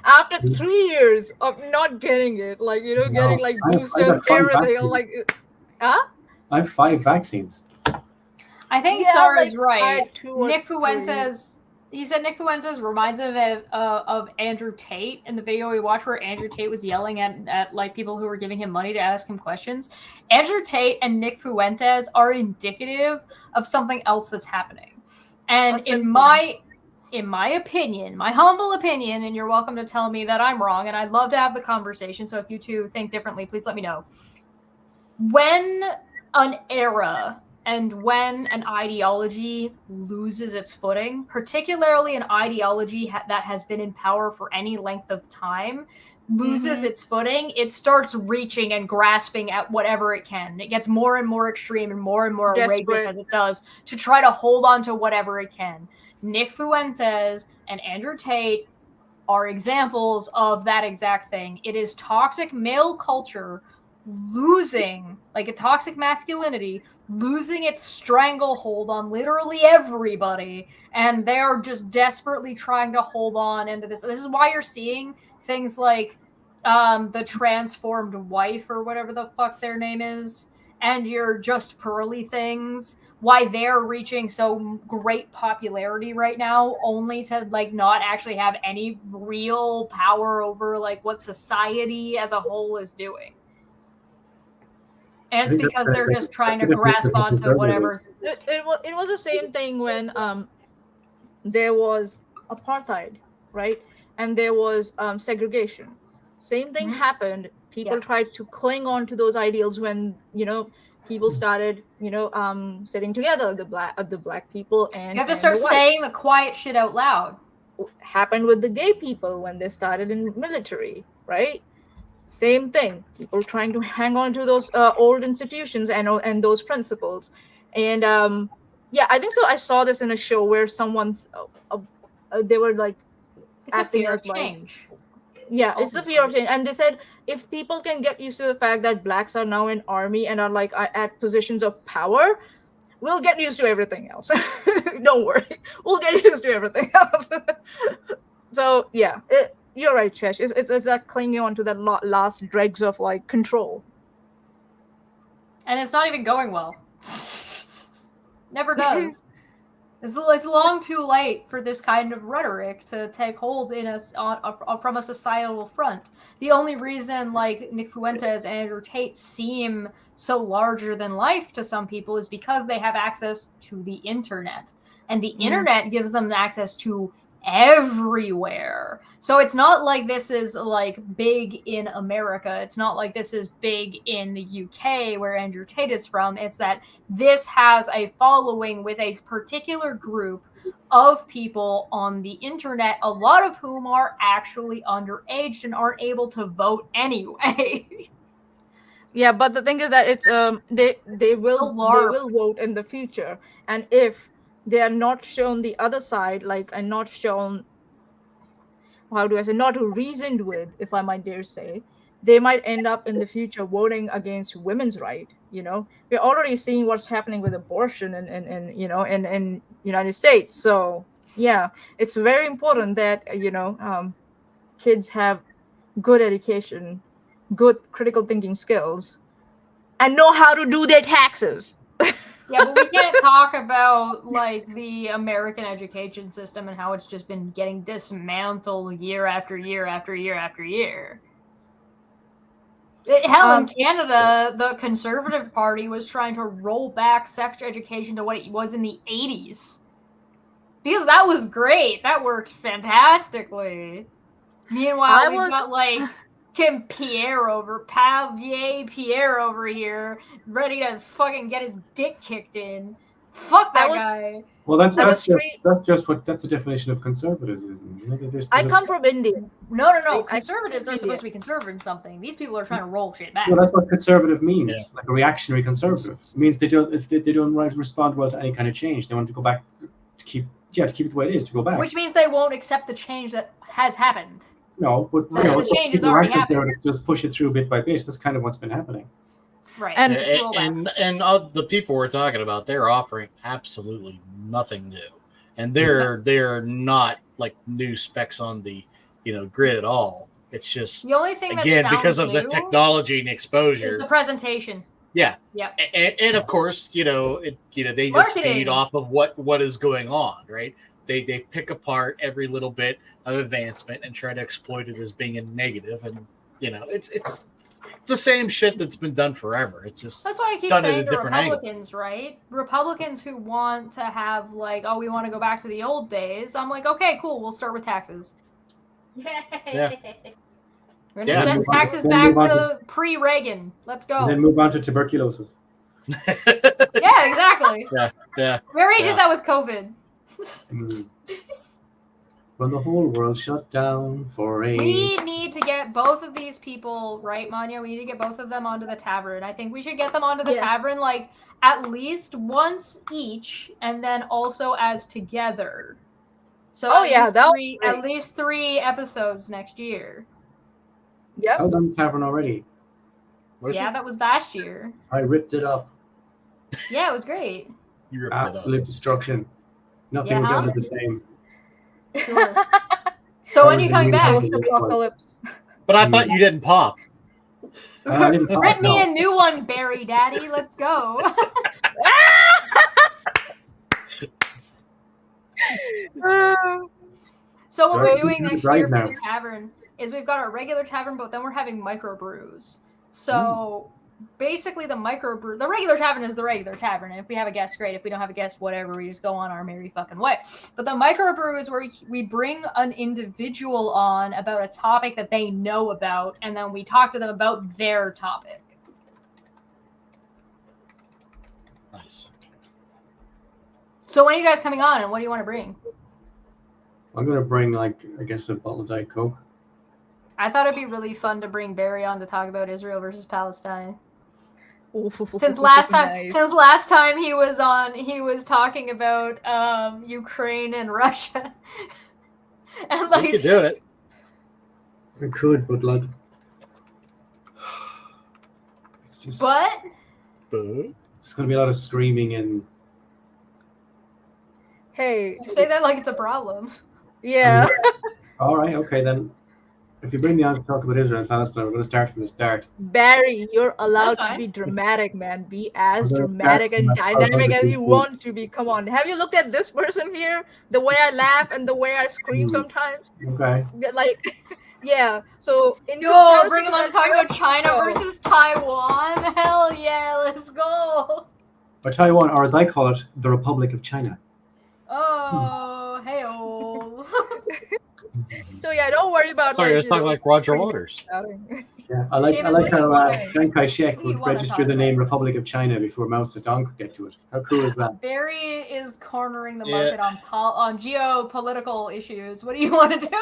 after 3 years of not getting it, like getting like boosters, everything, I'm like, I have 5 vaccines. I think Sarah's right. Nick Fuentes. He said Nick Fuentes reminds him of Andrew Tate in the video we watched, where Andrew Tate was yelling at like people who were giving him money to ask him questions. Andrew Tate and Nick Fuentes are indicative of something else that's happening. And in my opinion, my humble opinion, and you're welcome to tell me that I'm wrong, and I'd love to have the conversation. So if you two think differently, please let me know. When an era and when an ideology loses its footing, particularly an ideology that has been in power for any length of time, loses its footing, it starts reaching and grasping at whatever it can. It gets more and more extreme and more outrageous as it does, to try to hold on to whatever it can. Nick Fuentes and Andrew Tate are examples of that exact thing. It is toxic male culture losing, like a toxic masculinity, losing its stranglehold on literally everybody, and they are just desperately trying to hold on into this. This is why you're seeing things like the transformed wife, or whatever the fuck their name is, and your Just Pearly things, why they're reaching so great popularity right now, only to like not actually have any real power over like what society as a whole is doing. And it's because they're just trying to grasp onto whatever. It was the same thing when there was apartheid, right? And there was segregation. Same thing happened. People tried to cling on to those ideals when, people started, sitting together, the black people and You have to start the white. saying the quiet shit out loud. Happened with the gay people when they started in military, right? Same thing. People trying to hang on to those old institutions and those principles, and I think so. I saw this in a show where someone's they were like It's a acting fear as of change. It's the fear of change, and they said if people can get used to the fact that blacks are now in army and are like at positions of power, we'll get used to everything else. Don't worry, we'll get used to everything else. So yeah, you're right, Chesh. It's that clinging on to that last dregs of like control, and it's not even going well. Never does. It's long too late for this kind of rhetoric to take hold in us from a societal front. The only reason like Nick Fuentes and Andrew Tate seem so larger than life to some people is because they have access to the internet. And the internet gives them access to everywhere. So it's not like this is like big in America. It's not like this is big in the UK where Andrew Tate is from. It's that this has a following with a particular group of people on the internet, a lot of whom are actually underage and aren't able to vote anyway. Yeah, but the thing is that it's they will vote in the future, and if they are not shown the other side, like, and not shown, how do I say, not reasoned with, if I might dare say, they might end up in the future voting against women's right. We're already seeing what's happening with abortion in United States. So yeah, it's very important that kids have good education, good critical thinking skills, and know how to do their taxes. Yeah, but we can't talk about like the American education system and how it's just been getting dismantled year after year after year after year. Hell, in Canada, the Conservative Party was trying to roll back sex education to what it was in the 80s. Because that was great. That worked fantastically. Meanwhile, we've got like Pavier Pierre over here, ready to fucking get his dick kicked in. Fuck that guy. Well, that's the definition of conservatism. I come from India. No. Conservatives are supposed to be conserving something. These people are trying to roll shit back. Well, that's what conservative means, like a reactionary conservative. It means they don't respond well to any kind of change. They want to go back to keep it the way it is, to go back. Which means they won't accept the change that has happened. No, but the change has already happened. Just push it through bit by bit. That's kind of what's been happening. Right. And the people we're talking about, they're offering absolutely nothing new, and they're not like new specs on the grid at all. It's just the only thing again that because of the technology and exposure, the presentation. Yeah. Yep. And of course, they just feed off of what is going on, right? They pick apart every little bit of advancement and try to exploit it as being a negative, and it's the same shit that's been done forever. It's just that's why I keep saying to Republicans, right? Republicans who want to have like, we want to go back to the old days. I'm like, okay, cool. We'll start with taxes. Yeah. We're gonna send taxes back to pre-Reagan. Let's go. And then move on to tuberculosis. Yeah, exactly. Yeah. We already did that with COVID. When the whole world shut down for a... We need to get both of these people, right, Maanyaa? We need to get both of them onto the tavern. I think we should get them onto the tavern, like, at least once each, and then also as together. So at least 3 episodes next year. Yep. I was on the tavern already. That was last year. I ripped it up. Yeah, it was great. You ripped Absolute destruction. Nothing was ever the same. Sure. So when are you coming back? But I thought you didn't pop. Rip me a new one, Barry Daddy. Let's go. So what we're doing next year for the tavern is we've got our regular tavern, but then we're having microbrews. So basically the regular tavern is the regular tavern. And if we have a guest, great. If we don't have a guest, whatever, we just go on our merry fucking way. But the microbrew is where we bring an individual on about a topic that they know about, and then we talk to them about their topic. Nice. So when are you guys coming on, and what do you want to bring? I'm gonna bring I guess a bottle of Diet Coke. I thought it'd be really fun to bring Barry on to talk about Israel versus Palestine. Since last time he was on, he was talking about Ukraine and Russia. And You could do it. I could, but it's just. But It's gonna be a lot of screaming and. Hey, you say that like it's a problem. Yeah. All right. Okay then. If you bring me on to talk about Israel and Palestine, we're going to start from the start. Barry, you're allowed That's to fine. be dramatic, man. Be as I'm gonna dramatic start and from my dynamic as you political want to be. Come on. Have you looked at this person here? The way I laugh and the way I scream sometimes? Okay. Yeah. So, Yo, bring him on to talk about Show. China versus Taiwan. Hell yeah, let's go. Or Taiwan, or as I call it, the Republic of China. Oh, hey-oh. So yeah, don't worry about Sorry, I was talking like Roger Waters. Yeah, I like Seamus, what do you how wanna- Chiang Kai-shek what do you would wanna register talk the name about? Republic of China before Mao Zedong could get to it. How cool is that? Barry is cornering the market on geopolitical issues. What do you want to do?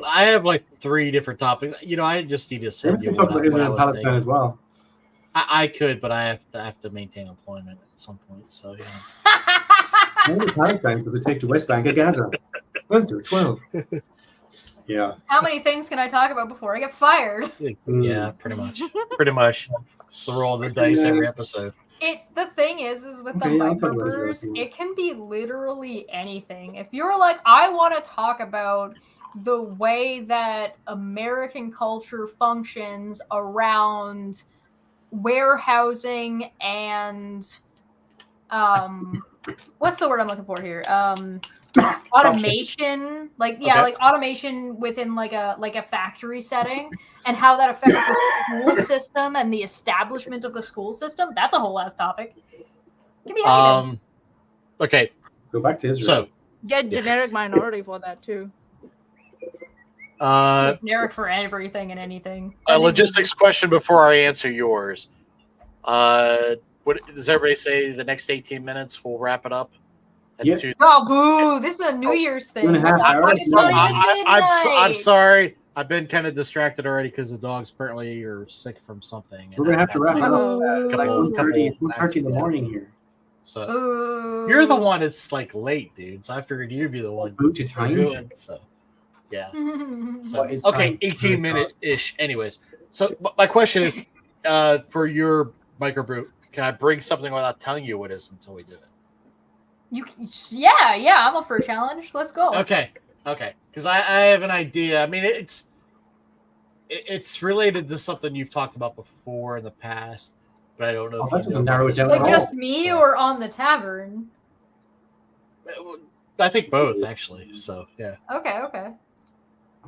I have like 3 different topics. I just need to We send you can talk what about Israel and was Palestine thinking. as well. I could, but I have to maintain employment at some point. So Only Palestine does it take to West Bank and Gaza? Let's do it. 12. Yeah. How many things can I talk about before I get fired? yeah, pretty much. It's the roll of the dice every episode. The thing is with the Okay, yeah, I'll talk about Israel microbursts, if you want. it can be literally anything. If you're like, I want to talk about the way that American culture functions around warehousing and what's the word I'm looking for here? Automation, like automation within like a factory setting, and how that affects the school system and the establishment of the school system. That's a whole ass topic. Give me Okay. So back to Israel. So Get generic minority for that too. generic for everything and anything. A logistics question before I answer yours. What does everybody say? The next 18 minutes, we'll wrap it up. Yeah. Oh, boo! This is a New Year's thing. 2.5 hours. It's not even I'm midnight. sorry. I've been kind of distracted already because the dogs apparently are sick from something. We're going to have to wrap it up. It's like Couple- 1:30 in the yeah. morning here. So Ooh. you're the one that's like late, dude. So I figured you'd be the one Boot to time. doing. So yeah. So What is okay, time? 18-minute ish. Anyways, so my question is, for your microbrew, can I bring something without telling you what it is until we do it? Yeah, I'm up for a challenge. Let's go. Okay, because I have an idea. I mean, it's related to something you've talked about before in the past, but I don't know if that you doesn't know narrow about it down this at Like all. one. just me So- or on the tavern? I think both actually. So yeah. Okay.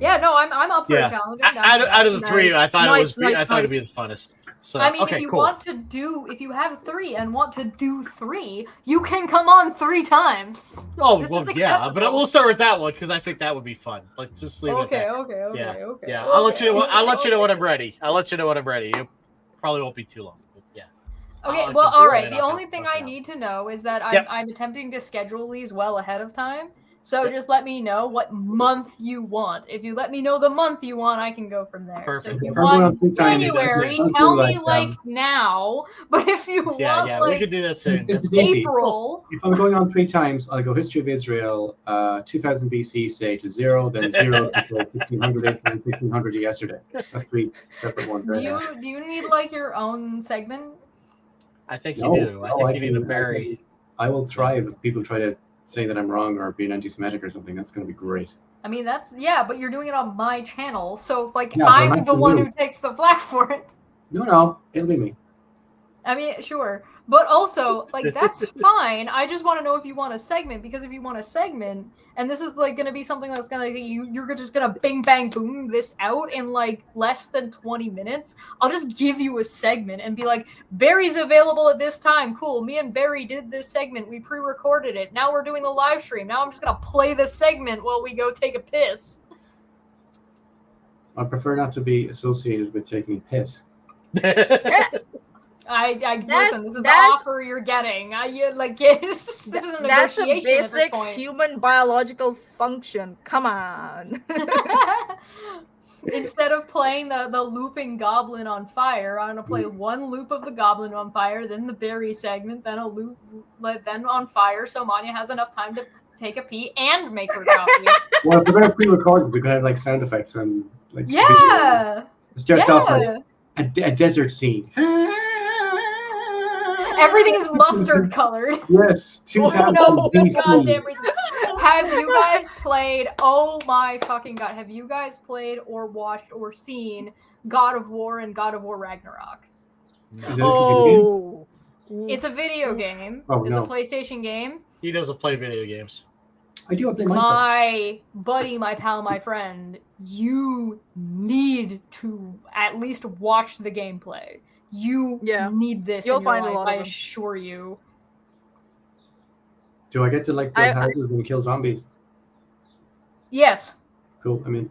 Yeah, no, I'm up for Yeah. a challenge. Out of the 3, I thought Nice, it'd be the funnest. So I mean, okay, if you cool. want to if you have 3 and want to do 3, you can come on 3 times. Oh This is well, yeah, acceptable. but we'll start with that one because I think that would be fun. Like, just leave it at that. Okay. Yeah, I'll let you know. I'll let you know when I'm ready. It probably won't be too long. But yeah. Okay, I'll well, keep all going right. and The I'll only help thing out. I need to know is that Yep. I'm attempting to schedule these well ahead of time. So Yep. just let me know what month you want. If you let me know the month you want, I can go from there. So Perfect. if you If I'm going on want 3 times, January, that's tell me like, like now. But if you want Yeah, we like could do that soon. It's That's easy. April, If I'm going on 3 times, I'll go history of Israel, 2000 BC, say to 0, then 0 to 1600, and 1600 to yesterday. That's 3 separate ones. do Right you now. do you need like your own segment? I think No, you do. I no, think I you need to can- bury. I will thrive if people try to say that I'm wrong or being anti-Semitic or something. That's going to be great. I mean, but you're doing it on my channel, so like Yeah, but I'm that's the for one you. who takes the flak for it. No, it'll be me. I mean, sure. But also, like, that's fine. I just want to know if you want a segment, because if you want a segment, and this is, like, going to be something that's going to, you're just going to bing, bang, boom this out in, like, less than 20 minutes, I'll just give you a segment and be like, Barry's available at this time. Cool. Me and Barry did this segment. We pre-recorded it. Now we're doing the live stream. Now I'm just going to play the segment while we go take a piss. I prefer not to be associated with taking a piss. Listen. This is the offer you're getting. This is a That's a negotiation at this basic point. human biological function. Come on. Instead of playing the looping goblin on fire, I'm gonna play one loop of the goblin on fire, then the berry segment, then a loop, then on fire, so Maanyaa has enough time to take a pee and make her coffee. Well, if we're gonna pre-record, we could have like sound effects and like. Yeah. It starts off like a desert scene. Everything is mustard colored. Yes, 2000 BC. Goddamn reason. Have you guys played? Oh my fucking god! Have you guys played or watched or seen God of War and God of War Ragnarok? Is it a computer game? It's a video game. Oh, It's no. a PlayStation game. He doesn't play video games. I do play Minecraft. My buddy, my pal, my friend, you need to at least watch the gameplay. You need this. You'll in your find life, a lot of I them. assure you. Do I get to like build houses and kill zombies? Yes. Cool. I mean,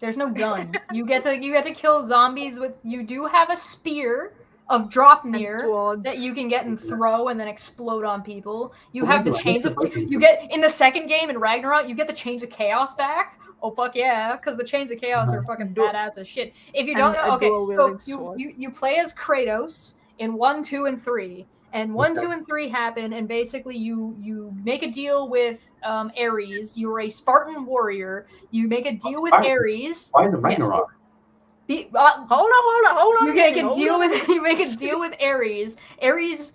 there's no gun. You get to kill zombies with. You do have a spear of drop near that you can get and throw and then explode on people. You have the chains of. You get in the second game in Ragnarok. You get the chains of chaos back. Oh fuck yeah, because the chains of chaos are fucking badass as shit. If you don't know, okay, so you play as Kratos in 1, 2, and 3, and 1, 2, and 3 happen, and basically you make a deal with Ares. You're a Spartan warrior. You make a deal with Ares. Why is it Ragnarok? Hold on. You make a deal with Ares. Ares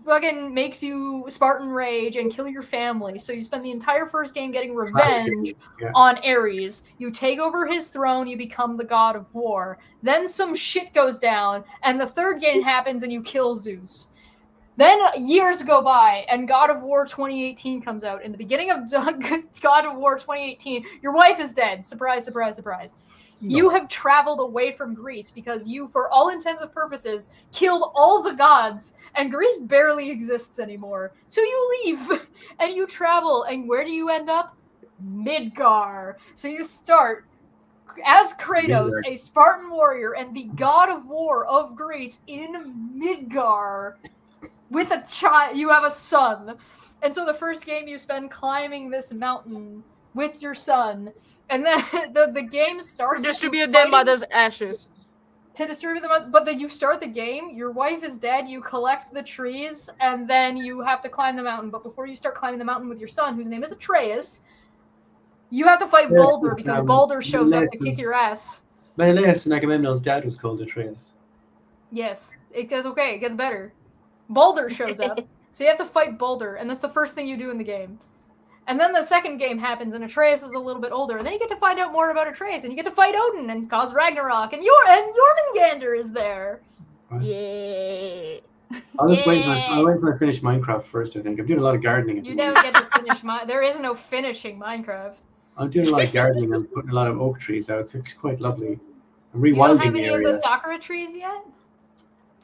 fucking makes you Spartan rage and kill your family. So you spend the entire first game getting revenge on Ares. You take over his throne, you become the god of war. Then some shit goes down, and the third game happens and you kill Zeus. Then years go by, and God of War 2018 comes out. In the beginning of God of War 2018, your wife is dead. Surprise, surprise, surprise. No. You have traveled away from Greece because you, for all intents and purposes, killed all the gods, and Greece barely exists anymore. So you leave, and you travel, and where do you end up? Midgar. So you start as Kratos, a Spartan warrior, and the god of war of Greece in Midgar. With a child, you have a son. And so the first game you spend climbing this mountain with your son. And then the game starts. To distribute their mother's ashes. To distribute them, but then you start the game, your wife is dead, you collect the trees, and then you have to climb the mountain. But before you start climbing the mountain with your son, whose name is Atreus, you have to fight Baldur because Baldur shows up to kick your ass. Menelaus and Agamemnon's dad was called Atreus. Yes, it gets better. Baldur shows up, so you have to fight Baldur, and that's the first thing you do in the game. And then the second game happens, and Atreus is a little bit older, and then you get to find out more about Atreus, and you get to fight Odin and cause Ragnarok, and Jormungandr is there. Yeah. I'll just wait until I finish Minecraft first, I think. I'm doing a lot of gardening. You never get to finish there is no finishing Minecraft. I'm doing a lot of gardening. I'm putting a lot of oak trees out. It's quite lovely. I'm rewilding the area. You don't have any of the Sakura trees yet?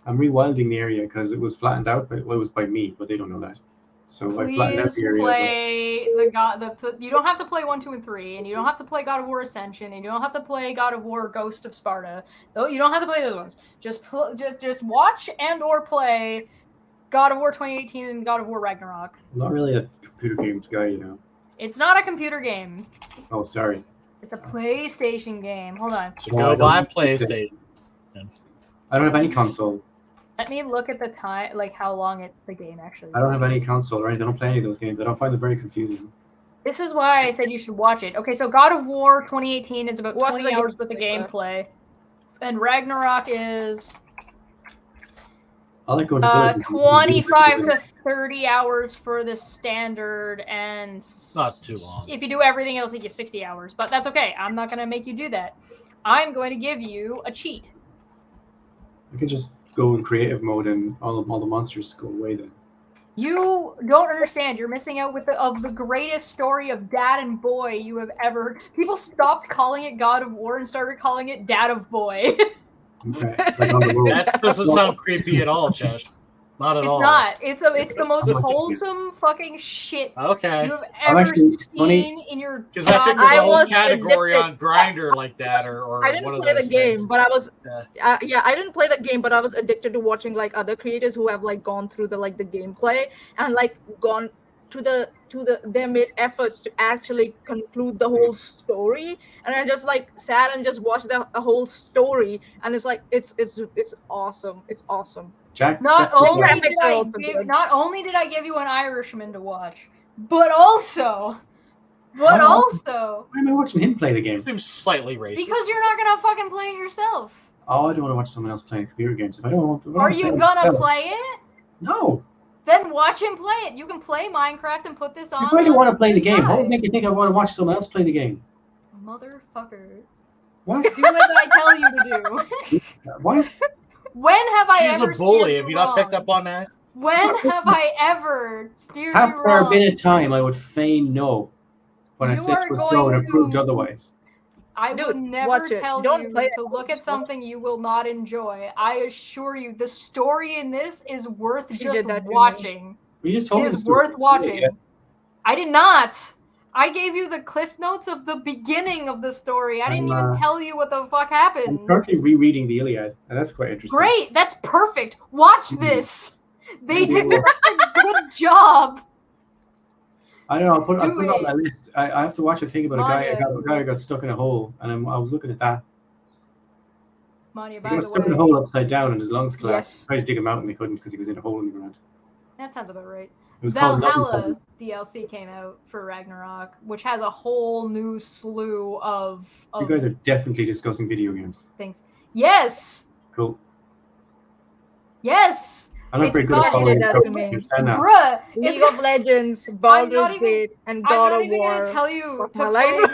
I'm rewilding the area because it was flattened out, but it was by me, but they don't know that. So I flattened out the area. Play you don't have to play 1, 2, and 3, and you don't have to play God of War Ascension, and you don't have to play God of War Ghost of Sparta. Though you don't have to play those ones. Just watch and or play God of War 2018 and God of War Ragnarok. I'm not really a computer games guy, you know. It's not a computer game. Oh, sorry. It's a PlayStation game. Hold on. So go buy PlayStation. I don't have any console. Let me look at the time, like how long the game actually is. I don't have any console, right? I don't play any of those games. I don't find them very confusing. This is why I said you should watch it. Okay, so God of War 2018 is about 20 hours worth of gameplay. And Ragnarok is I like going to 25 to 30 hours for the standard, and not too long. If you do everything, it'll take you 60 hours. But that's okay. I'm not going to make you do that. I'm going to give you a cheat. I can just go in creative mode and all the monsters go away then. You don't understand. You're missing out of the greatest story of dad and boy you have ever heard. People stopped calling it God of War and started calling it Dad of Boy. Okay. Like on the road. That doesn't sound creepy at all, Chesh. Not at It's all. not. It's the most wholesome fucking shit Okay. you have I'm ever actually seen funny. in your Because I think there's a I whole was category addicted. on Grinder like that, or I didn't one of play the those game, things. but I was Yeah. I didn't play the game, but I was addicted to watching like other creators who have like gone through the like the gameplay and like gone to they made efforts to actually conclude the whole story, and I just like sat and just watched the whole story, and it's like it's awesome. It's awesome. Jack. Not only graphics did are I also give, good. not only did I give you an Irishman to watch, but also Why am I watching him play the game? Seems slightly racist. because you're not gonna fucking play it yourself. Oh, I don't want to watch someone else playing computer games. If I don't want, Are you gonna play it? No. Then watch him play it. You can play Minecraft and put this on. If I don't want to play the game, how would Side. make you think I want to watch someone else play the game? Motherfucker. What? Do as I tell you to do. What? When have I She's ever a bully. steered Have you you not picked wrong? up on that? When have I ever steered Have you there wrong? been a time I would feign no when I You said are to a going stone and proved to- otherwise? I Dude, would never watch it. tell Don't you play to it. look at something you will not enjoy. I assure you, the story in this is worth She just did that to me. watching. You just told It me the is story. worth watching. Yeah. I did not. I gave you the cliff notes of the beginning of the story. I didn't even tell you what the fuck I'm happens. currently rereading the Iliad, and that's quite interesting. Great, that's perfect. Watch Mhm. this. They Maybe did we'll- such a good job. I don't know. I'll put Do it on it. my list. I have to watch a thing about a Maanyaa. guy who got stuck in a hole, and I was looking at that. Maanyaa, He by got the stuck in a way, hole upside down, and his lungs collapsed. Yes. Tried to dig him out, and they couldn't because he was in a hole in the ground. that sounds about right. It was called Love and Valhalla Thunder. DLC came out for Ragnarok, which has a whole new slew of You guys are definitely discussing video games. things. Yes, Cool. yes, I'm not It's very good got at following that the to me. understand that. bruh. League It's, of Legends, Baldur's even- Gate, and I'm God not of even War. gonna tell you Fuck to my play life.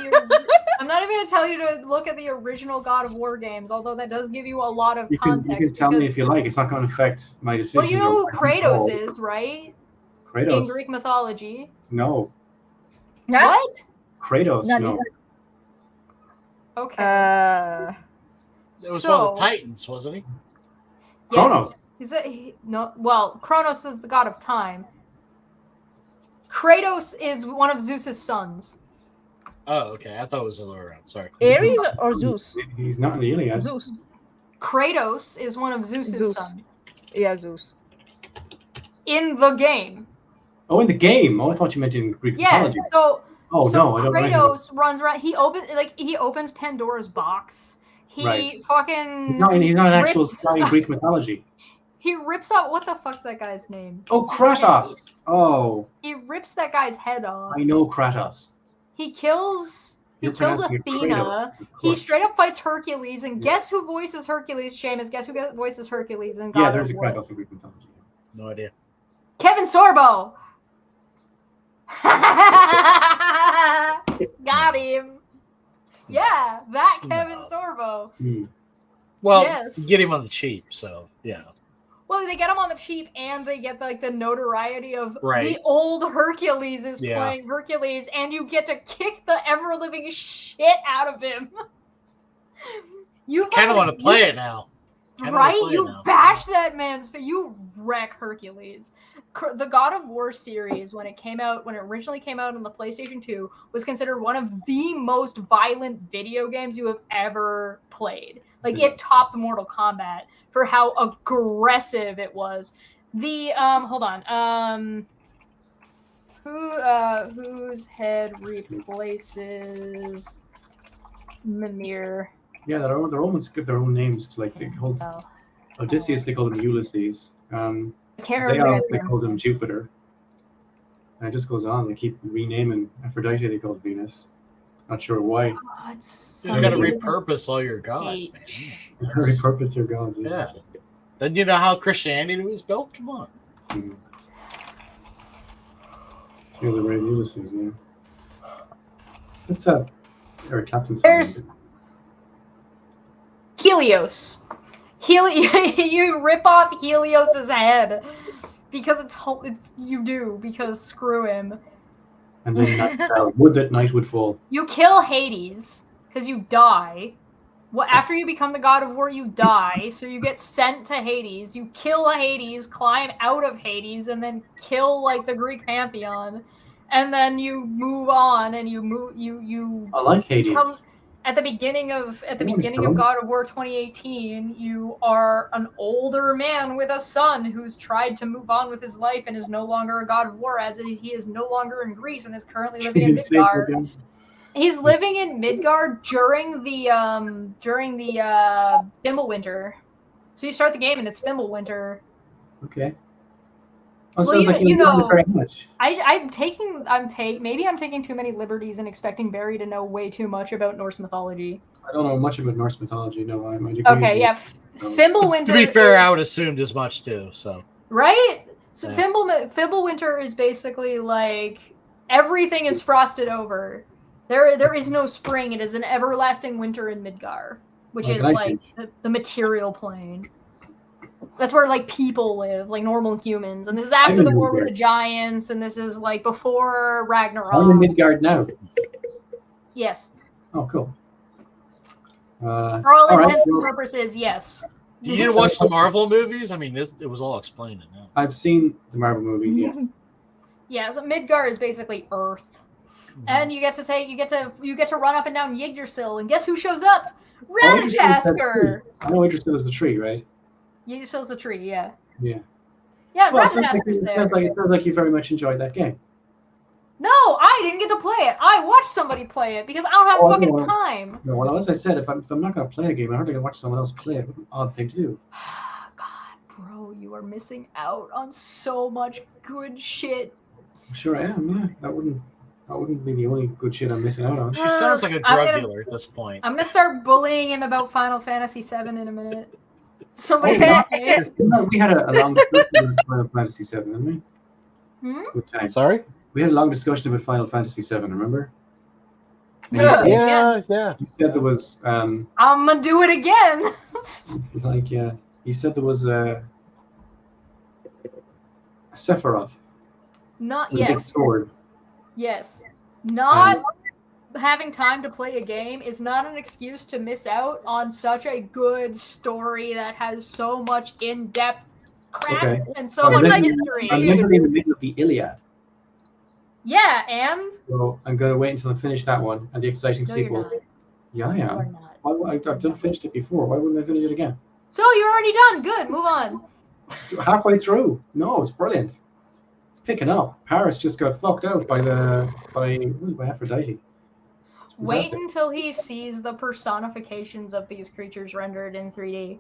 I'm not even gonna tell you to look at the original God of War games, although that does give you a lot of You context. can tell me because- if you like. It's not going to affect my decision. well, you know who on Kratos all. is, right? Kratos. In Greek mythology. No. Yeah? What? Kratos. Not No. Okay. It was so, one of the Titans, wasn't he? Kronos. No, well, Kronos is the god of time. Kratos is one of Zeus's sons. Oh, okay. I thought it was the other way around. Sorry. Ares or Zeus? He's not in the Iliad. Zeus. Kratos is one of Zeus's Zeus. sons. Yeah, Zeus. In the game. Oh, in the game. Oh, I thought you meant in Greek Yes. mythology. So Oh so no, I don't know. Kratos runs around. He opens Pandora's box. He Right. fucking He's not an actual rips- guy in Greek mythology. He rips out what the fuck's that guy's name? Oh, Kratos. Oh, He rips that guy's head off. I know Kratos. He kills You're kills pronouncing it Athena. Kratos, of He course. straight up fights Hercules, and Yeah. guess who voices Hercules? Seamus, guess who voices Hercules in God Yeah, of there's a War? Kratos in Greek mythology. No idea. Kevin Sorbo. Got him. Yeah, that Kevin No. Sorbo. Hmm. Well, Yes. get him on the cheap, so yeah. Well, they get him on the cheap, and they get like the notoriety of Right. the old Hercules is Yeah. playing Hercules, and you get to kick the ever living shit out of him. You Kind of fucking- want to play it now. Kinda wanna Right? play it You now. bash that man's face. You wreck Hercules. The God of War series, when it originally came out on the PlayStation 2, was considered one of the most violent video games you have ever played. Like, it topped Mortal Kombat for how aggressive it was. The hold on. Whose head replaces Mimir? Yeah, the Romans give their own names to like they called Oh. Odysseus. They called him Ulysses. I can't remember. Zeus, his they name. called him Jupiter. And it just goes on. They keep renaming Aphrodite. They called Venus. Not sure why. Oh, it's You got to somebody- repurpose all your gods, man. Repurpose their gods. Yeah. Then you know how Christianity was built? Come on. Hmm. Here's the right Ulysses. Yeah. What's up? Eric Clapton. There's- Helios. You rip off Helios's head because you do, because screw him. And then night fell. Would that night would fall. You kill Hades because you die. Well, after you become the god of war, you die. So you get sent to Hades. You kill Hades, climb out of Hades, and then kill like the Greek pantheon. And then you move on, and you I like Hades. at the beginning of God of War 2018. You are an older man with a son who's tried to move on with his life and is no longer a god of war, as he is no longer in Greece and is currently living in Midgard. He's living in Midgard during the Fimbulwinter. So you start the game and it's Fimbulwinter. Okay. Well, sounds like you know very much. Maybe I'm taking too many liberties and expecting Barry to know way too much about Norse mythology. I don't know much about Norse mythology. No, my degree. Okay, yeah. Fimbulwinter. To be fair, I would assumed as much too. So. Right. So yeah. Fimbulwinter is basically like everything is frosted over. There is no spring. It is an everlasting winter in Midgard, which is like the material plane. That's where like people live, like normal humans. And this is after the war with the giants, and this is like before Ragnarok. I'm in Midgard now. Yes. Oh, cool. For all intents and purposes, yes. Did you watch the Marvel movies? I mean, it was all explained in that. I've seen the Marvel movies, yeah. Yeah, so Midgard is basically Earth. And you get to run up and down Yggdrasil, and guess who shows up? Radagast! I know Yggdrasil is the tree, right? Yggdrasil's the tree, yeah. Yeah. Yeah, well, Radagast's there. It sounds like you very much enjoyed that game. No, I didn't get to play it. I watched somebody play it because I don't have fucking time. No, well, as I said, if I'm not going to play a game, I'm not going to watch someone else play it. What an odd thing to do. God, bro, you are missing out on so much good shit. I'm sure I am, yeah. That wouldn't be the only good shit I'm missing out on. She sounds like a drug dealer at this point. I'm gonna start bullying him about Final Fantasy VII in a minute. Somebody we had a long discussion about Final Fantasy VII, didn't we? Good time. Sorry? We had a long discussion about Final Fantasy VII, remember? Yeah. You said there was... I'm gonna do it again! You said there was a Sephiroth. Not yet. A big sword. Yes. Not having time to play a game is not an excuse to miss out on such a good story that has so much in-depth crap and so much history. I'm literally in the middle of the Iliad. Yeah, and? So I'm going to wait until I finish that one and the exciting sequel. You're not. Yeah, I am. I've done finished it before. Why wouldn't I finish it again? So you're already done. Good. Move on. Halfway through. No, it's brilliant. Picking up. Paris just got fucked out by Aphrodite. Wait until he sees the personifications of these creatures rendered in 3D.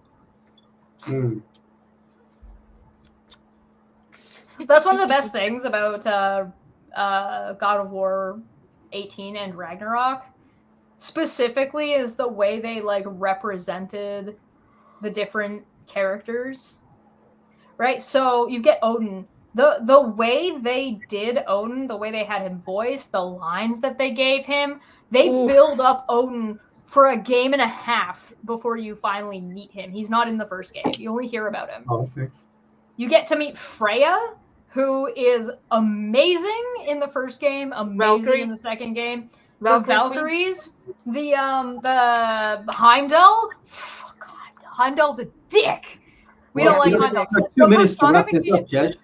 That's one of the best things about God of War 18 and Ragnarok. Specifically is the way they like represented the different characters. Right? So you get Odin. The way they did Odin, the way they had him voiced, the lines that they gave him, they build up Odin for a game and a half before you finally meet him. He's not in the first game. You only hear about him. Oh, okay. You get to meet Freya, who is amazing in the first game, amazing in the second game. The Valkyries, the Heimdall. Oh, God, Heimdall's a dick. We don't like Heimdall. 2 minutes to wrap this up, Chesh.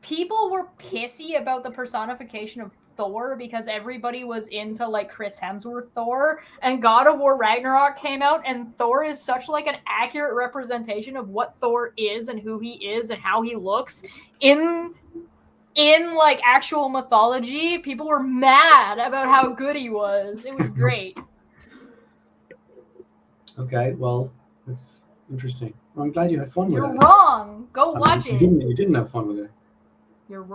People were pissy about the personification of Thor because everybody was into like Chris Hemsworth Thor, and God of War Ragnarok came out, and Thor is such like an accurate representation of what Thor is and who he is and how he looks in like actual mythology. People were mad about how good he was. It was great. Okay, well, that's interesting. Well, I'm glad you had fun with it. You're wrong. Go watch it. You didn't have fun with it.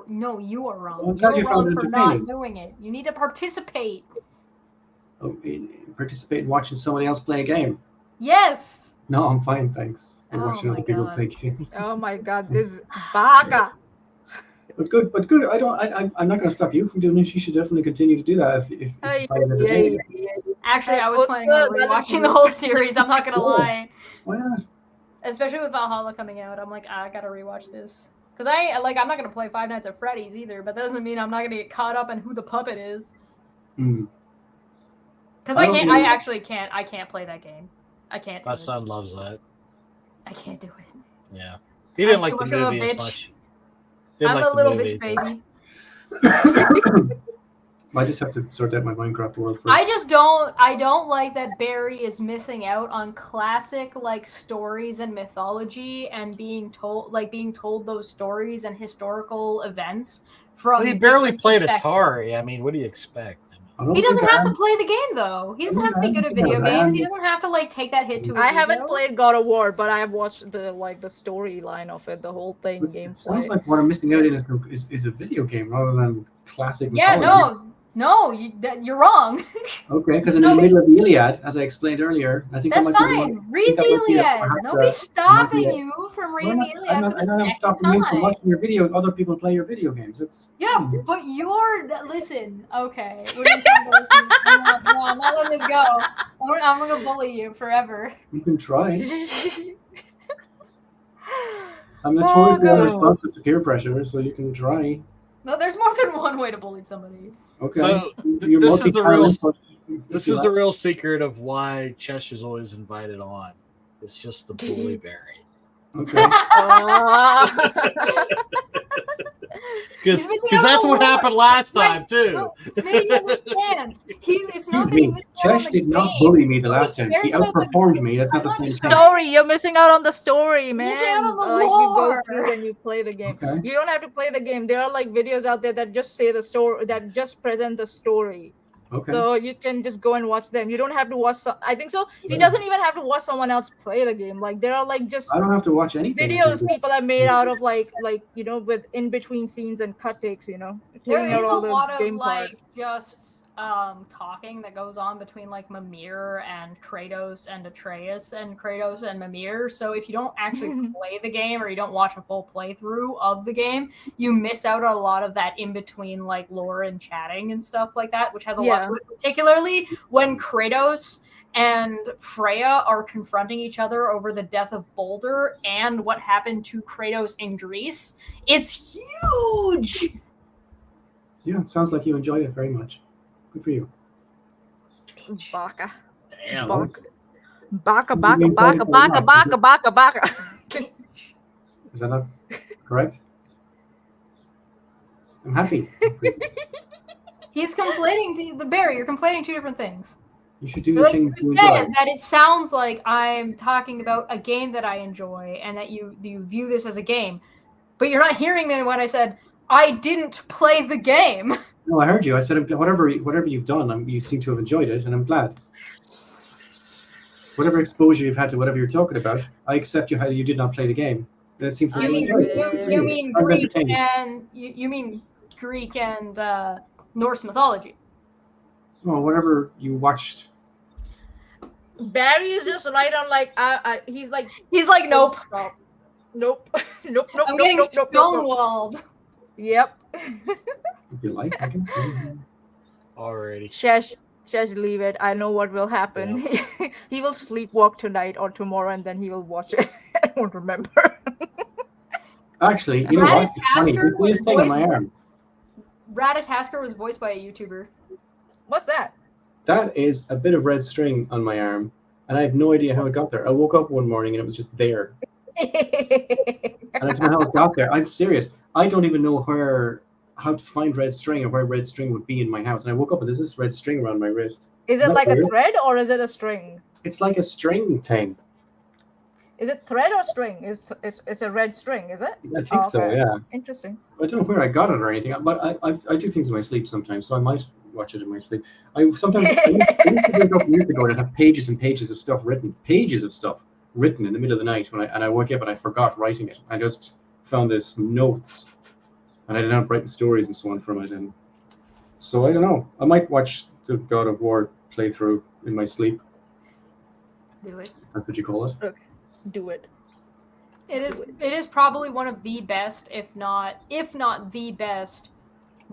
No, you are wrong. Well, you're wrong for not doing it. You need to participate. Oh, participate in watching somebody else play a game? Yes. No, I'm fine, thanks. I'm watching other people play games. Oh my God, this baga. But good. I'm not going to stop you from doing it. You should definitely continue to do that if you find it entertaining. Actually, I was planning on rewatching the whole series. I'm not going to lie. Why not? Especially with Valhalla coming out, I'm like, I got to rewatch this. Because I'm not going to play Five Nights at Freddy's either, but that doesn't mean I'm not going to get caught up in who the puppet is. Because I can't. I actually can't. I can't play that game. I can't. My son loves that. I can't do it. Yeah, he didn't like the movie as much. I'm a little bitch baby. I just have to sort out my Minecraft world first. I don't like that Barry is missing out on classic like stories and mythology and being told those stories and historical events from. Well, he barely played Atari. I mean, what do you expect? He doesn't have to play the game though. He doesn't have to be good at video games. He doesn't have to like take that hit to his I haven't ego. played God of War, but I have watched the storyline of it, the whole thing. It sounds like what I'm missing out in is a video game rather than classic. Yeah, mythology. no, you're wrong. Okay, because in the middle of the Iliad, as I explained earlier, I think that's fine. Read the Iliad. Nobody's stopping you from reading the Iliad for the second time. I'm not stopping you from watching your video. Other people play your video games. But listen. Okay, what are you no, I'm not letting this go. I'm gonna bully you forever. You can try. I'm notoriously unresponsive to peer pressure, so you can try. No, there's more than one way to bully somebody. Okay. So this is the real secret of why Chesh is always invited on. It's just the bully Barry. Okay. Because that's what happened last time too. No, maybe you understand. It's not that he's missing out on Chesh the did not game. bully me the last time. He outperformed me. That's not the same thing. Story, you're missing out on the story, man. Missing out on the Like you go lore. through when you play the game. Okay. You don't have to play the game. There are like videos out there that just say the story, that just present the story. Okay. So you can just go and watch them. You don't have to watch. I think so. He doesn't even have to watch someone else play the game. Like there are like just I don't have to watch anything. videos people have made out of like with in between scenes and cut takes. There taking is out a all the lot of game like part. just talking that goes on between like Mimir and Kratos and Atreus and Kratos and Mimir. So if you don't actually play the game or you don't watch a full playthrough of the game, you miss out on a lot of that in between like lore and chatting and stuff like that, which has a lot to it, particularly when Kratos and Freya are confronting each other over the death of Baldur and what happened to Kratos in Greece. It's huge. Yeah, it sounds like you enjoyed it very much. Good for you. Baka. Damn. Baka. Is that not correct? I'm happy. He's conflating to the Barry. You're conflating two different things. You should do You're the like things you you said enjoy. that it sounds like I'm talking about a game that I enjoy and that you view this as a game, but you're not hearing me when I said I didn't play the game. No, I heard you. I said whatever you've done, you seem to have enjoyed it, and I'm glad. Whatever exposure you've had to whatever you're talking about, I accept you did not play the game. That seems to You be mean Greek and Norse mythology. Well, whatever you watched. Barry is just right on like he's like nope. Stop. Nope. Nope. I'm getting stonewalled. Yep. If you like, I can. Alrighty. Chesh, leave it. I know what will happen. Yeah. He will sleepwalk tonight or tomorrow, and then he will watch it. I won't remember. Actually, you know what? It's funny. This thing on my arm. Ratatasker was voiced by a YouTuber. What's that? That is a bit of red string on my arm, and I have no idea how it got there. I woke up one morning and it was just there. And I don't know how it got there. I'm serious. I don't even know how to find red string or where red string would be in my house. And I woke up and there's this red string around my wrist. Is it like a thread or is it a string? It's like a string thing. Is it thread or string? It's a red string, is it? I think so, yeah. Interesting. I don't know where I got it or anything, but I do things in my sleep sometimes, so I might watch it in my sleep. I used to wake up years ago and have pages and pages of stuff written in the middle of the night and I woke up and I forgot writing it. I just found this notes and I did not write the stories and so on from it. And so I don't know. I might watch the God of War playthrough in my sleep. Do it. That's what you call it. Okay. Do it. It is probably one of the best, if not the best,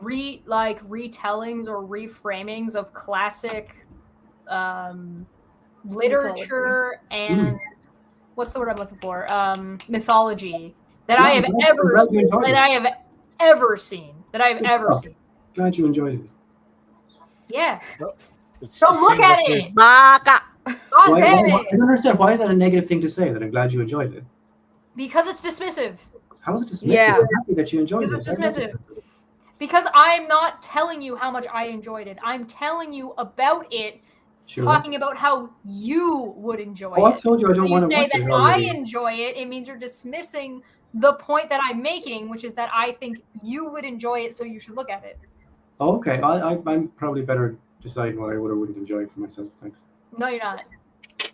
retellings or reframings of classic literature and what's the word I'm looking for? Mythology that I have ever seen. Glad you enjoyed it. Yeah. So look at it. Baka. God damn I it. don't understand. Why is that a negative thing to say? That I'm glad you enjoyed it. Because it's dismissive. How is it dismissive? Yeah. I'm happy that you enjoyed it. Because it's That's not dismissive. Because I'm not telling you how much I enjoyed it. I'm telling you about it, Sure. talking about how you would enjoy Oh, it. I've told you I don't You want to say watch that it I already. enjoy it, it means you're dismissing the point that I'm making, which is that I think you would enjoy it, so you should look at it. Oh, okay. I'm probably better deciding what I would or wouldn't enjoy for myself. Thanks. No, you're not.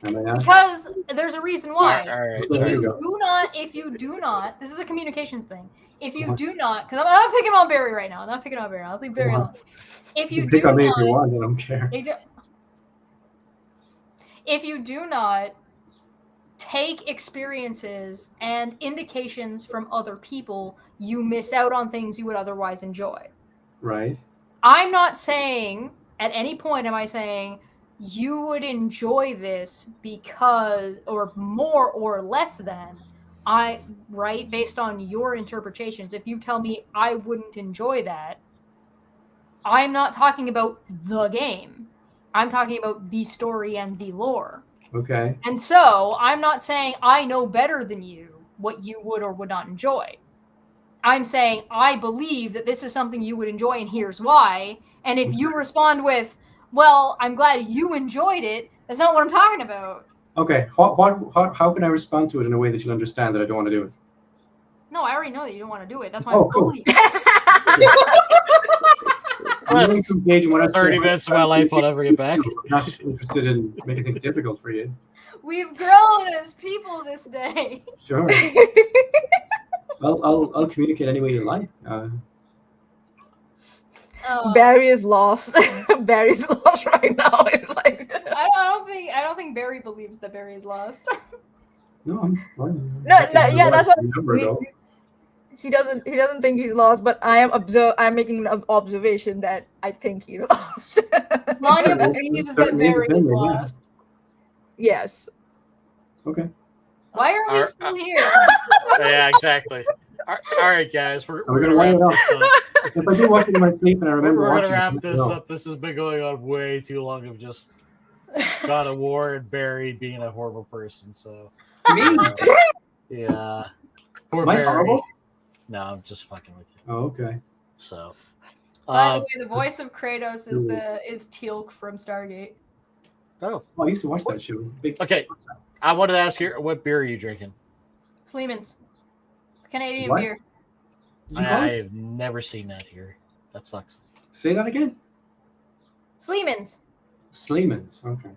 Am I not? Because there's a reason why. All right. There you go. If you do not, this is a communications thing. If you do not, because I'm not picking on Barry right now. I'm not picking on Barry. I'll leave Barry alone. If you You pick do on me not, if you want. I don't care. if you do not take experiences and indications from other people, you miss out on things you would otherwise enjoy. Right. I'm not saying, at any point am I saying, you would enjoy this because, or more or less than, based on your interpretations. If you tell me I wouldn't enjoy that, I'm not talking about the game. I'm talking about the story and the lore. Okay. And so I'm not saying I know better than you what you would or would not enjoy. I'm saying I believe that this is something you would enjoy and here's why. And if you respond with, well, I'm glad you enjoyed it, that's not what I'm talking about. Okay. How can I respond to it in a way that you'll understand that I don't want to do it? No, I already know that you don't want to do it. That's why Oh, I'm cool. bullying. I'm willing to engage in what I say. 30 minutes of my life I'll never get back. I'm not interested in making things difficult for you. We've grown as people this day. Sure. I'll communicate any way you like. Barry is lost. Barry's lost right now. It's like I don't think Barry believes that Barry is lost. No, I'm yeah, that's what though. he doesn't think he's lost, but I'm making an observation that I think he's lost. Maanyaa believes that Barry is lost. Yes. Okay. Why are we still here? Yeah, exactly. All right, guys, we're gonna wrap wind it this up. If I do watch it in my sleep and I remember We're watching gonna wrap it, this up. This has been going on way too long of just God of War and Barry being a horrible person. So Me? yeah, poor Am I Barry. horrible? No, I'm just fucking with you. Oh, okay. So, By the way, the voice of Kratos is Teal'c from Stargate. oh, I used to watch that show. Big. okay. I wanted to ask you, what beer are you drinking? Sleeman's. It's Canadian What? beer. Did you call I it? have never seen that here. That sucks. Say that again. Sleeman's. Sleeman's. Okay.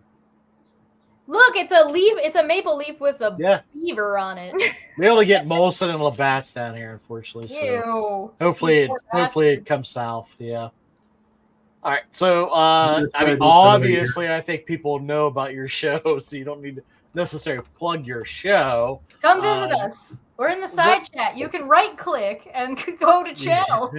Look, it's a leaf. It's a maple leaf with a Yeah, beaver on it. we able to get Molson and Labatt's down here, unfortunately. So Ew. hopefully Poor it bastard. comes south. Yeah. All right. So I'm I gonna try mean, to do something obviously, I think people know about your show, so you don't need to necessarily plug your show. Come visit us. We're in the side chat. You can right click and go to channel.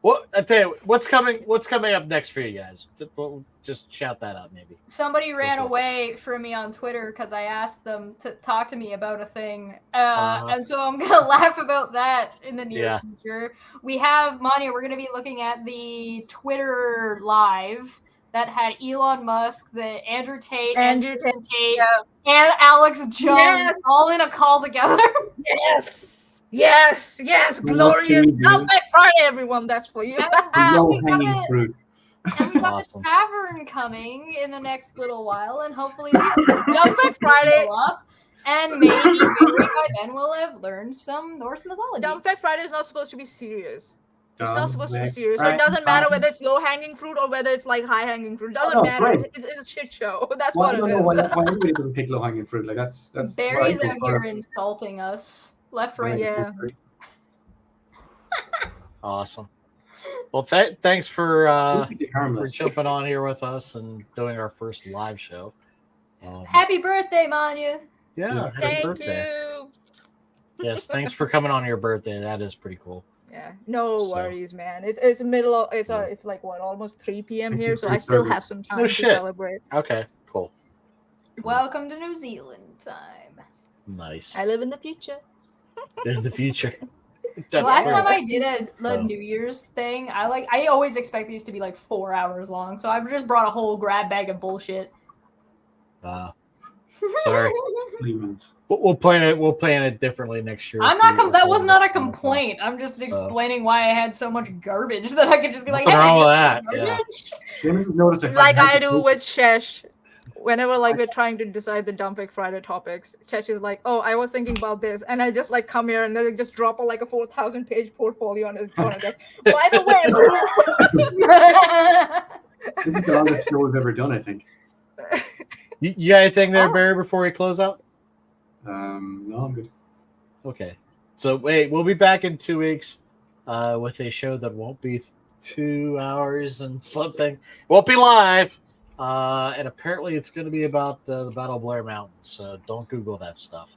Well, I tell you, what's coming up next for you guys? We'll just shout that out, maybe. Somebody ran Okay. away from me on Twitter because I asked them to talk to me about a thing. And so I'm going to laugh about that in the near future. We have, Maanyaa, we're going to be looking at the Twitter live that had Elon Musk, Andrew Tate, and Alex Jones all in a call together. Yes, glorious. What Come back Friday, everyone. That's for you. Low-hanging fruit. And we got Awesome. the tavern coming in the next little while, and hopefully these Jump back Friday. show up. And maybe by then we'll have learned some Norse mythology. Dumb Fact Friday is not supposed to be serious. It's not supposed to be Fact serious. So it doesn't Friday. matter whether it's low-hanging fruit or whether it's like high-hanging fruit. It doesn't Oh, matter. right. It's a shit show. That's Why what it is. everybody doesn't pick low-hanging fruit? Like that's. Barry's what I out prefer. here insulting us. Left, right, Yeah. Awesome. Well, thanks for Harmless. jumping on here with us and doing our first live show. Happy birthday, Maanyaa. Yeah, happy Thank birthday. you. Yes, thanks for coming on your birthday. That is pretty cool. Yeah, no So- worries, man. It's middle of it's like what, almost 3 p.m. Thank here, you so for I your still service. have some time No to shit. celebrate. Okay, cool. Welcome to New Zealand time. Nice. I live in the future. In the future. The last true. time I did the So. New Year's thing, I always expect these to be like 4 hours long, so I've just brought a whole grab bag of bullshit. Sorry. Sleemans. We'll plan it. We'll plan it differently next year. I'm not. That was not a complaint. I'm just So. explaining why I had so much garbage that I could just be like, Nothing "Hey, wrong with this that, is yeah. garbage." Seamus noticed if Like had I the do tool- with Chesh. Whenever like we're trying to decide the Dumpig Friday topics, Chesh is like, "Oh, I was thinking about this," and I just like come here and then just drop a 4,000-page portfolio on his desk. By the way, This is the longest show we've ever done, I think. You got anything there, Barry, before we close out? No, I'm good. Okay. So wait, we'll be back in 2 weeks with a show that won't be 2 hours and something. Won't be live. And apparently it's going to be about the Battle of Blair Mountain. So don't Google that stuff.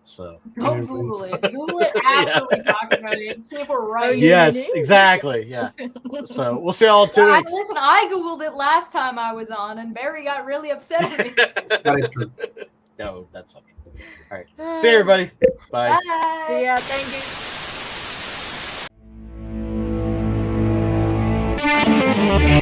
So Don't Google it. Google it after we talk about it and see if we're right. yes, exactly. Yeah. So we'll see y'all in 2 weeks. Listen, I Googled it last time I was on, and Barry got really upset at me. That is true. No, that's not true. All right. See you, everybody. Bye. Bye. yeah, thank you.